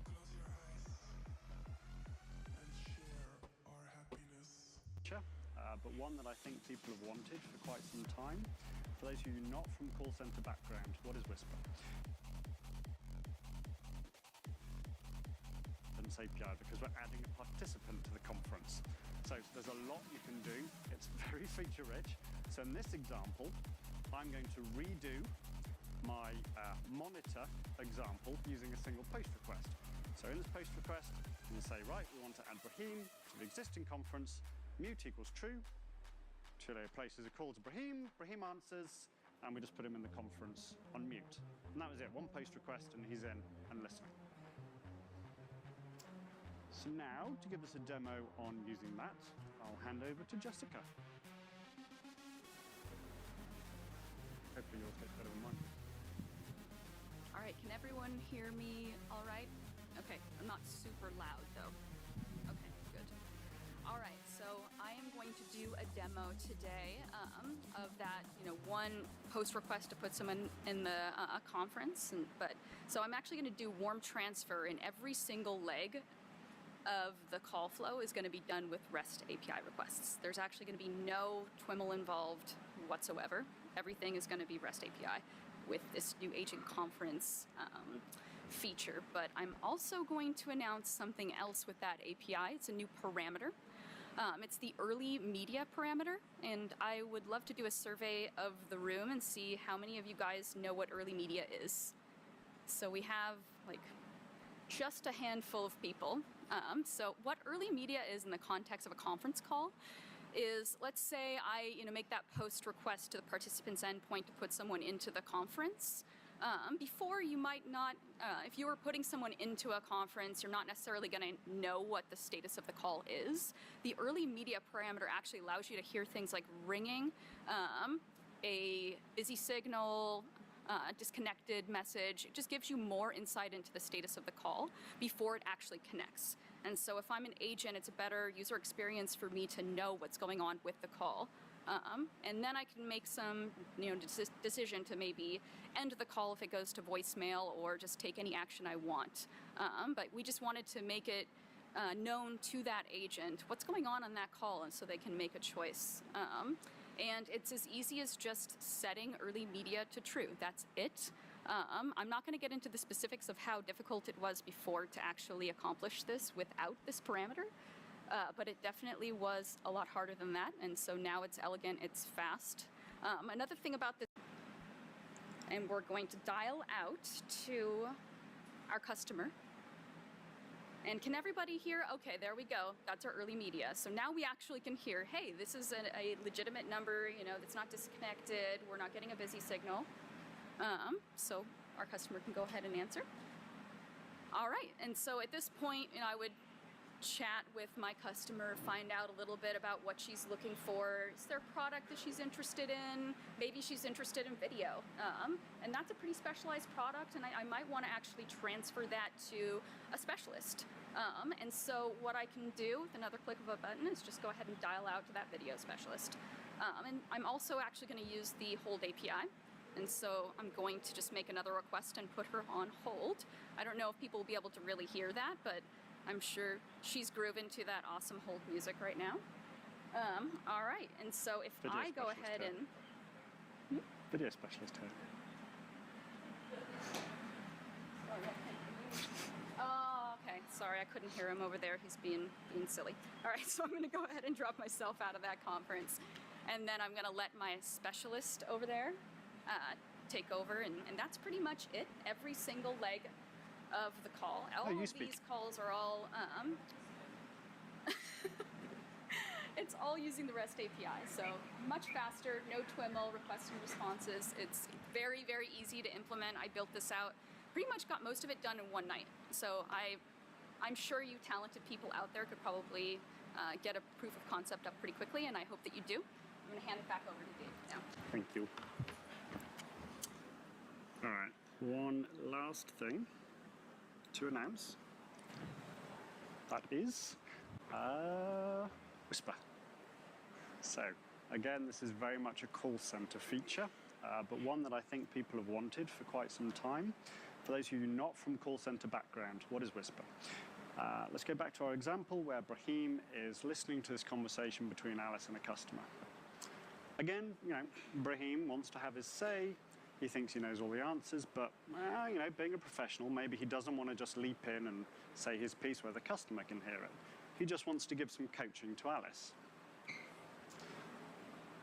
Close your eyes and share our happiness. But one that I think people have wanted for quite some time. For those of you not from call center background, what is Whisper? API because we're adding a participant to the conference. So there's a lot you can do. It's very feature rich. So in this example, I'm going to redo my monitor example using a single post request. So in this post request, I'm going to say, right, we want to add Brahim to the existing conference. Mute equals true. Chile places a call to Brahim. Brahim answers, and we just put him in the conference on mute. And that was it. One post request, and he's in and listening. So now, to give us a demo on using that, I'll hand over to Jessica. Hopefully yours gets better than mine. All right, can everyone hear me all right? Okay, I'm not super loud though. Okay, good. All right, so I am going to do a demo today of that, one post request to put someone in the conference. So I'm actually going to do warm transfer in every single leg of the call flow is going to be done with REST API requests. There's actually going to be no TWIML involved whatsoever. Everything is going to be REST API with this new agent conference feature. But I'm also going to announce something else with that API. It's a new parameter. It's the early media parameter, and I would love to do a survey of the room and see how many of you guys know what early media is. So we have just a handful of people. So what early media is in the context of a conference call is, let's say I make that post request to the participant's endpoint to put someone into the conference. Before, you might not, if you were putting someone into a conference, you're not necessarily going to know what the status of the call is. The early media parameter actually allows you to hear things like ringing, a busy signal, disconnected message. It just gives you more insight into the status of the call before it actually connects. And so if I'm an agent, it's a better user experience for me to know what's going on with the call. And then I can make some decision to maybe end the call if it goes to voicemail or just take any action I want. But we just wanted to make it known to that agent what's going on that call, and so they can make a choice. And it's as easy as just setting early media to true. That's it. I'm not going to get into the specifics of how difficult it was before to actually accomplish this without this parameter, but it definitely was a lot harder than that, and so now it's elegant, it's fast. Another thing about this, and we're going to dial out to our customer. And can everybody hear? Okay, there we go. That's our early media. So now we actually can hear, hey, this is a legitimate number, that's not disconnected. We're not getting a busy signal. So our customer can go ahead and answer. All right, and so at this point, I would chat with my customer, find out a little bit about what she's looking for. Is there a product that she's interested in? Maybe she's interested in video. And that's a pretty specialized product, and I might want to actually transfer that to a specialist. And so what I can do with another click of a button is just go ahead and dial out to that video specialist. And I'm also actually going to use the hold API. And so I'm going to just make another request and put her on hold. I don't know if people will be able to really hear that, but I'm sure she's grooving to that awesome hold music right now. All right, and so if Video I go ahead specialist and... Video specialist here. Oh, okay, sorry, I couldn't hear him over there. He's being silly. All right, so I'm gonna go ahead and drop myself out of that conference. And then I'm gonna let my specialist over there take over, and that's pretty much it. Every single leg of the call. All of these calls are all, it's all using the REST API, so much faster, no TWIML, requests and responses. It's very, very easy to implement. I built this out, pretty much got most of it done in one night. So I'm sure you talented people out there could probably get a proof of concept up pretty quickly, and I hope that you do. I'm gonna hand it back over to Dave now. Thank you. All right, one last thing to announce. That is Whisper. So, again, this is very much a call center feature, but one that I think people have wanted for quite some time. For those of you not from call center background, what is Whisper? Let's go back to our example where Brahim is listening to this conversation between Alice and a customer. Again, Brahim wants to have his say. He thinks he knows all the answers, but, being a professional, maybe he doesn't want to just leap in and say his piece where the customer can hear it. He just wants to give some coaching to Alice.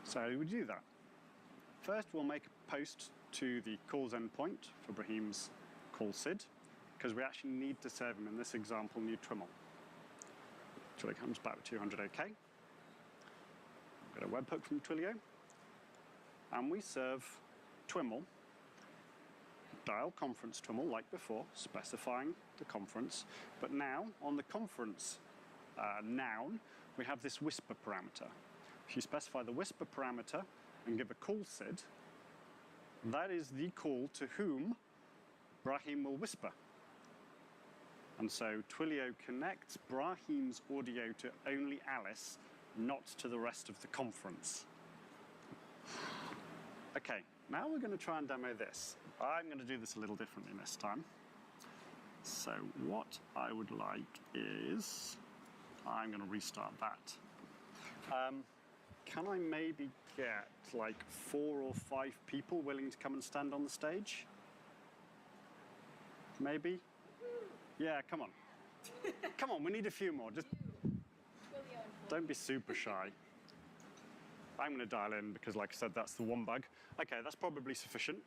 So we do that. First, we'll make a post to the calls endpoint for Brahim's call SID, because we actually need to serve him, in this example, new Twimmel. Twilio comes back with 200 OK. Got a webhook from Twilio, and we serve Twimmel, dial conference Twimmel like before, specifying the conference, but now on the conference noun, we have this whisper parameter. If you specify the whisper parameter and give a call SID, that is the call to whom Brahim will whisper. And so Twilio connects Brahim's audio to only Alice, not to the rest of the conference. Okay, now we're going to try and demo this. I'm going to do this a little differently this time. So what I would like is, I'm going to restart that. Can I maybe get like 4 or 5 people willing to come and stand on the stage? Maybe? Yeah, come on. Come on, we need a few more. Just don't be super shy. I'm going to dial in because, like I said, that's the one bug. Okay, that's probably sufficient.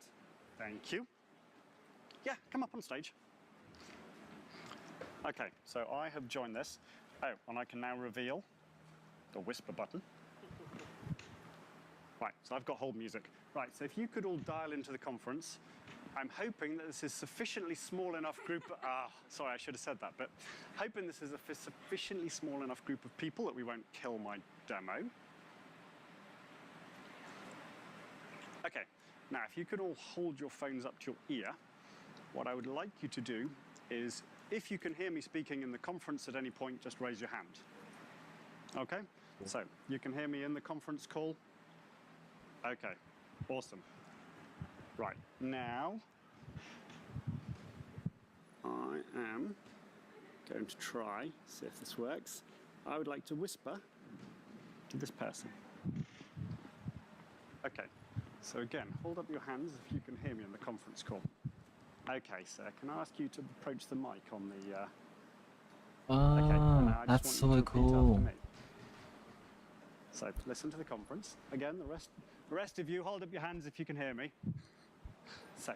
Thank you. Yeah, come up on stage. Okay, so I have joined this. Oh, and I can now reveal the whisper button. Right, so I've got hold music. Right, so if you could all dial into the conference, I'm hoping that this is sufficiently small enough group. Sorry, I should have said that, but hoping this is a sufficiently small enough group of people that we won't kill my demo. Okay, now if you could all hold your phones up to your ear, what I would like you to do is, if you can hear me speaking in the conference at any point, just raise your hand. Okay, so you can hear me in the conference call? Okay, awesome. Right, now I am going to try, see if this works. I would like to whisper to this person. Okay, so again, hold up your hands if you can hear me in the conference call. Okay, sir, can I ask you to approach the mic on the... Okay, and now I just that's want you so to repeat cool. after me. So listen to the conference. Again, the rest of you, hold up your hands if you can hear me. So,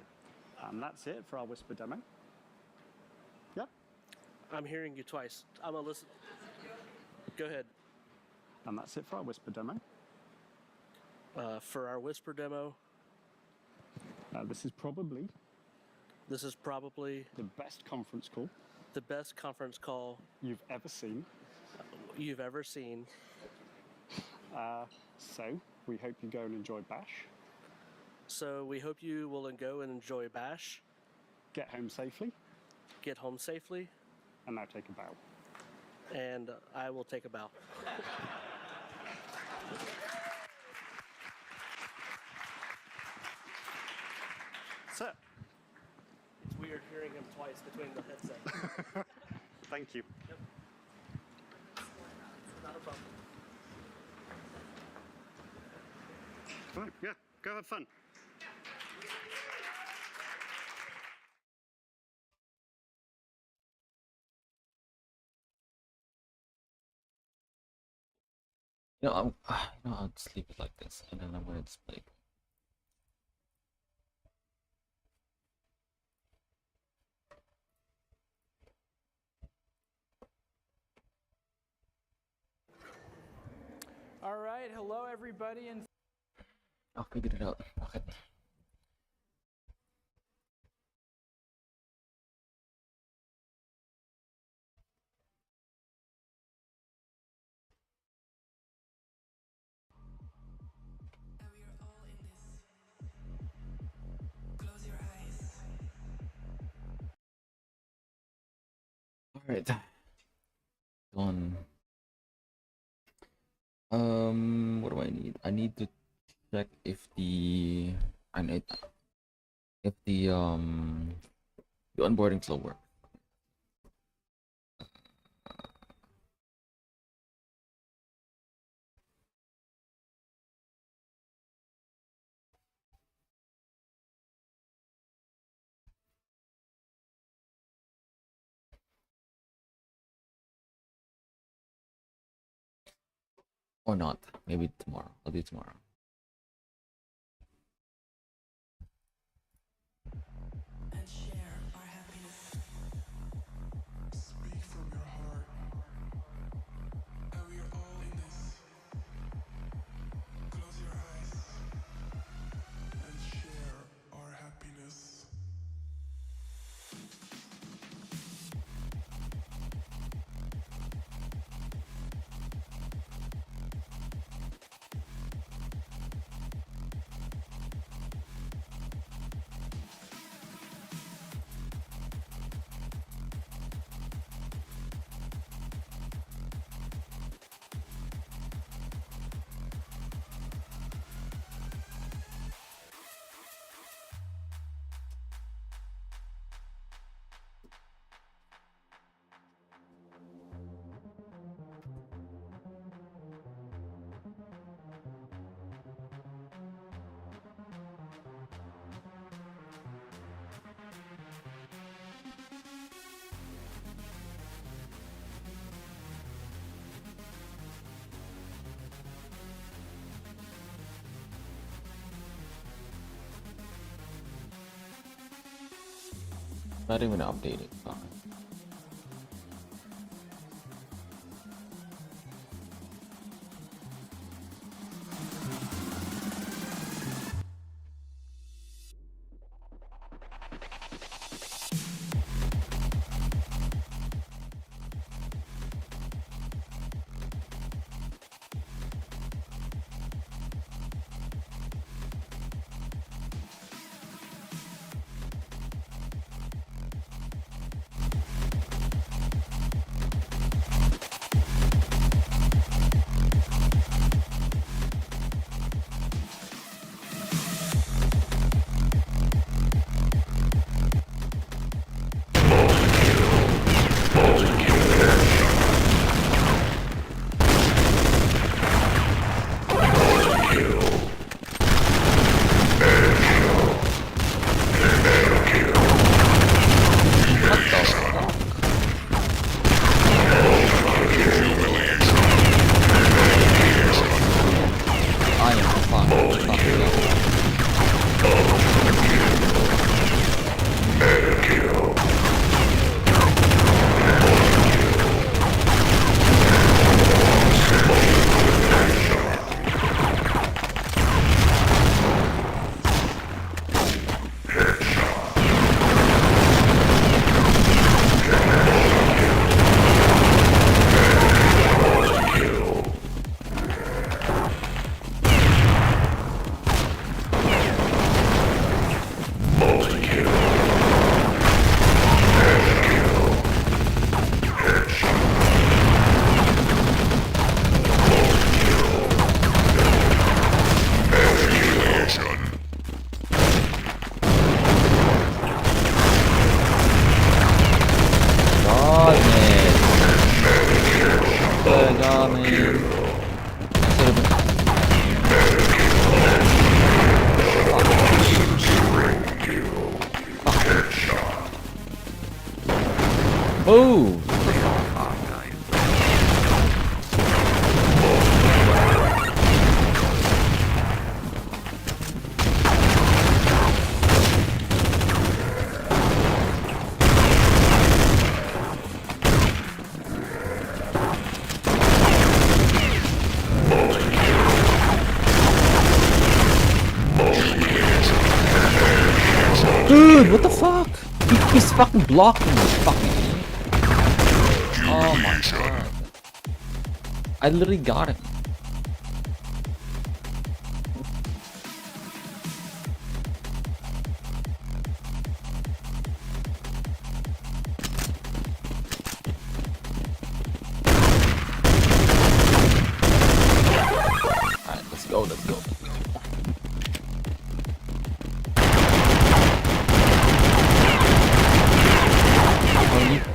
that's it for our whisper demo. Yep. I'm hearing you twice. I'm gonna listen. Go ahead. And that's it for our whisper demo. For our whisper demo, This is probably the best conference call best conference call you've ever seen. you've ever seen. So we hope you go and enjoy Bash. So we hope you will go and enjoy Bash, Get home safely, get home safely, and now take a bow. and I will take a bow. So, It's weird hearing him twice between the headsets. thank you. Not a problem. Right, yeah, go have fun. I'll just leave it like this, and then I'm gonna display. All right, hello everybody, and I figured it out. Okay. And we are all in this. Alright. Done. What do I need? I need to check if the the onboarding flow works. Or not. Maybe tomorrow. I'll do it tomorrow. And share our happiness. Speak from your heart. And we are all in this. Close your eyes and share our happiness. Not even updated. Fine. Oh! Dude, what the fuck? He's fucking blocking me, fucking idiot. Oh my god. I literally got him.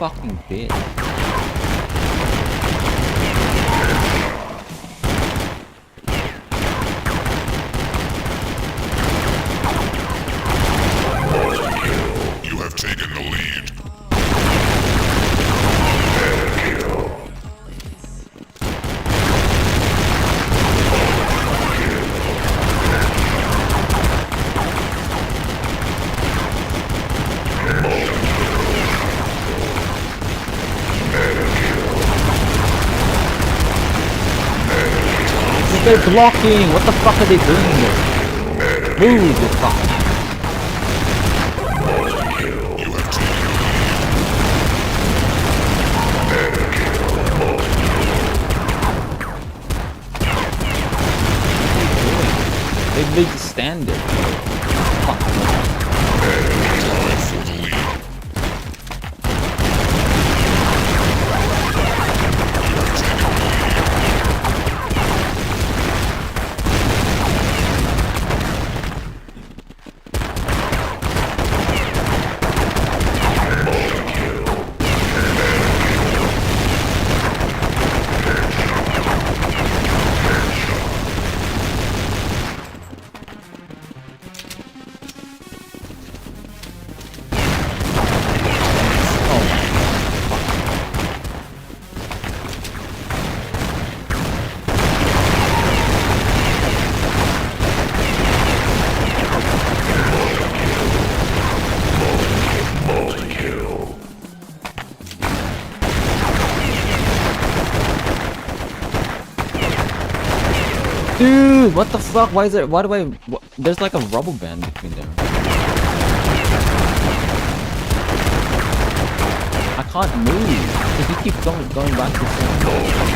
fucking bitch. You have taken the lead. They're blocking! What the fuck are they doing here? Move, you fuck! They just stand there. Dude, what the fuck? Why is there? Why do I? There's like a rubber band between them. I can't move because you keep going back to the fucking bitch.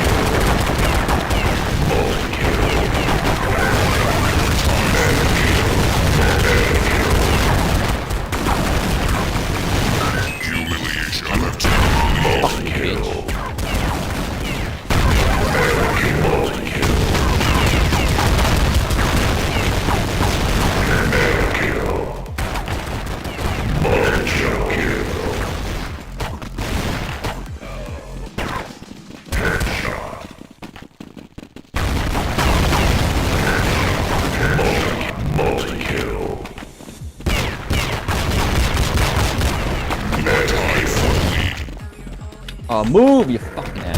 Oh, move, you fucking ass.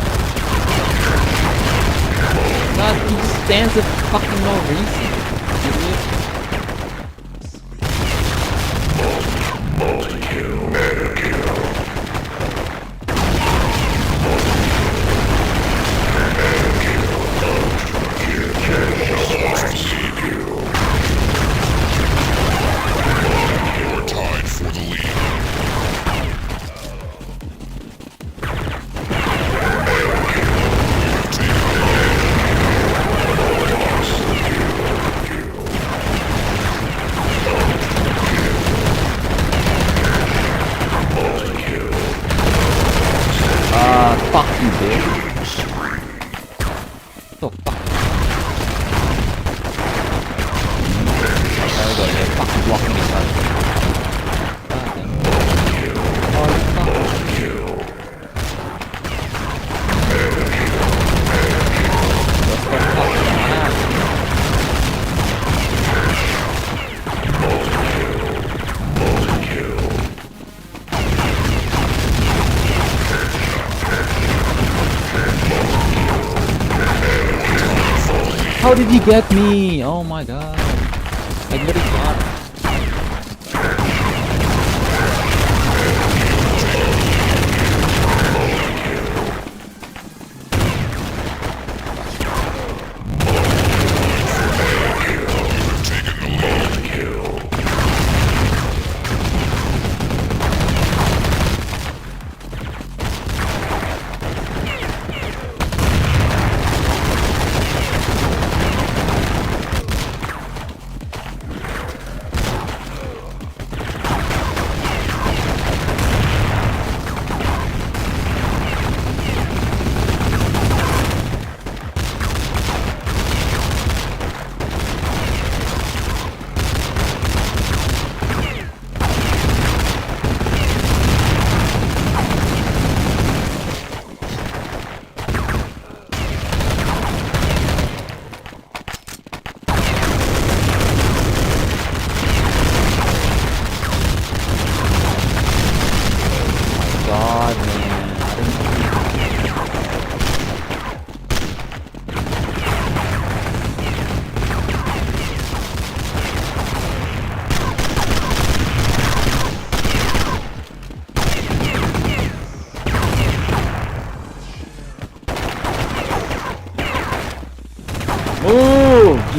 God, he just stands for fucking no reason. You're tied for the lead. Fuck you, bitch. So fuck. There we go, they're fucking blocking each other. How did he get me? Oh my god. I literally got him.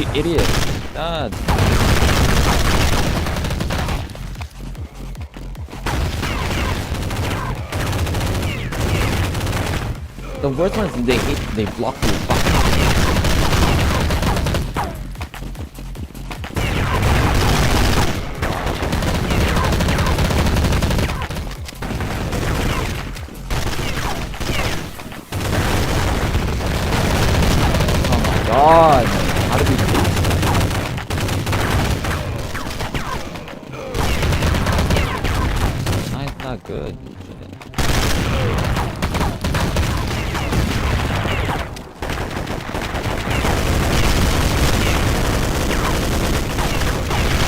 You idiot. God. The worst one is they block you. Oh my god. How did we do this? It's not good.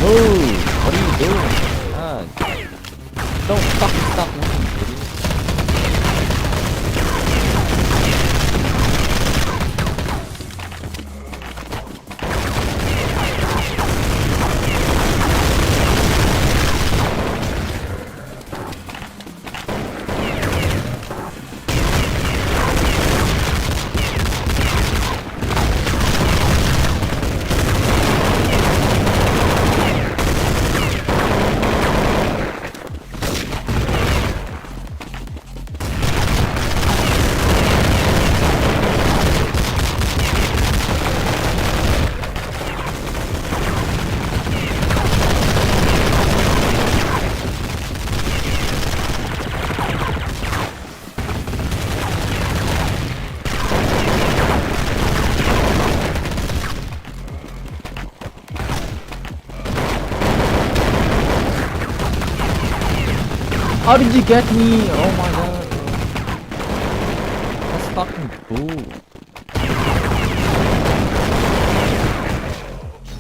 Move! What are you doing? God. Don't fucking stop moving, idiot. How did you get me? Oh my god. That's fucking cool.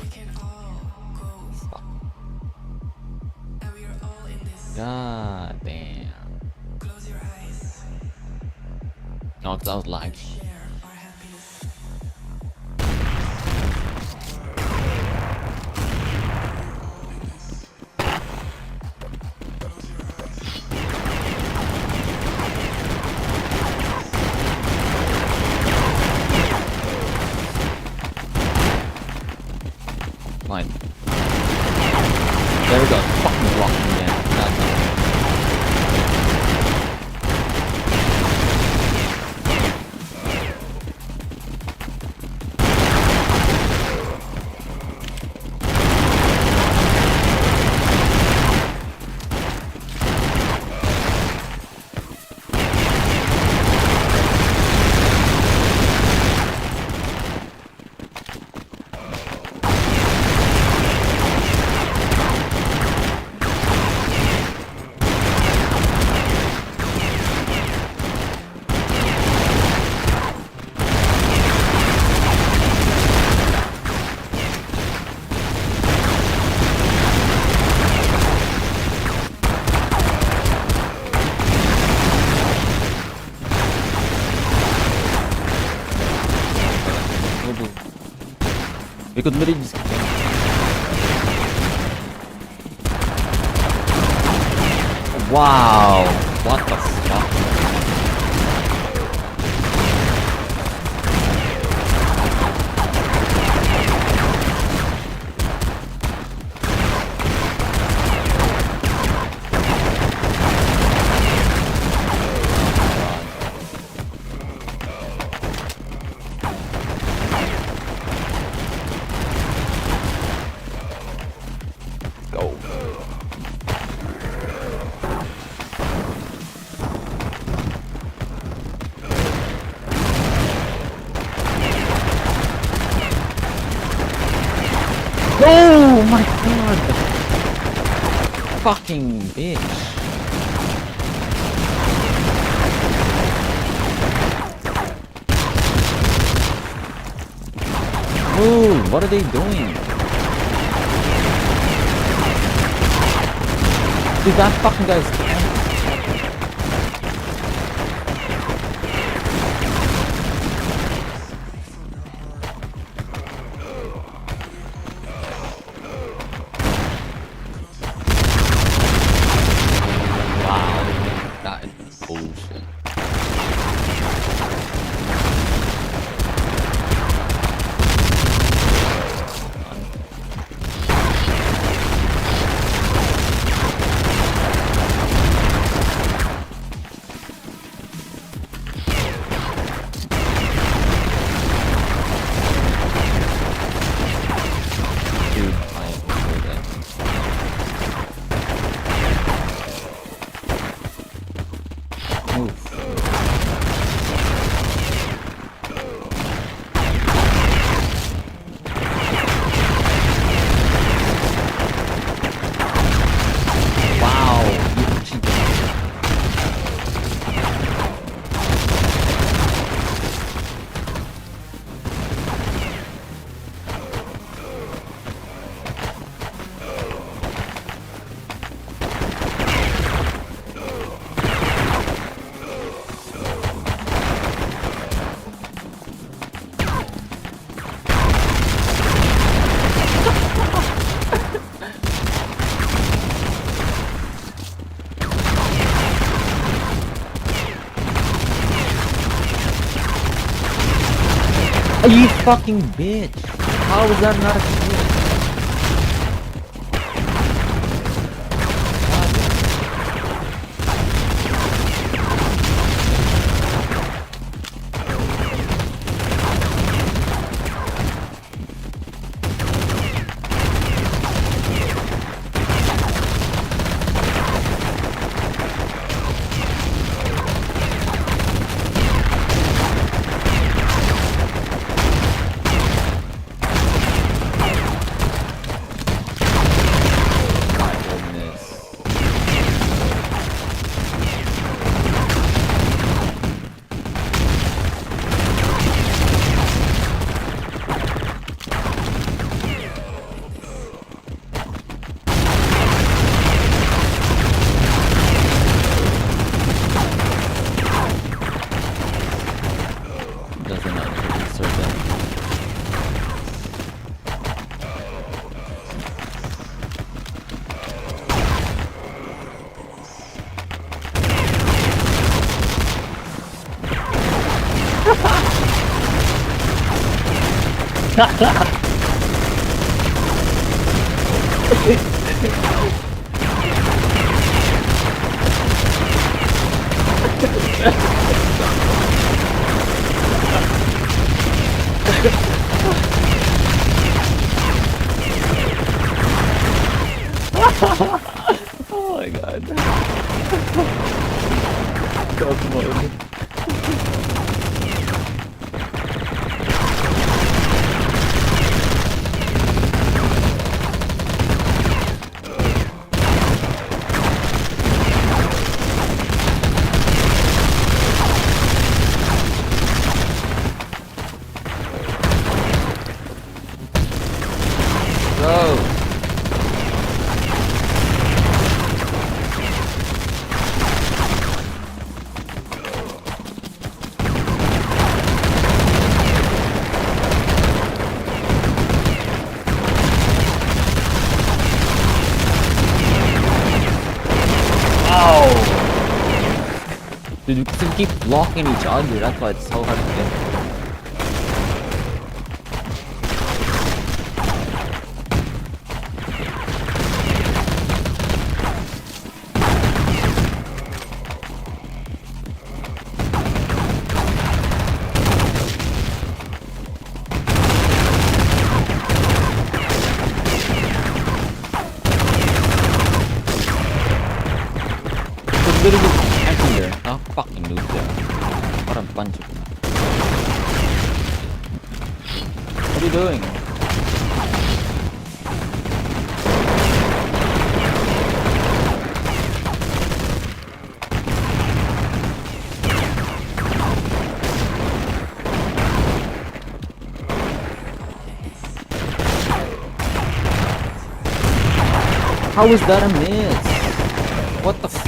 We can all go. And we are all in this. God damn. Close your eyes. No, cause I was lagging. Share our happiness. Fine. There we go. Fucking blocked me again. God damn. We could literally just keep going. Wow, what the fuck? Go. Oh my god! Fucking bitch. Move! What are they doing? Dude, that fucking guy's... Wow, that is bullshit. You fucking bitch! How is that not a kill? My goodness. Doesn't actually serve them. Oh my god. Tough mode. Go! Dude, we keep blocking each other, that's why it's so hard to get. There's literally camping there. How fucking noob there. What a bunch of them. What are you doing? How is that a miss? What the fuck?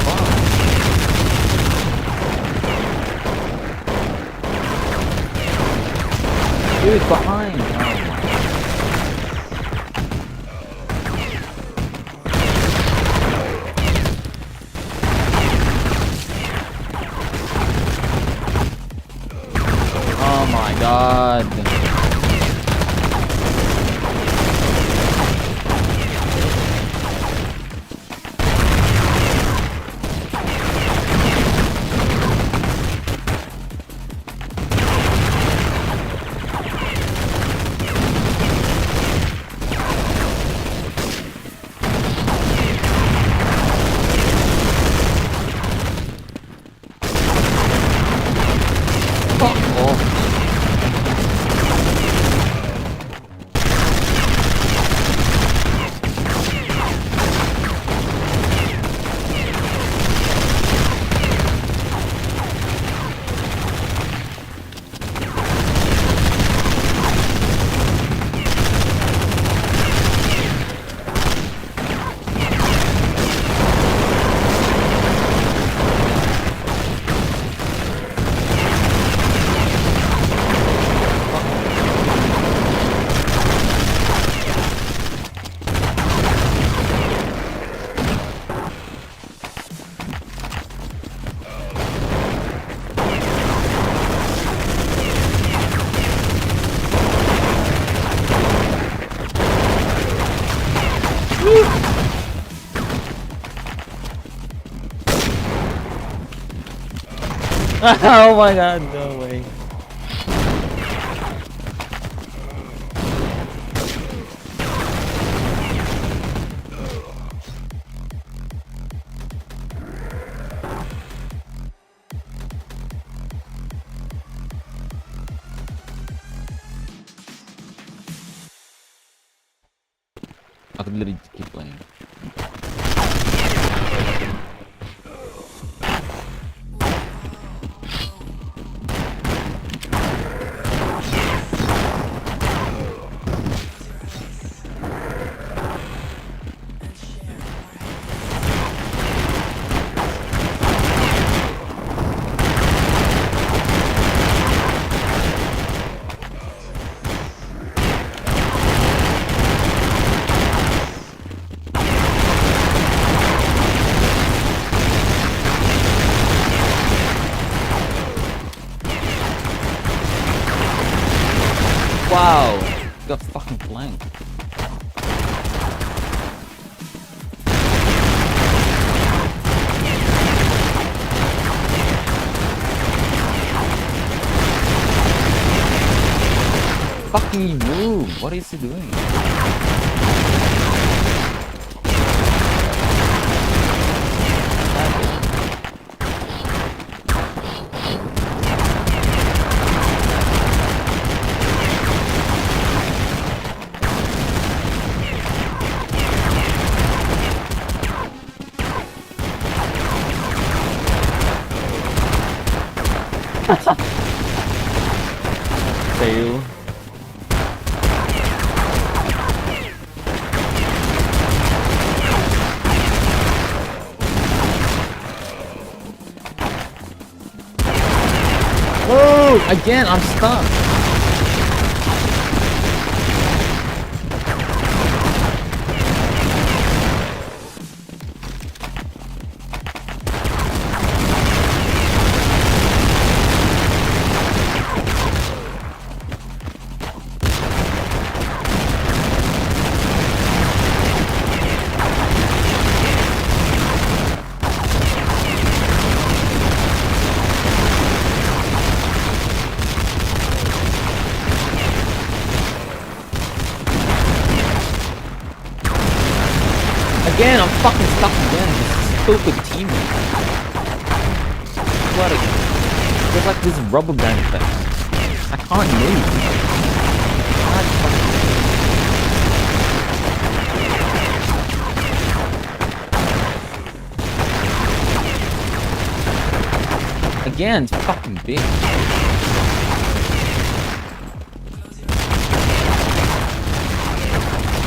Dude, behind! Oh my god. Oh my god, no way. I could literally just keep playing. Wow, got fucking flanked. Fucking move! What is he doing? Fail. Whoa! Again, I'm stuck. Again, I'm fucking stuck again. This stupid teammate. What a... There's like this rubber band effect. I can't move. Again, it's fucking big.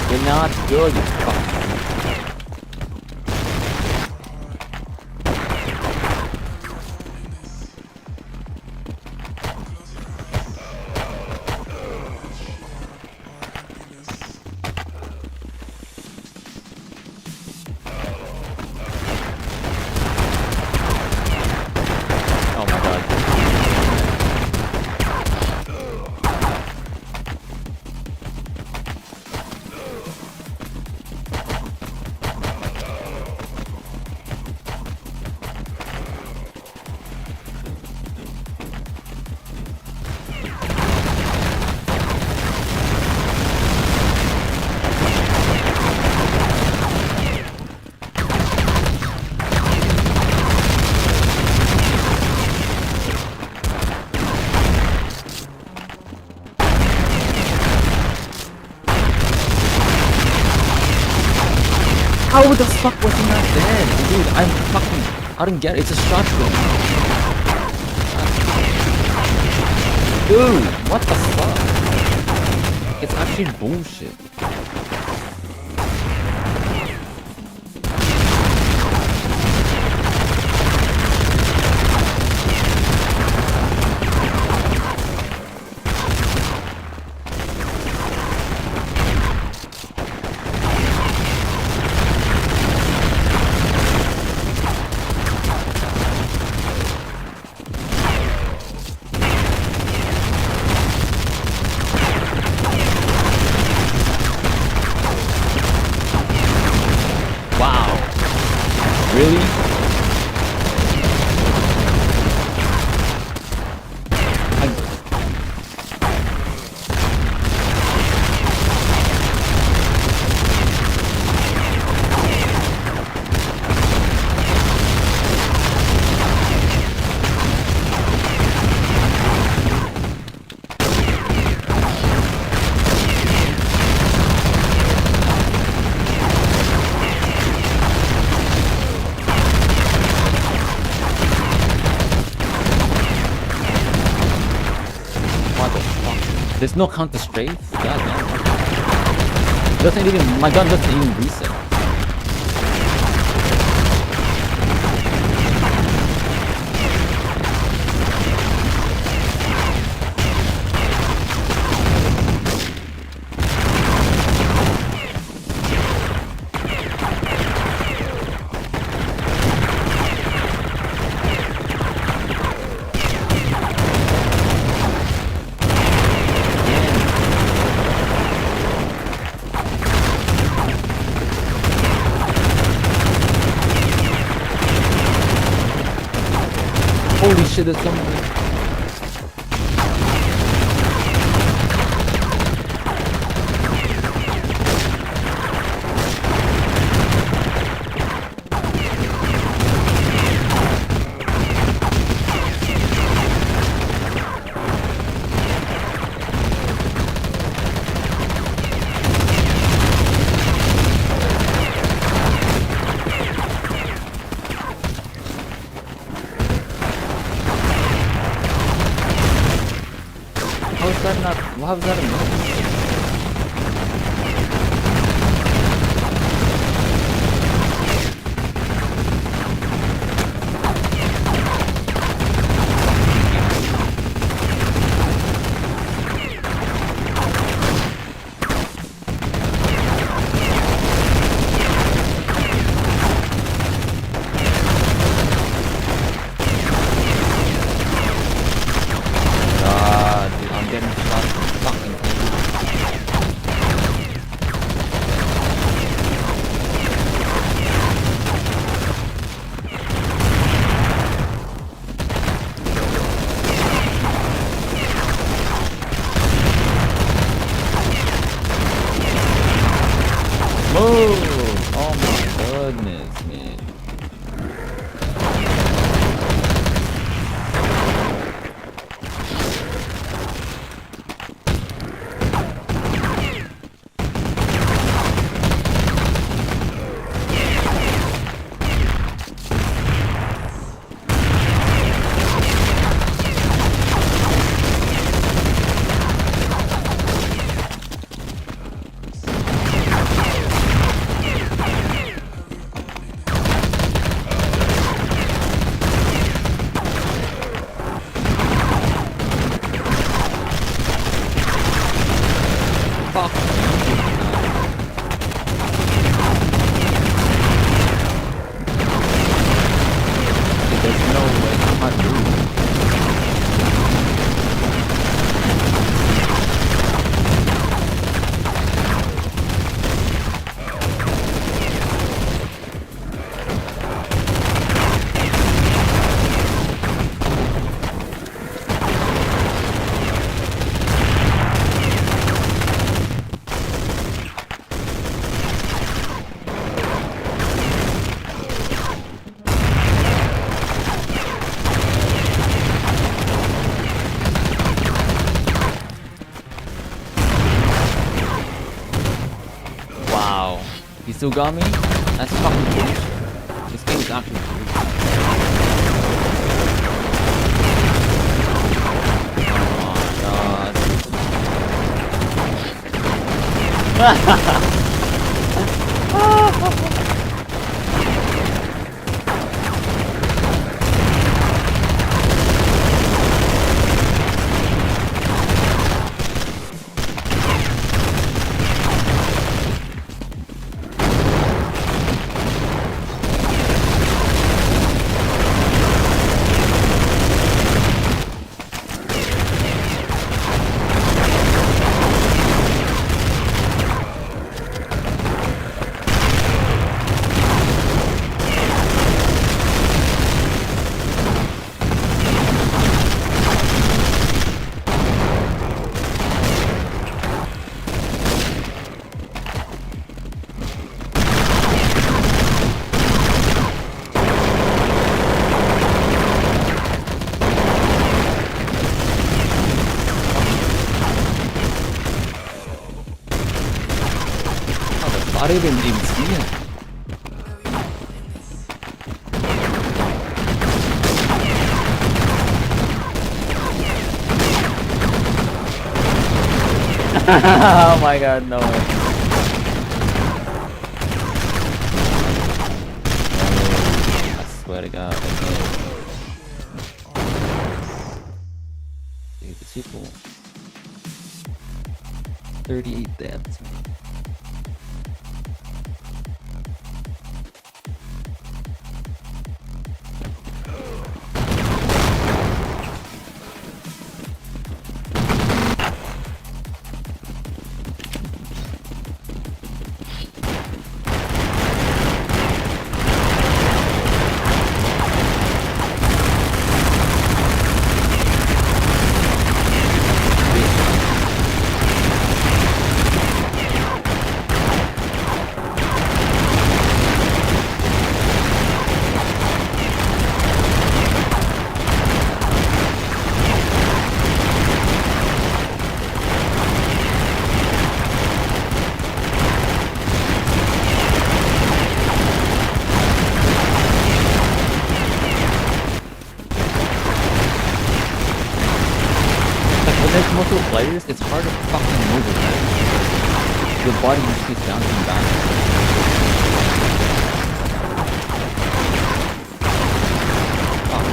You're not good, you fucking... Oh my god. How the fuck was he not dead? Dude, I'm fucking... I don't get it. It's a shotgun. Dude, what the fuck? It's actually bullshit. Really? There's no counter strafe. God damn. Doesn't even, my gun doesn't even reset. Holy shit, there's something. How's that not? How's that a miss? Dude, I'm getting shot from fucking move! Oh my goodness, man. Fuck. There's no way I can't move. Wow. He still got me? That's fucking bullshit. This game is actually bullshit. Oh my god. Oh my god, no way. I swear to god. Dude, the sequel. 38 deaths. When there's multiple players, it's hard to fucking move it. Your body just keeps bouncing back. Oh.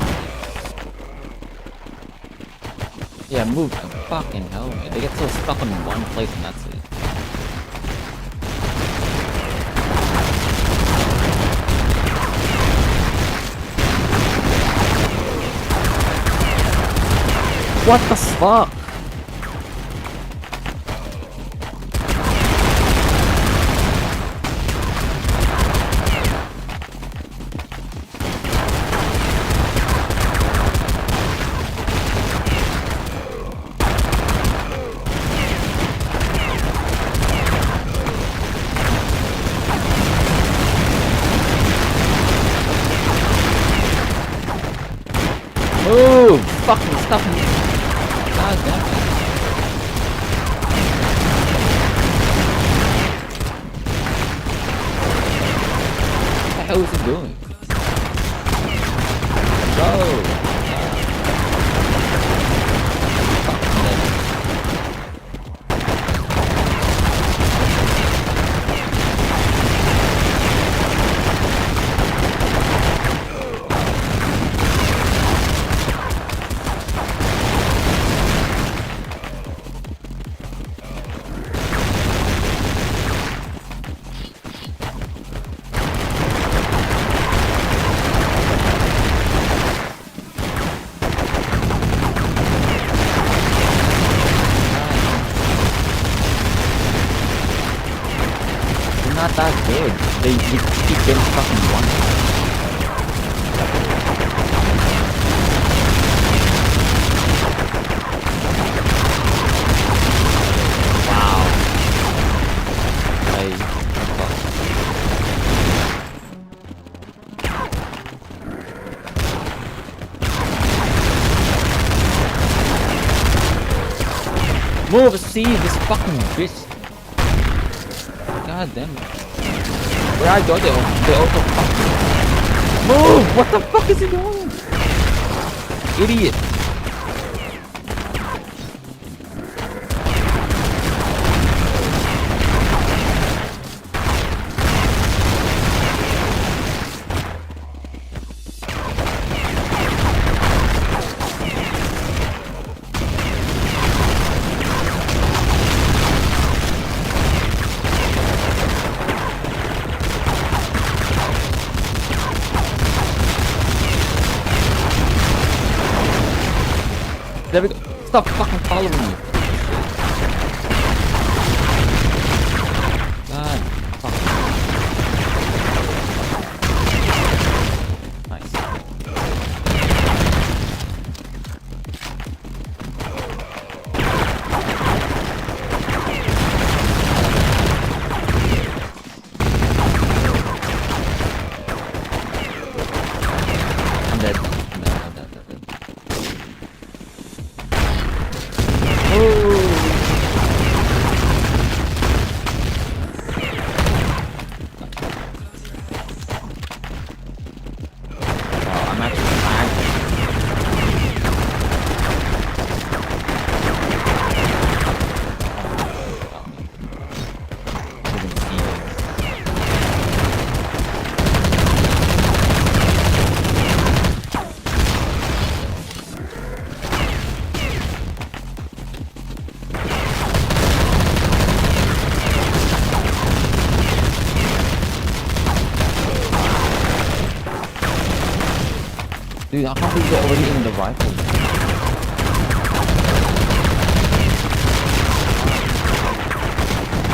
Yeah, move. Fucking hell, man. They get so stuck in one place and that's it. What the fuck? Move! Fucking stop me! God damn it. What the hell is he doing? Go! Not that good. They keep getting fucking one. Wow. Move, see this fucking bitch. God damn it. Where I go, they also fuck me. Move! What the fuck is he doing? Idiot. There we go. Stop fucking following me. God. Fuck. Nice. I'm dead. I'm dead. Dude, I can't believe they're already in the rifle.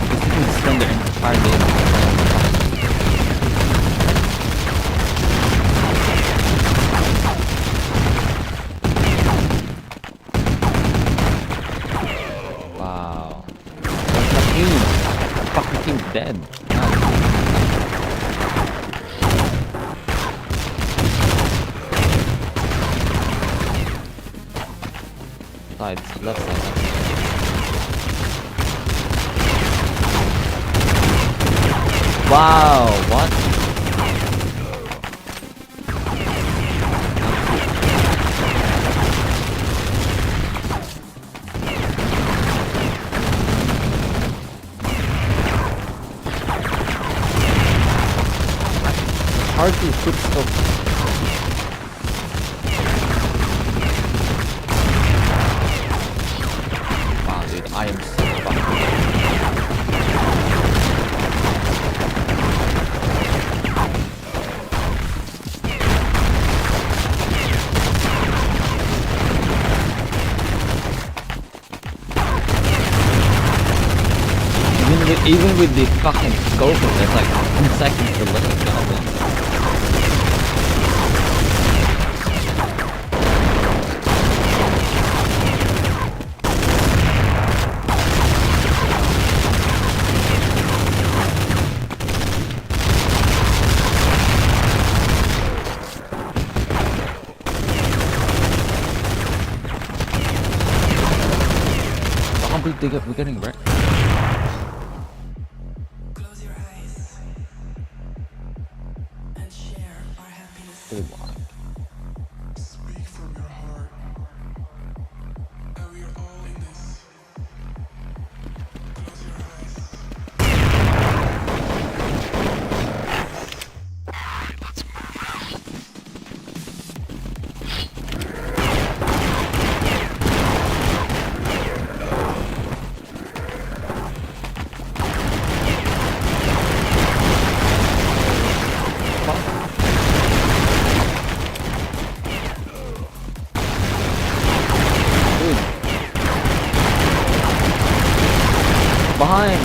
These people spend their entire day. Wow. Where's my team? Fucking team's dead. Sides, left side. Wow, what? Hard to quick scope. Wow, dude, I am so fucking. Even with the fucking scope, there's like 10 seconds to live. Goddamn. We're getting wrecked. Close your eyes and share our happiness. Really wild. Speak from your heart. And we are all in this. Close your eyes. Behind.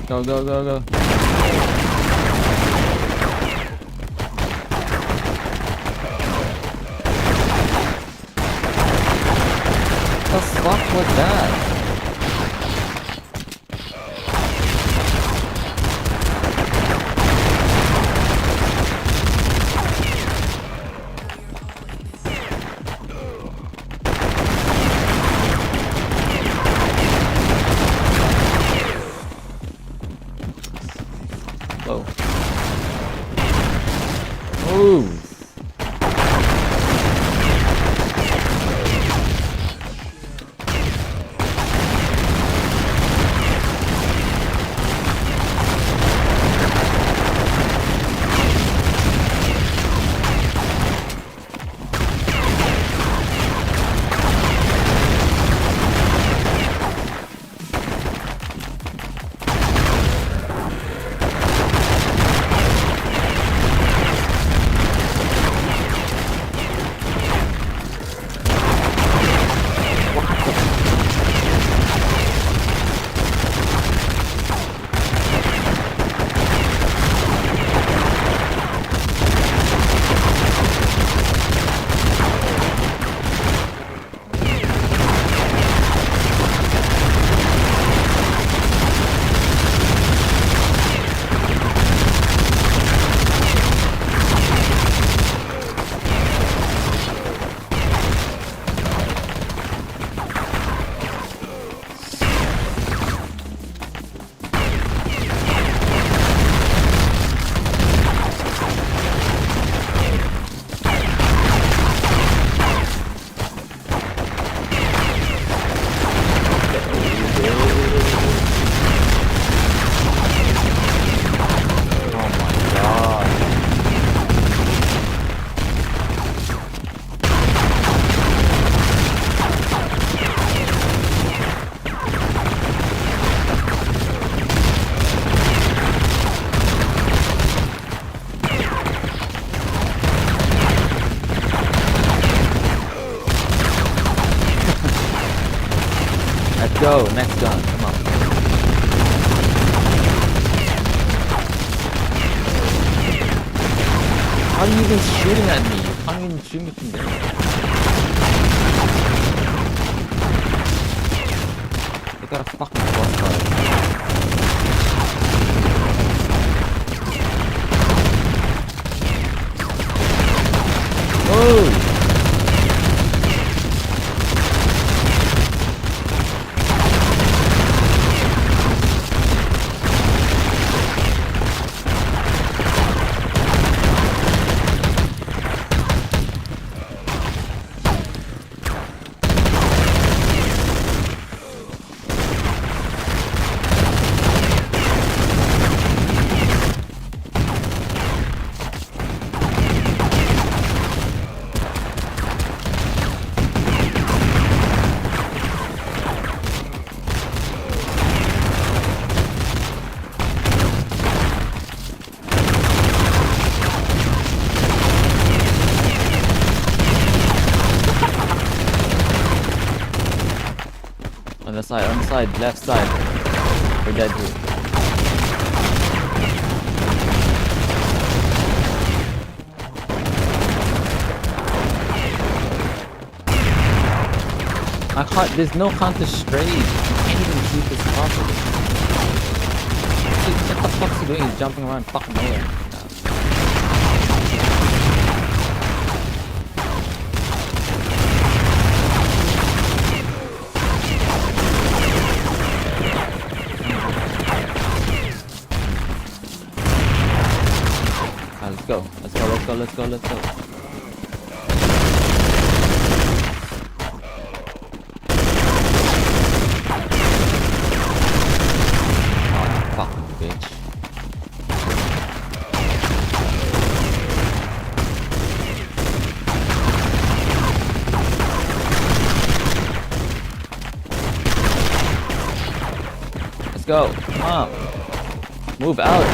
Go, go, go, go. The fuck was that? Whoa. Move. How are you even shooting at me? You can't even shoot me from there. They got a fucking crossfire. Oh! On the side, left side. We're dead here. I can't, there's no counter strays. You can't even shoot this properly. Dude, what the fuck's he doing? He's jumping around fucking nowhere. Let's go. Let's go, let's go, let's go, let's go. Oh, fucking bitch. Let's go. Come on. Move out.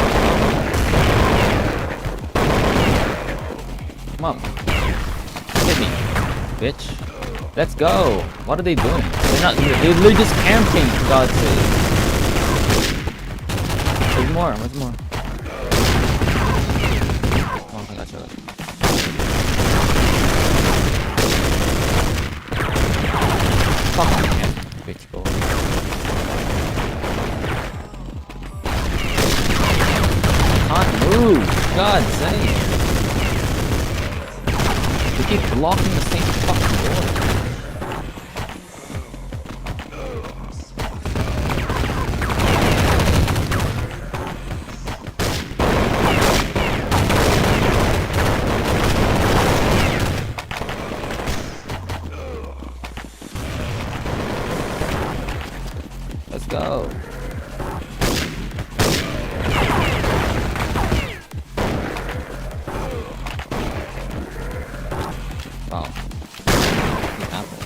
Come on. Hit me, bitch. Let's go. What are they doing? They're literally just camping, for God's sake. There's more, where's more? Oh, I got you. Fuck you, camp, bitch, bro. Can't move, God's sake. They keep blocking the same fucking door. Let's go. Wow.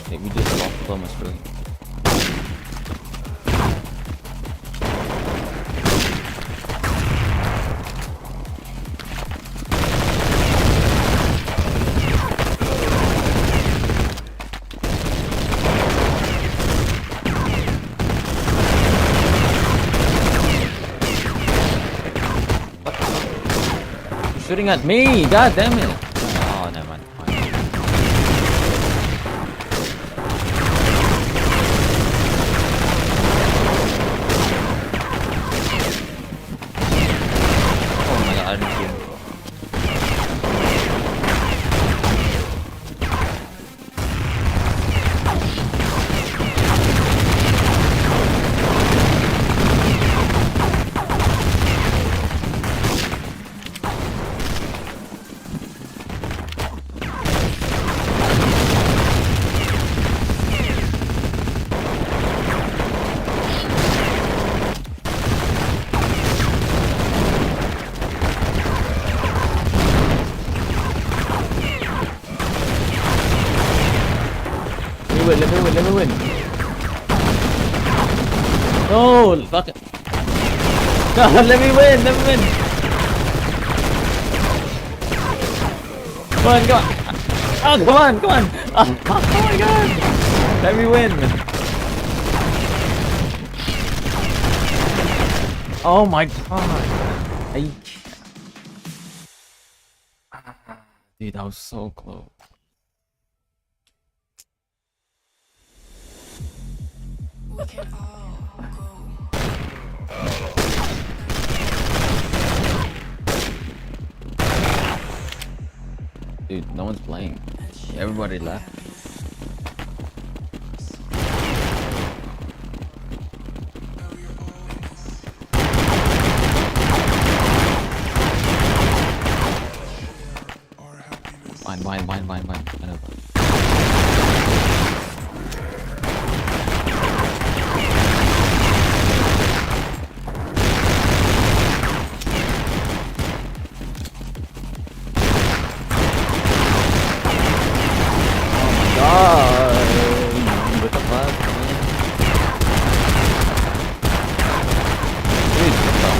Okay, we just lost so much really. You're shooting at me! God damn it! Oh, never mind. I didn't see him. Let me win. No, fuck it. No, let me win. Come on. Oh, come on. Oh my god. Let me win. Oh my god. I... Dude, that was so close. We can all go. Dude, no one's playing. Everybody left. Mine. I know. God, what the fuck, man? Dude, what the?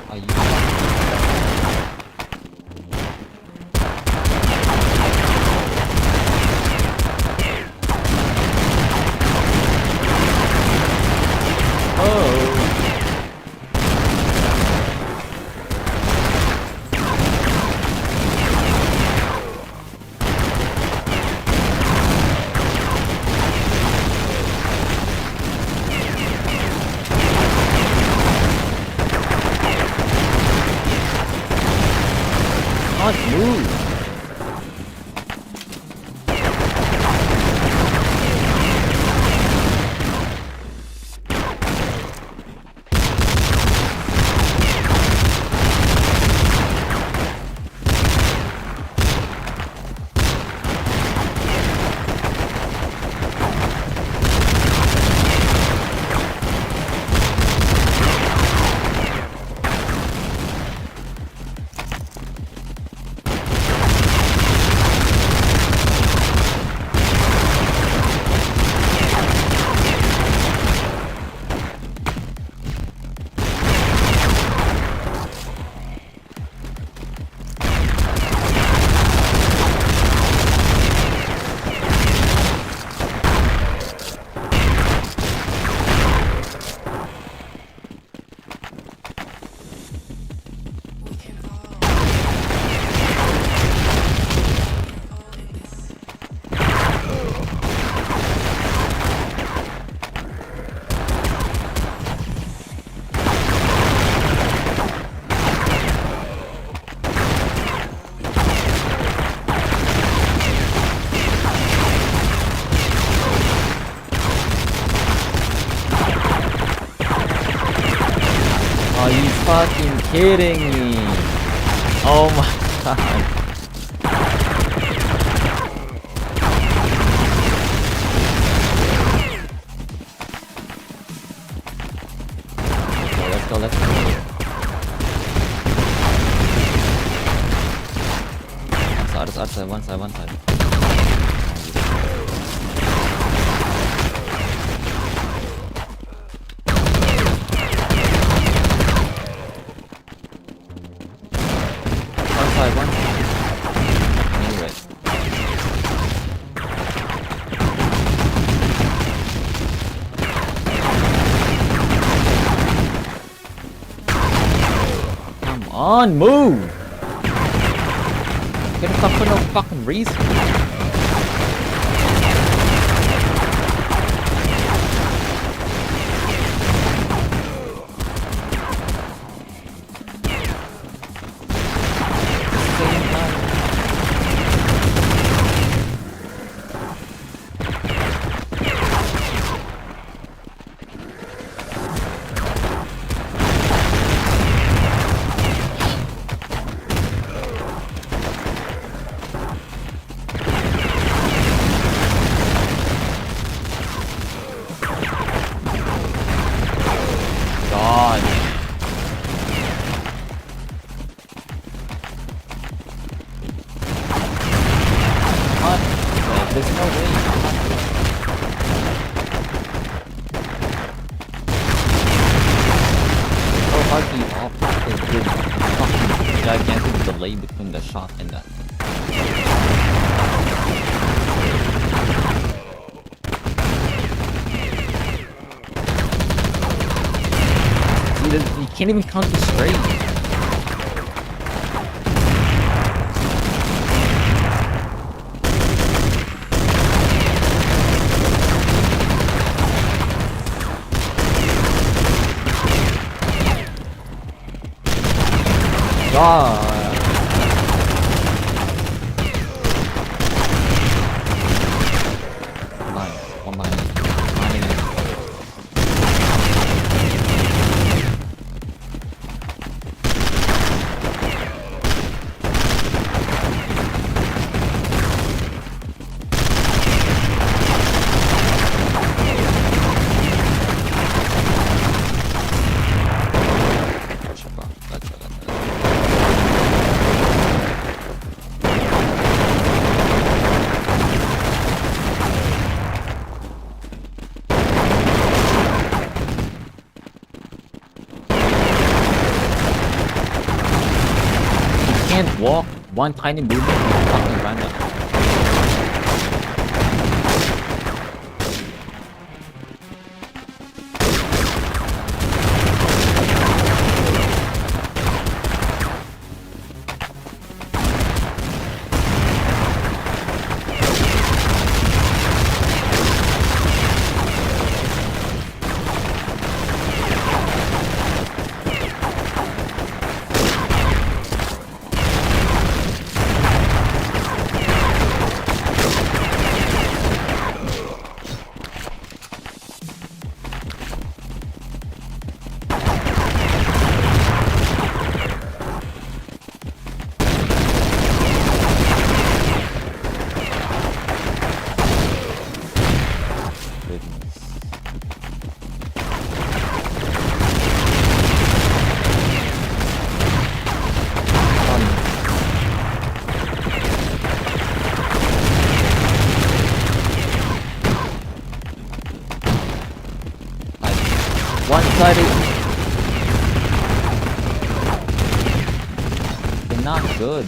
Are you? Oh. Can't move. Are you fucking kidding me? Oh my god. Okay, let's go. One side. One. Anyway. Come on, move! Get up for no fucking reason. God. What? There's no way. So hard to off because there's fucking gigantic delay between the shot and that. can't even count this straight. God. One line. Can't walk one tiny movement and fucking run up. One-sided. They're not good.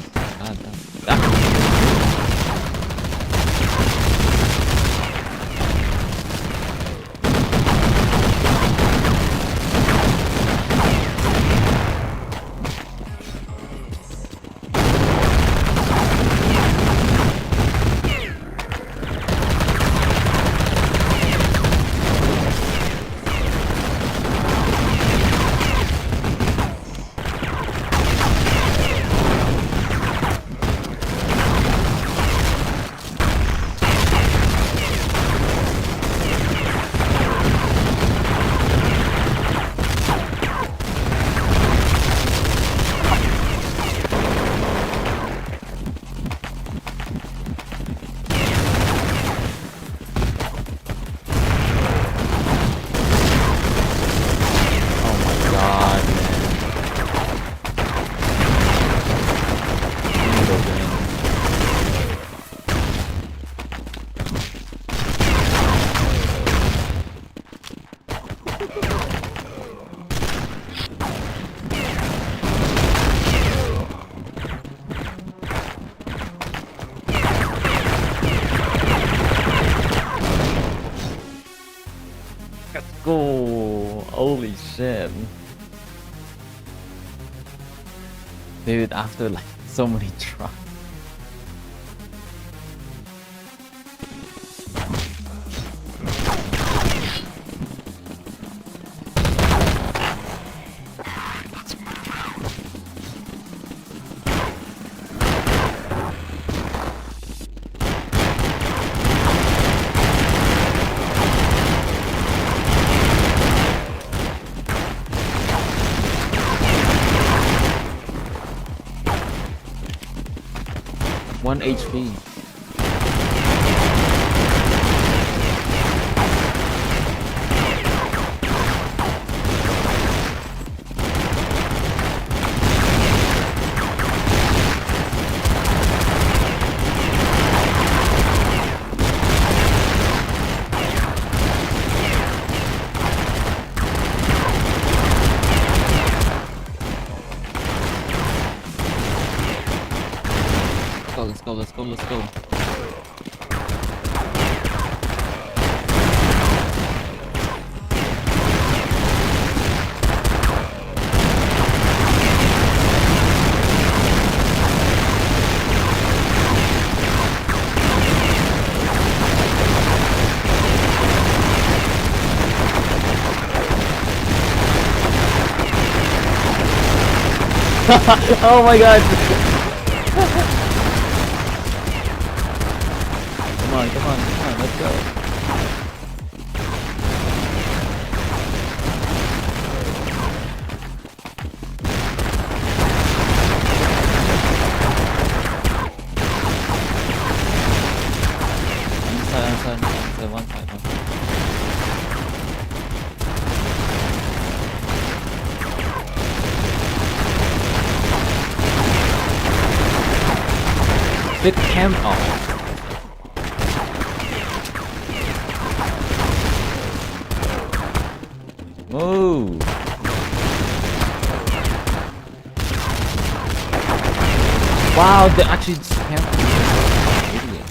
Let's go. Holy shit. Dude, after like so many tries. One HP. Let's go, let's go, let's go. Oh my god! Come on, let's go. On one side. The cam off. Move. Wow, they actually camped. Idiot.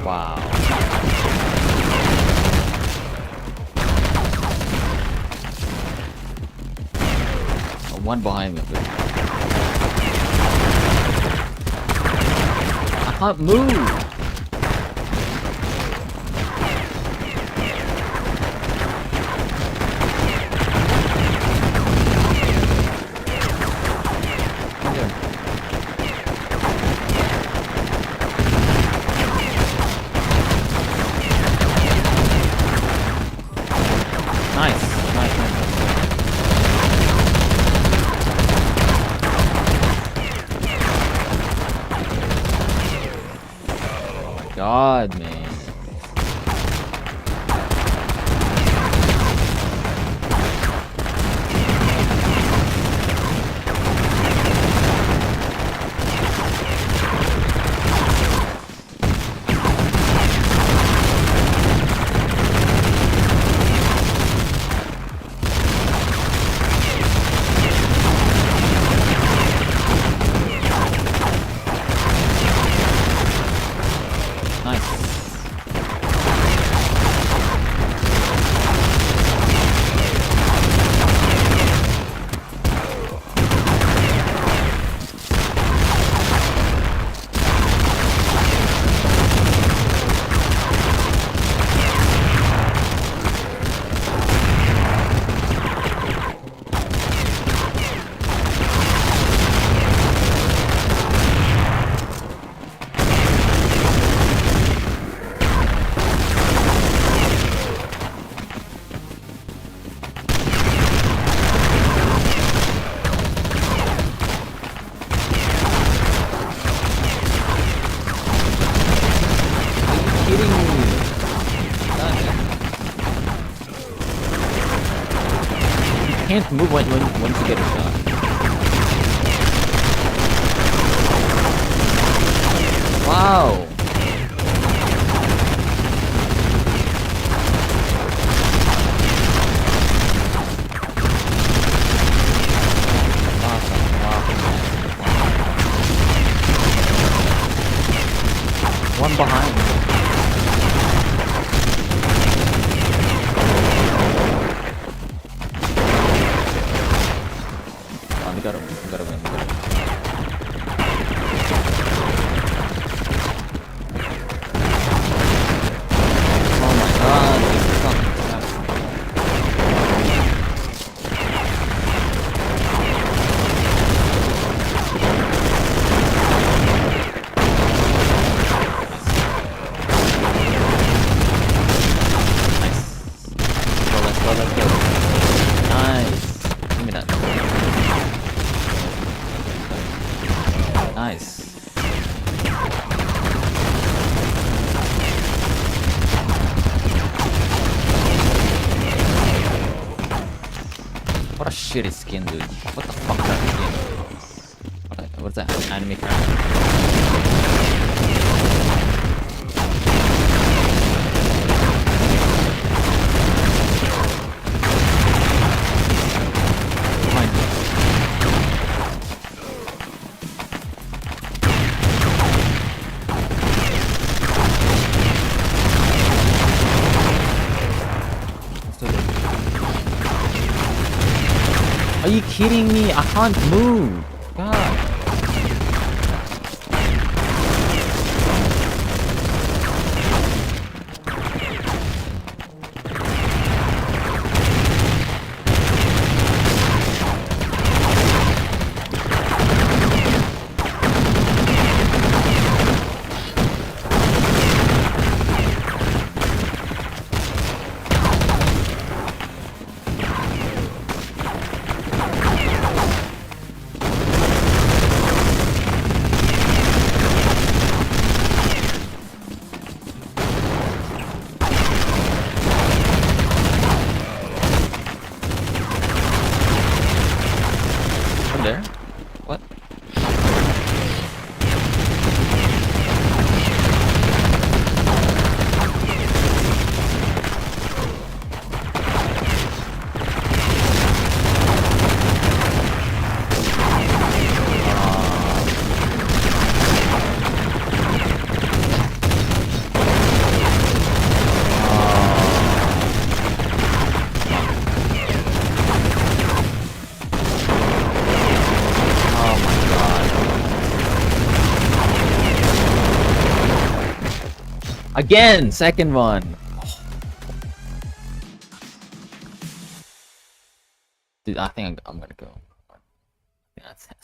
Wow. Oh, one behind me. I can't move. God, man. Can't move once you get a shot. Wow. One behind. We gotta win, we gotta win. Oh my god, this fucking Nice. Let's go. Nice. Give me that. Nice. What a shitty skin, dude. What the fuck is that skin? What's that? Anime character? Are you kidding me? I can't move. God. From there? What? Again, second one. Dude, I think I'm gonna go. That's it.